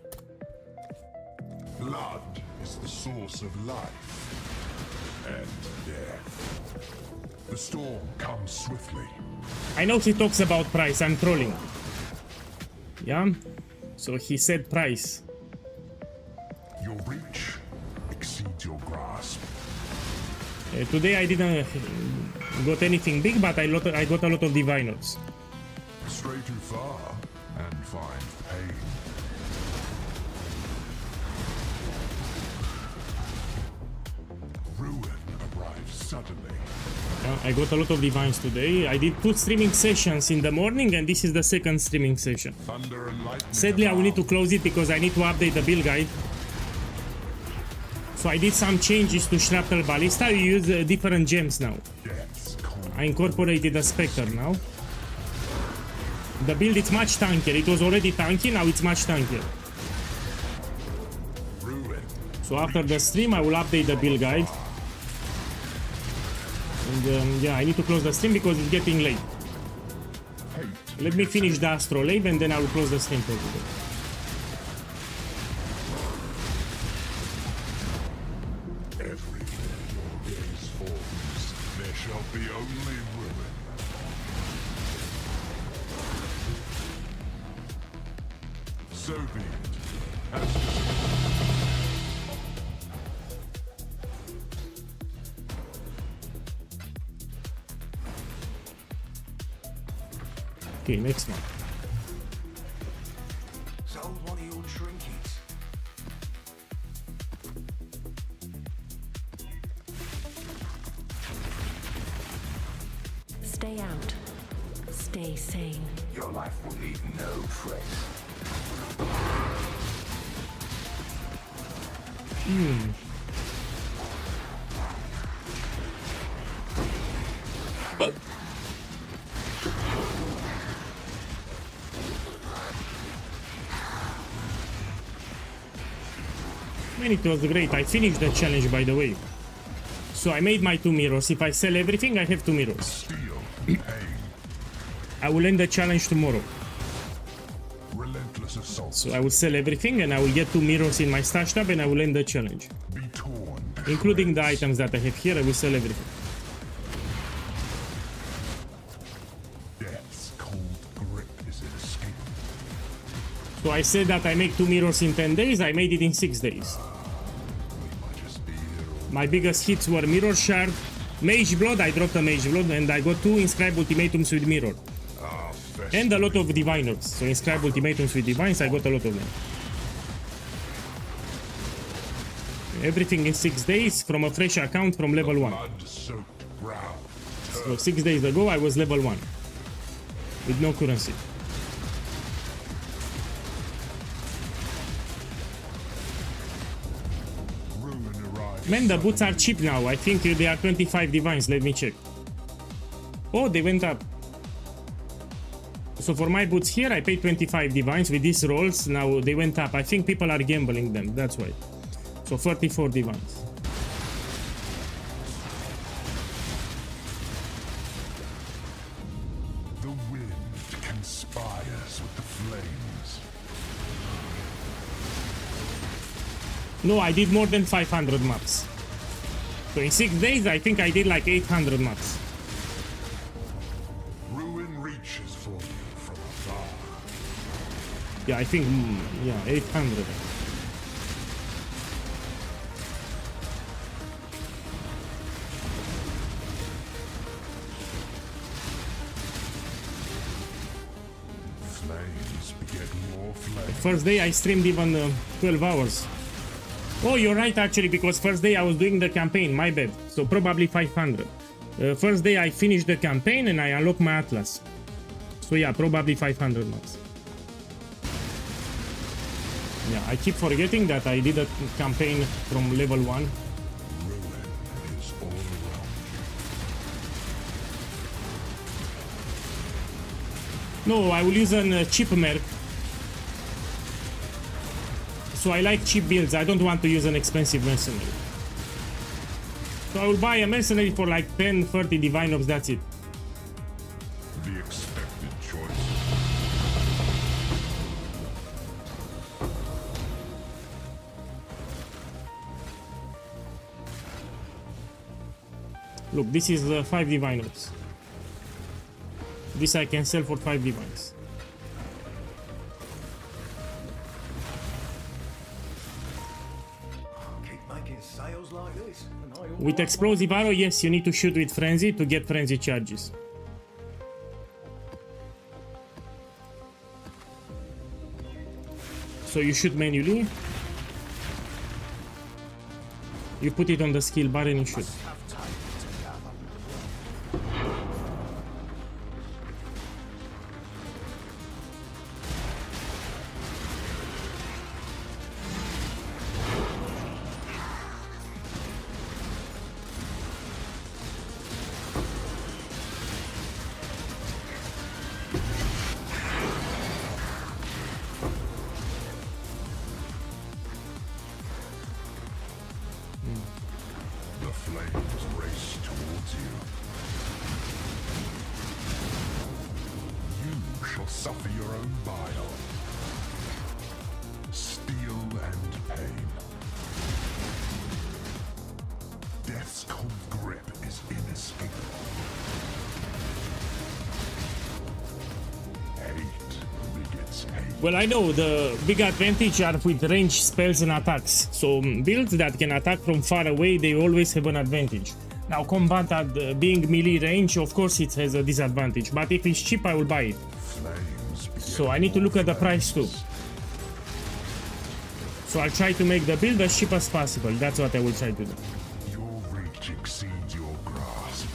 Blood is the source of life and death. The storm comes swiftly. I know he talks about price. I'm trolling. Yeah? So he said price. Your reach exceeds your grasp. Today I didn't got anything big, but I got a lot of diviners. Stray too far and find pain. Ruin arrives suddenly. I got a lot of divines today. I did 2 streaming sessions in the morning, and this is the second streaming session. Thunder and lightning. Sadly, I will need to close it because I need to update the build guide. So I did some changes to Shrapnel Ballista. I use different gems now. Death's cold. I incorporated a Spectre now. The build is much tankier. It was already tanky, now it's much tankier. Ruin. So after the stream, I will update the build guide. And yeah, I need to close the stream because it's getting late. Hate. Let me finish the Astrolabe and then I will close the stream for today. Every day's forms, there shall be only ruin. So be it. As Okay, next one. Sold one of your trinkets. Stay out. Stay sane. Your life will leave no trace. I mean, it was great. I finished the challenge, by the way. So I made my 2 mirrors. If I sell everything, I have 2 mirrors. steel, pain, I will end the challenge tomorrow. relentless assault. So I will sell everything and I will get 2 mirrors in my stash tab and I will end the challenge. Be torn. Including the items that I have here, I will sell everything. Death's cold grip is inescapable. So I said that I make 2 mirrors in 10 days, I made it in 6 days. We might just be here all My biggest hits were Mirror Shard, Mage Blood, I dropped a Mage Blood, and I got 2 Inscribe Ultimatums with Mirror. our fest. And a lot of Diviners. So Inscribe Ultimatums with Divines, I got a lot of them. Everything in 6 days from a fresh account from level 1. Blood-soaked ground. So 6 days ago I was level 1. With no currency. Ruin arrives. Man, the boots are cheap now. I think they are 25 divines. Let me check. Oh, they went up. So for my boots here, I paid 25 divines with these rolls. Now they went up. I think people are gambling them. That's why. So 34 divines. The wind conspires with the flames. No, I did more than 500 maps. So in 6 days, I think I did like 800 maps. Ruin reaches for you from afar. Yeah, I think, yeah, 800. Flames beget more flames. First day I streamed even 12 hours. Oh, you're right actually, because first day I was doing the campaign, my bad. So probably 500. First day I finished the campaign and I unlocked my Atlas. So yeah, probably 500 max. Yeah, I keep forgetting that I did a campaign from level 1. Ruin is all around you. No, I will use a cheap merc. So I like cheap builds, I don't want to use an expensive mercenary. So I will buy a mercenary for like 10-30 divine orbs, that's it. The expected choice. Look, this is 5 divine orbs. This I can sell for 5 divines. Keep making sales like this, and I With explosive arrow, yes, you need to shoot with frenzy to get frenzy charges. So you shoot manually. You put it on the skill bar and you shoot. The flames race towards you. You shall suffer your own bile. Steel and pain. Death's cold grip is inescapable. Hate begets hate. Well, I know the big advantage are with range spells and attacks. So builds that can attack from far away, they always have an advantage. Now combat at being melee range, of course it has a disadvantage. But if it's cheap, I will buy it. Flames beget So I need to look at the price too. So I'll try to make the build as cheap as possible. That's what I will try to do. your reach exceeds your grasp.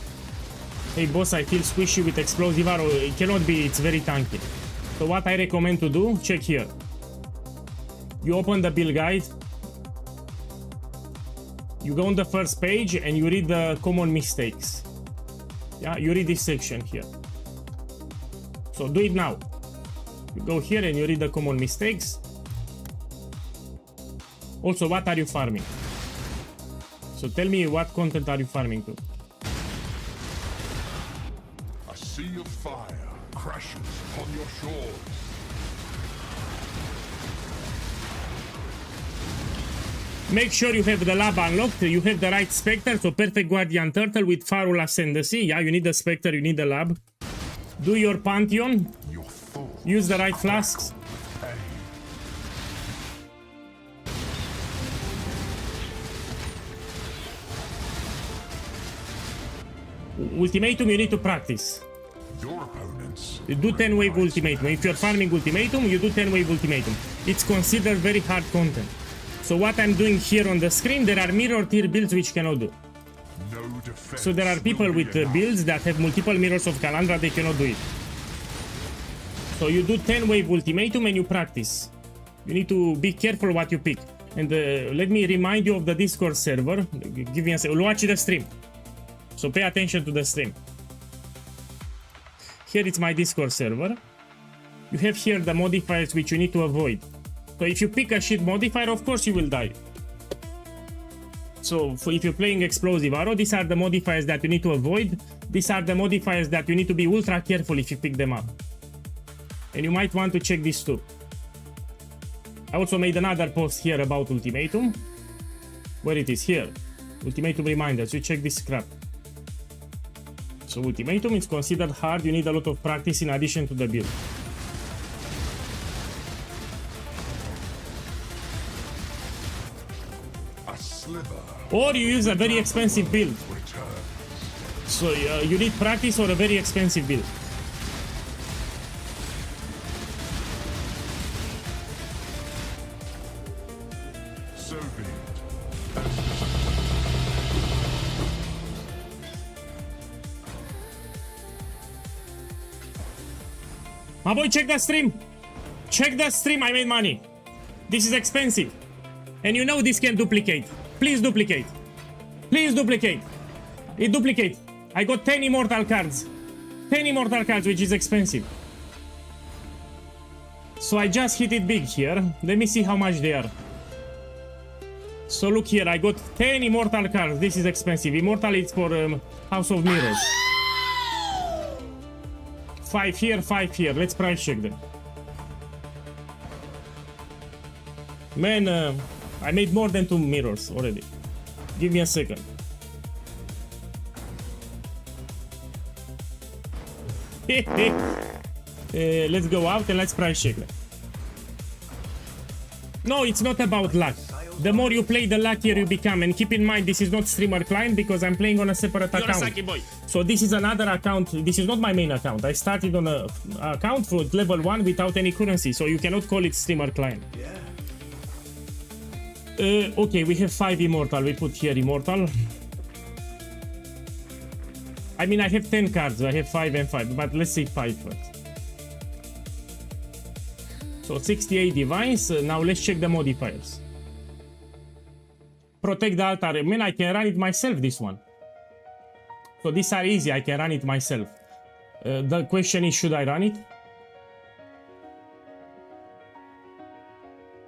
Hey boss, I feel squishy with explosive arrow. It cannot be, it's very tanky. So what I recommend to do, check here. You open the build guide. You go on the first page and you read the common mistakes. Yeah, you read this section here. So do it now. You go here and you read the common mistakes. Also, what are you farming? So tell me what content are you farming to? A sea of fire crashes upon your shores. Make sure you have the lab unlocked, you have the right Spectre, so Perfect Guardian Turtle with Farul Ascendancy. Yeah, you need the Spectre, you need the lab. Do your Pantheon, Your thoughts use the right flasks. pain. Ultimatum, you need to practice. Your opponents You do 10 wave ultimatum. If you're farming ultimatum, you do 10 wave ultimatum. It's considered very hard content. So what I'm doing here on the screen, there are mirror tier builds which cannot do. no defense. So there are people will be with enough. builds that have multiple mirrors of Kalandra, they cannot do it. So you do 10 wave ultimatum and you practice. You need to be careful what you pick. And let me remind you of the Discord server. Give me a second. Watch the stream. So pay attention to the stream. Here it's my Discord server. You have here the modifiers which you need to avoid. So if you pick a shit modifier, of course you will die. So if you're playing Explosive Arrow, these are the modifiers that you need to avoid. These are the modifiers that you need to be ultra careful if you pick them up. And you might want to check this too. I also made another post here about Ultimatum. Where it is here. Ultimatum reminders, you check this crap. So Ultimatum is considered hard, you need a lot of practice in addition to the build. A sliver Or you use a very expensive build. returns. So you need practice or a very expensive build. My boy, check the stream. Check the stream, I made money. This is expensive. And you know this can duplicate. Please duplicate. Please duplicate. It duplicate. I got 10 immortal cards. 10 immortal cards, which is expensive. So I just hit it big here. Let me see how much they are. So look here, I got 10 immortal cards. This is expensive. Immortal is for House of Mirrors. 5 here, 5 here. Let's price check them. Man, I made more than 2 mirrors already. Give me a second. Let's go out and let's price check them. No, it's not about luck. The more you play, the luckier you become. And keep in mind, this is not streamer client because I'm playing on a separate account. Boy. So this is another account. This is not my main account. I started on a account for level 1 without any currency. So you cannot call it streamer client. Okay, we have 5 immortal. We put here immortal. I mean, I have 10 cards. I have 5 and 5. But let's say 5 first. So 68 divines. Now let's check the modifiers. Protect the altar. I mean, I can run it myself, this one. So these are easy. I can run it myself. The question is, should I run it?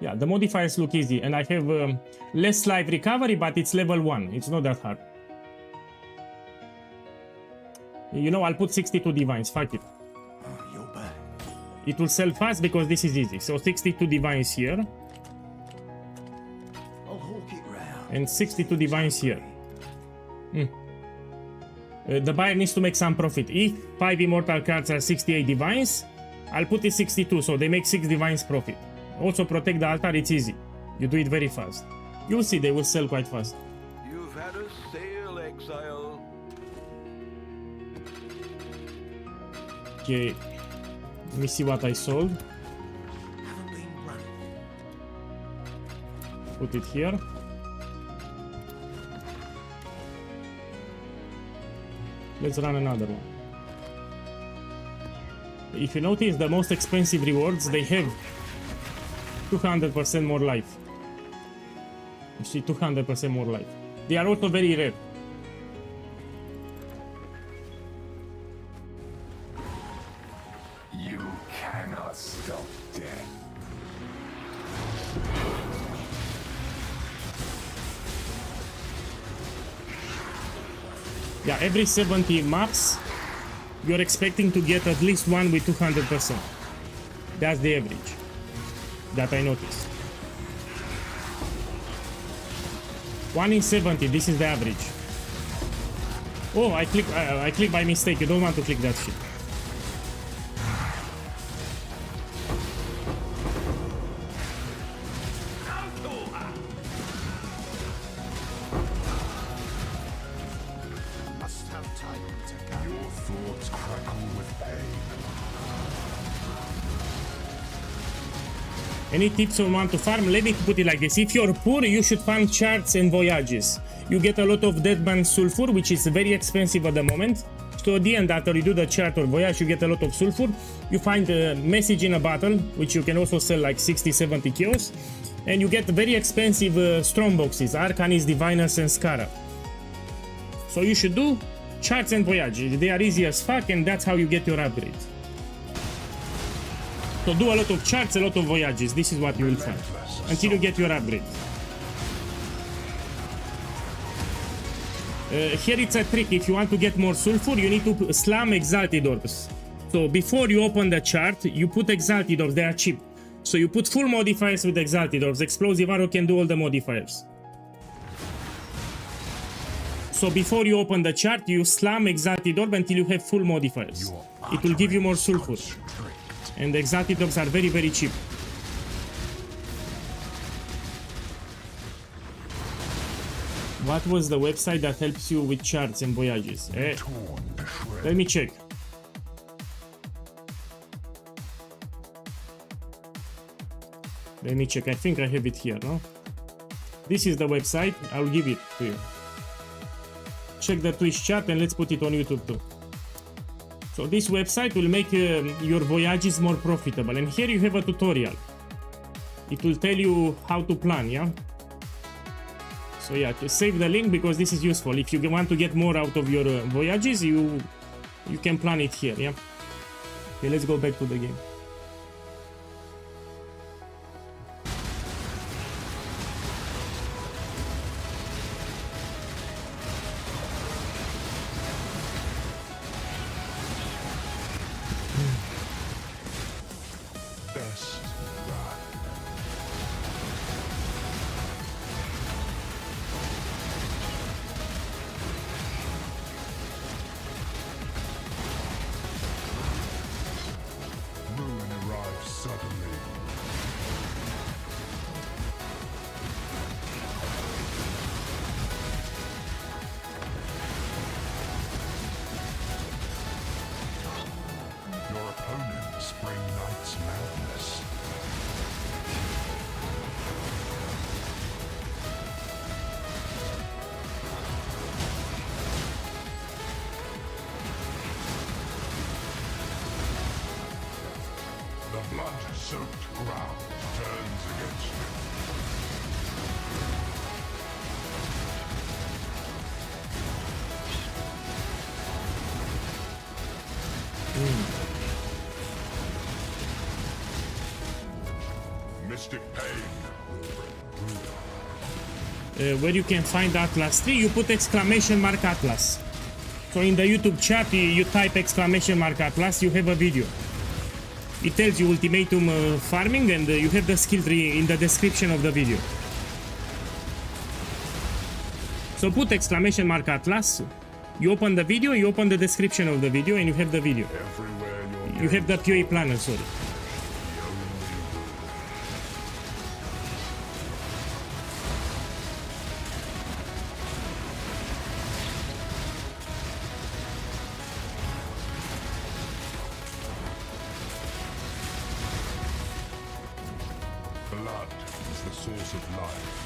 Yeah, the modifiers look easy. And I have less life recovery, but it's level 1. It's not that hard. You know, I'll put 62 divines. Fuck it. You're back. It will sell fast because this is easy. So 62 divines here. I'll hawk it round. And 62 divines here. The buyer needs to make some profit. If 5 immortal cards are 68 divines, I'll put it 62, so they make 6 divines profit. Also protect the altar, it's easy. You do it very fast. You'll see they will sell quite fast. You've had a sale, Exile. Okay, let me see what I sold. Haven't been running. Put it here. Let's run another one. If you notice, the most expensive rewards, they have 200% more life. You see, 200% more life. They are also very rare. You cannot stop death. Yeah, every 70 maps, you're expecting to get at least one with 200%. That's the average that I noticed. 1 in 70, this is the average. Oh, I clicked by mistake. You don't want to click that shit. Your thoughts crackle with pain. Any tips on want to farm? Let me put it like this. If you're poor, you should farm charts and voyages. You get a lot of Deadman Sulfur, which is very expensive at the moment. So at the end, after you do the chart or voyage, you get a lot of sulfur. You find a message in a battle, which you can also sell like 60-70 kills. And you get very expensive strong boxes, Arcanis, Diviners, and Scara. So you should do charts and voyages. They are easy as fuck, and that's how you get your upgrade. So do a lot of charts, a lot of voyages. This is what you will find until you get your upgrade. Here it's a trick. If you want to get more sulfur, you need to slam Exalted Orbs. So before you open the chart, you put Exalted Orbs. They are cheap. So you put full modifiers with Exalted Orbs. Explosive Arrow can do all the modifiers. So before you open the chart, you slam Exalted Orb until you have full modifiers. It will give you more sulfur. And the Exalted Orbs are very, very cheap. What was the website that helps you with charts and voyages? Let me check. Let me check. I think I have it here, no? This is the website. I'll give it to you. Check the Twitch chat and let's put it on YouTube too. So this website will make your voyages more profitable. And here you have a tutorial. It will tell you how to plan, yeah? So yeah, to save the link because this is useful. If you want to get more out of your voyages, you can plan it here, yeah? Okay, let's go back to the game. Best run. Ruin arrives suddenly. Your opponents bring Knight's Madness. The blood-soaked ground turns against you. Mystic Pain. Where you can find Atlas 3, you put exclamation mark Atlas. So in the YouTube chat, you type exclamation mark Atlas, you have a video. It tells you ultimatum farming, and you have the skill tree in the description of the video. So put exclamation mark Atlas, you open the video, you open the description of the video, and you have the video. Everywhere your You have the PoE planner, sorry. blood is the source of life.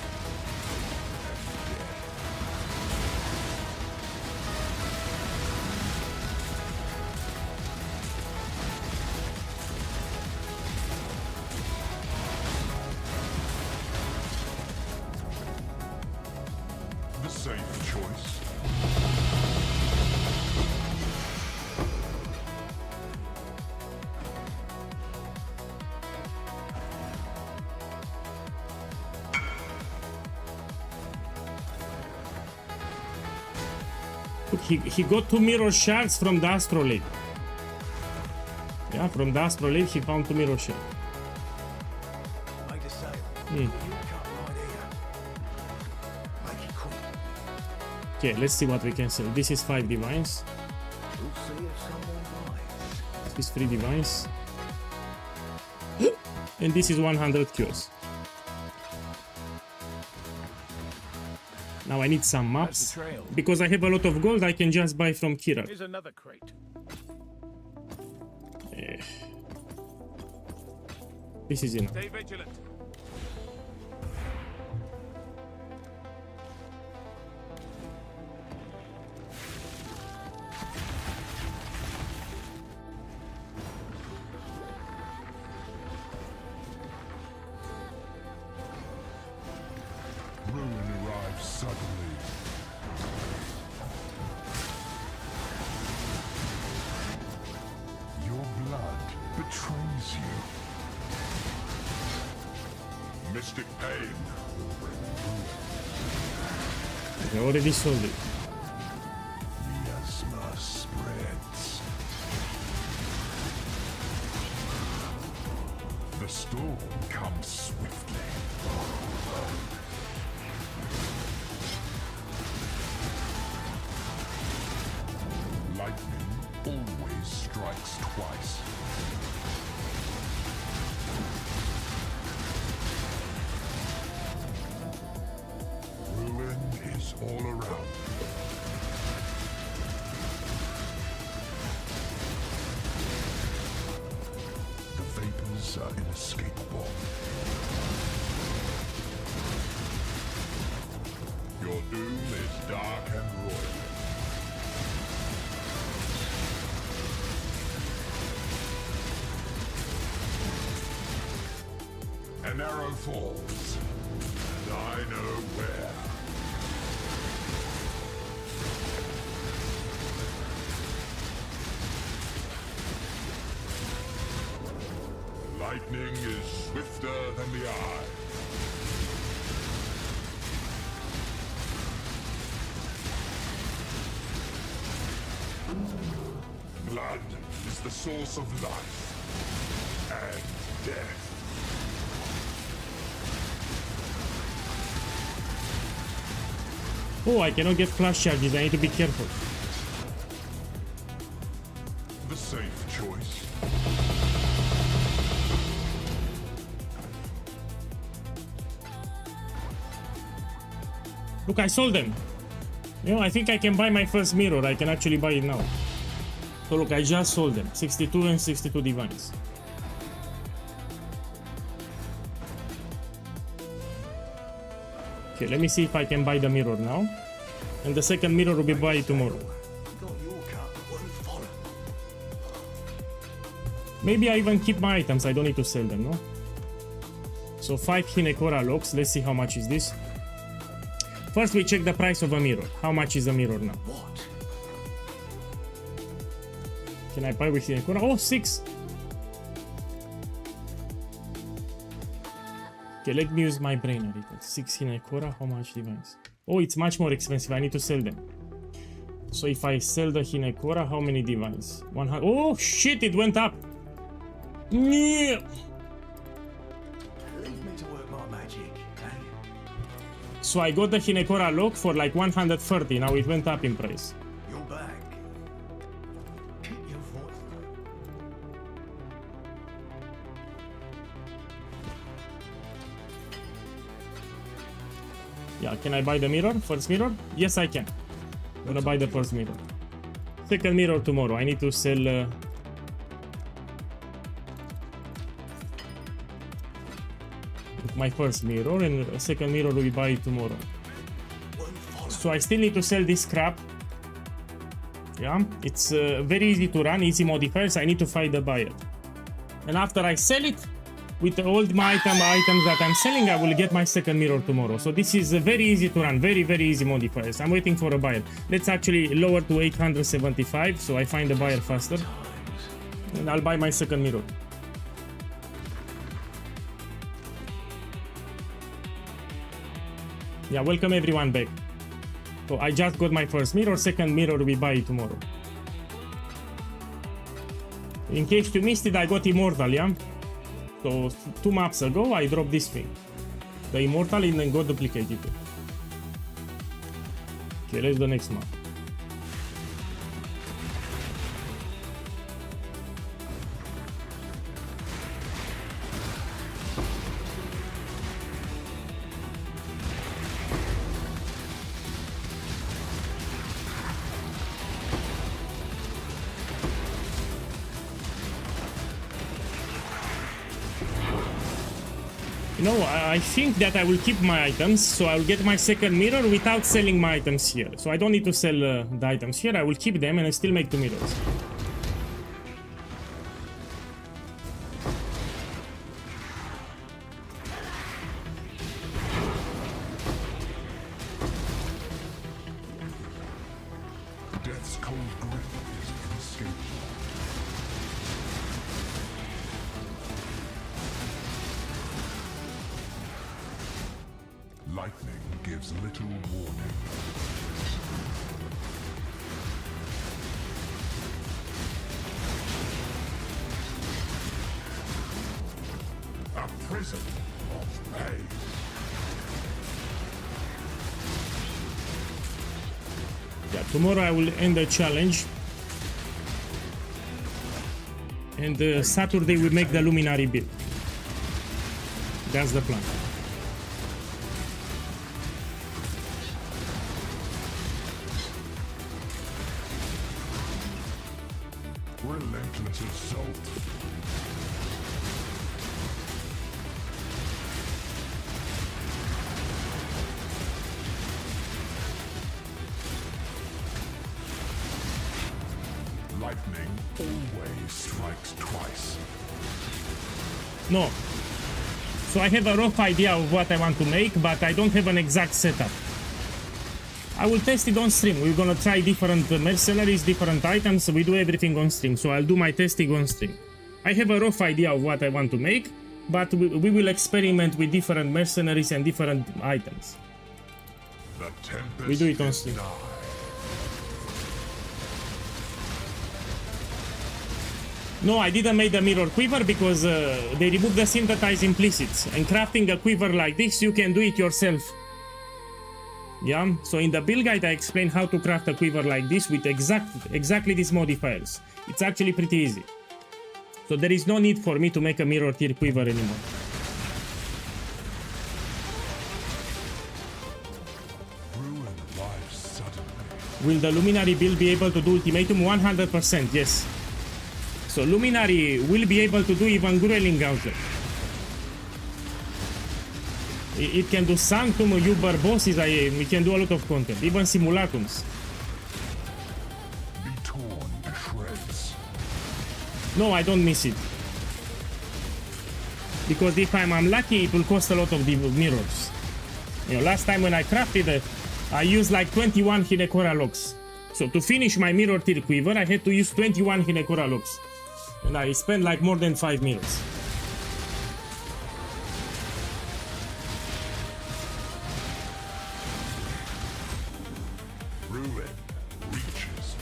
The safe choice. Look, he got 2 mirror shards from the astrolabe. Yeah, from the astrolabe he found 2 mirror shards. Made a sale. You cut right here. Make it quick. Okay, let's see what we can sell. This is 5 divines. We'll see if someone buys. This is 3 divines. And this is 100 cures. Now I need some maps. trail. Because I have a lot of gold, I can just buy from Kira. Here's another crate. This is enough. Stay vigilant. Ruin arrives suddenly. Your blood betrays you. Mystic pain will bring ruin. I already sold it. Miasma spreads. The storm comes swiftly. Lightning always strikes twice. Ruin is all around. The vapors are inescapable. Your doom is dark and royal. An arrow falls, and I know where. Lightning is swifter than the eye. Blood is the source of life and death. Oh, I cannot get flash charges. I need to be careful. The safe choice. Look, I sold them. You know, I think I can buy my first mirror. I can actually buy it now. So look, I just sold them. 62 and 62 divines. Okay, let me see if I can buy the mirror now. And the second mirror will be buy tomorrow. Got your cut, won't follow. Maybe I even keep my items. I don't need to sell them, no? So 5 Hinekora locks. Let's see how much is this. First, we check the price of a mirror. How much is a mirror now? What? Can I buy with Hinekora? Oh, 6. Okay, let me use my brain a little. 6 Hinekora, how much divines? Oh, it's much more expensive. I need to sell them. So if I sell the Hinekora, how many divines? 100. Oh, shit, it went up. Yeah. Leave me to work my magic, eh? So I got the Hinekora lock for like 130. Now it went up in price. You're back. Keep your voice. Yeah, can I buy the mirror? First mirror? Yes, I can. I'm gonna buy the first mirror. Second mirror tomorrow. I need to sell... my first mirror, and a second mirror we buy tomorrow. So I still need to sell this crap. Yeah, it's very easy to run, easy modifiers. I need to find a buyer. And after I sell it, with all my items that I'm selling, I will get my second mirror tomorrow. So this is very easy to run, very easy modifiers. I'm waiting for a buyer. Let's actually lower to 875, so I find a buyer faster. And I'll buy my second mirror. Yeah, welcome everyone back. So I just got my first mirror, second mirror we buy tomorrow. In case you missed it, I got Immortal, yeah? So 2 maps ago, I dropped this thing. The Immortal and then got duplicated. Okay, let's do the next map. No, I think that I will keep my items, so I will get my second mirror without selling my items here. So I don't need to sell the items here, I will keep them and I still make 2 mirrors. Death's cold grip is inescapable. Lightning gives little warning. A prison of pain. Yeah, tomorrow I will end the challenge. And Saturday we make the Luminary build. That's the plan. Relentless assault. Lightning always strikes twice. No. So I have a rough idea of what I want to make, but I don't have an exact setup. I will test it on stream. We're gonna try different mercenaries, different items. We do everything on stream, so I'll do my testing on stream. I have a rough idea of what I want to make, but we will experiment with different mercenaries and different items. The tempest We do it on is stream. nigh. No, I didn't make the mirror quiver because they removed the synthesized implicits. And crafting a quiver like this, you can do it yourself. Yeah, so in the build guide I explain how to craft a quiver like this with exactly these modifiers. It's actually pretty easy. So there is no need for me to make a mirror tier quiver anymore. Ruin life suddenly. Will the Luminary build be able to do ultimatum? 100%, yes. So Luminary will be able to do even Grueling Gauntlet. It can do Sanctum, Uber bosses, we can do a lot of content, even Simulacrums. Be torn to shreds. No, I don't miss it. Because if I'm unlucky, it will cost a lot of the mirrors. You know, last time when I crafted it, I used like 21 Hinekora locks. So to finish my mirror tier quiver, I had to use 21 Hinekora locks. And I spent like more than 5 mirrors. Ruin reaches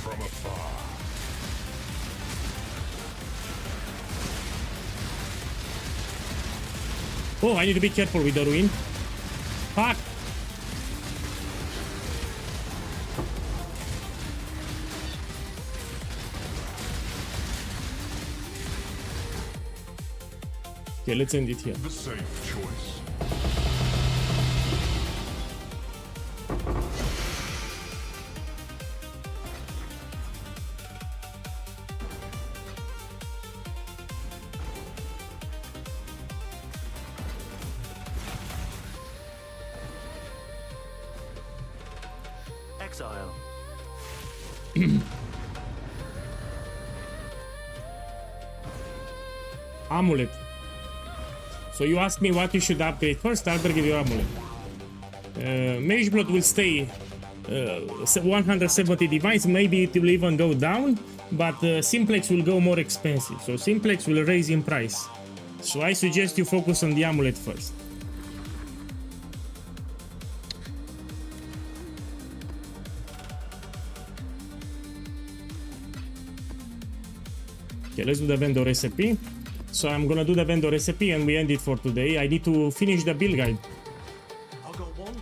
from afar. Oh, I need to be careful with the ruin. Fuck! Okay, let's end it here. The safe choice. Exile. Amulet. So you asked me what you should upgrade first, I'll give you Amulet. Mage Blood will stay 170 divines, maybe it will even go down, but Simplex will go more expensive, so Simplex will raise in price. So I suggest you focus on the Amulet first. Okay, let's do the vendor recipe. So I'm gonna do the vendor recipe and we end it for today. I need to finish the build guide.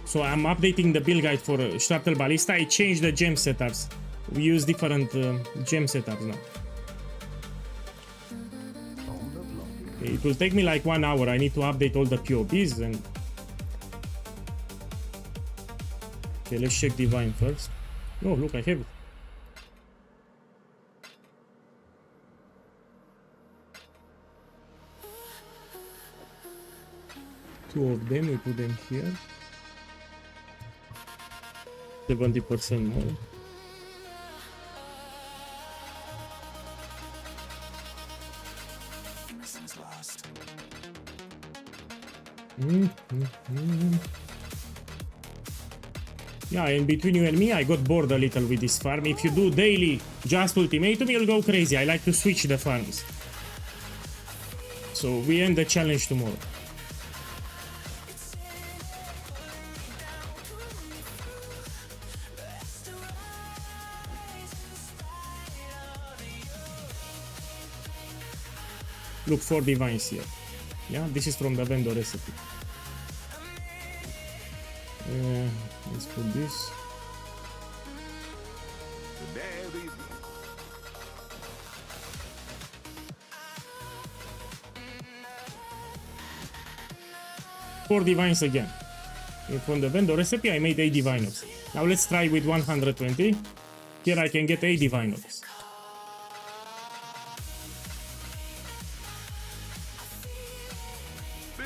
So I'm updating the build guide for Shuttle Ballista. I changed the gem setups. We use different gem setups now. Okay, it will take me like 1 hour. I need to update all the POBs and... Okay, let's check Divine first. Oh, look, I have it. Two of them, we put them here. 70% more. Yeah, and between you and me, I got bored a little with this farm. If you do daily just ultimatum, you'll go crazy. I like to switch the farms. So we end the challenge tomorrow. Look, 4 divines here. Yeah, this is from the vendor recipe. Let's put this. Very 4 divines again. And from the vendor recipe, I made 8 divinos. Now let's try with 120. Here I can get 8 divinos.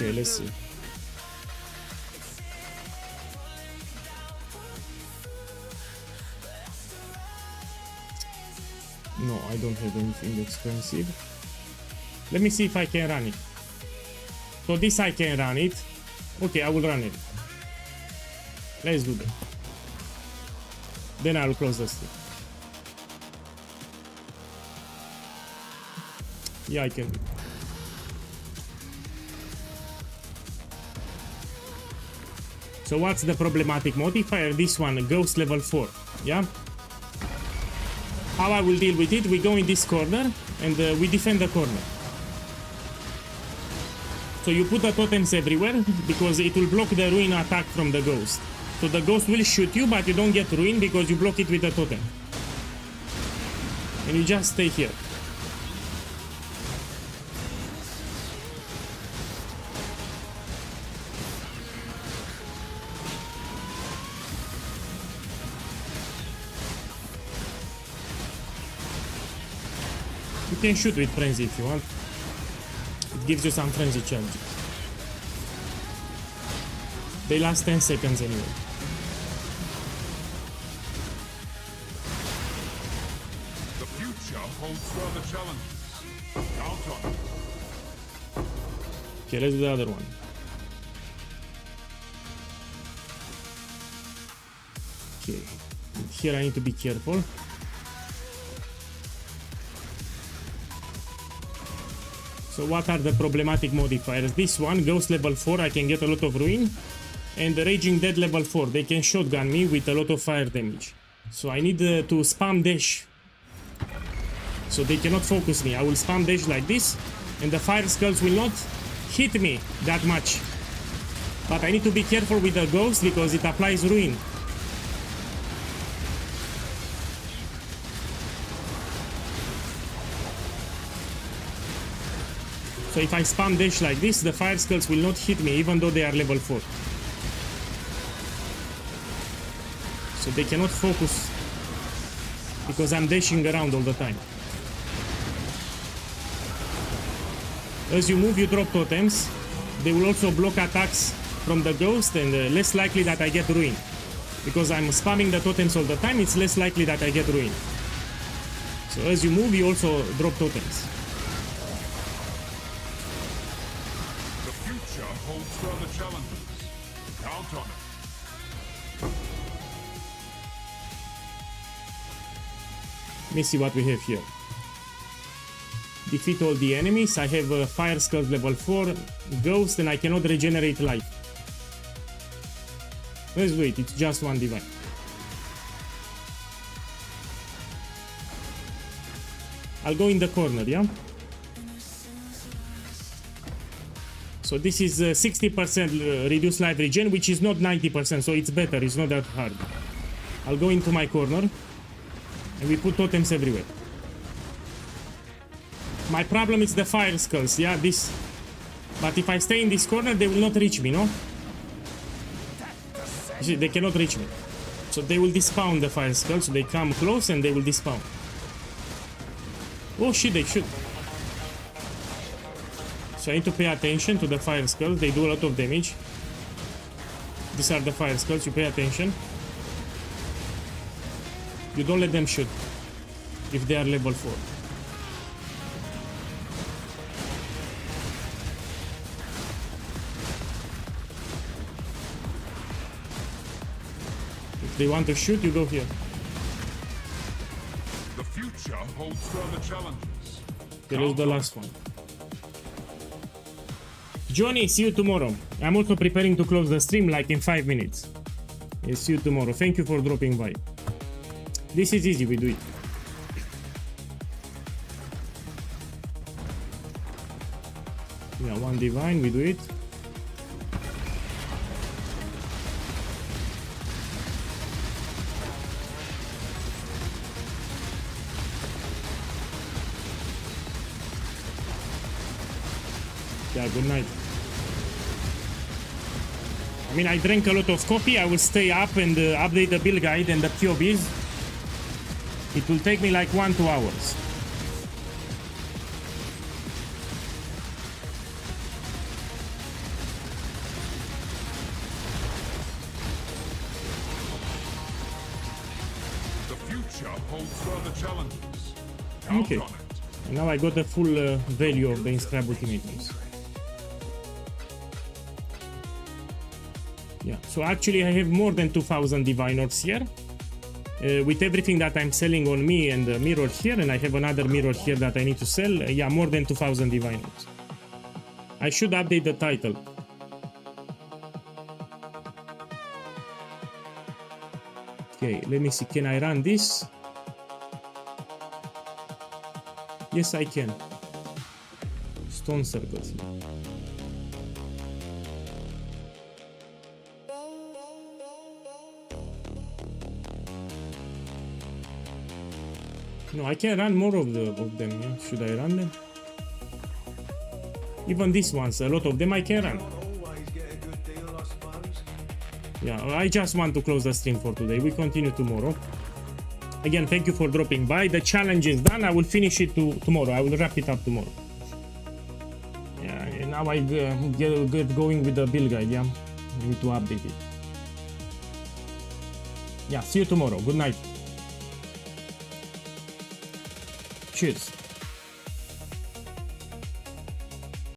Okay, let's see. No, I don't have anything expensive. Let me see if I can run it. So this I can run it. Okay, I will run it. Let's do that. Then I will close the stream. Yeah, I can do it. So what's the problematic modifier? This one, Ghost level 4. Yeah? How I will deal with it? We go in this corner and we defend the corner. So you put the totems everywhere because it will block the ruin attack from the ghost. So the ghost will shoot you, but you don't get ruin because you block it with the totem. And you just stay here. You can shoot with frenzy if you want. It gives you some frenzy charges. They last 10 seconds anyway. The future holds further challenges. Count on it. Okay, let's do the other one. Okay, here I need to be careful. So what are the problematic modifiers? This one, Ghost level 4, I can get a lot of ruin. And the Raging Dead level 4, they can shotgun me with a lot of fire damage. So I need to spam dash. So they cannot focus me. I will spam dash like this. And the fire skulls will not hit me that much. But I need to be careful with the Ghost because it applies ruin. So if I spam dash like this, the fire skulls will not hit me even though they are level 4. So they cannot focus because I'm dashing around all the time. As you move, you drop totems. They will also block attacks from the ghost and less likely that I get ruin. Because I'm spamming the totems all the time, it's less likely that I get ruin. So as you move, you also drop totems. Holds further challenges. Count on it. Let me see what we have here. Defeat all the enemies. I have Fire Skulls level 4, Ghost, and I cannot regenerate life. Let's do it. It's just one divine. I'll go in the corner, yeah? So this is 60% reduced life regen, which is not 90%, so it's better, it's not that hard. I'll go into my corner, and we put totems everywhere. My problem is the fire skulls, yeah, this. But if I stay in this corner, they will not reach me, no? You see, they cannot reach me. So they will despawn the fire skulls, so they come close and they will despawn. Oh shit, they shoot. So I need to pay attention to the fire skulls. They do a lot of damage. These are the fire skulls. You pay attention. You don't let them shoot if they are level 4. If they want to shoot, you go here. The future holds further challenges. Here is the last one. Johnny, see you tomorrow. I'm also preparing to close the stream like in 5 minutes. Yes, see you tomorrow. Thank you for dropping by. This is easy, we do it. Yeah, one divine, we do it. Yeah, good night. I mean, I drank a lot of coffee. I will stay up and update the build guide and the POBs. It will take me like 1-2 hours. The future holds further challenges. Count Okay. on it. And now I got the full value of the Inscribe ultimatums. Yeah, so actually I have more than 2000 divine orbs here. With everything that I'm selling on me and the mirror here, and I have another mirror here that I need to sell. Yeah, more than 2000 divine orbs. I should update the title. Okay, let me see. Can I run this? Yes, I can. Stone circles. No, I can run more of them. Yeah? Should I run them? Even these ones, a lot of them I can run. Always get a good deal, I suppose. Yeah, I just want to close the stream for today. We continue tomorrow. Again, thank you for dropping by. The challenge is done. I will finish it tomorrow. I will wrap it up tomorrow. Yeah, and now I get going with the build guide. Yeah, I need to update it. Yeah, see you tomorrow. Good night. Cheers.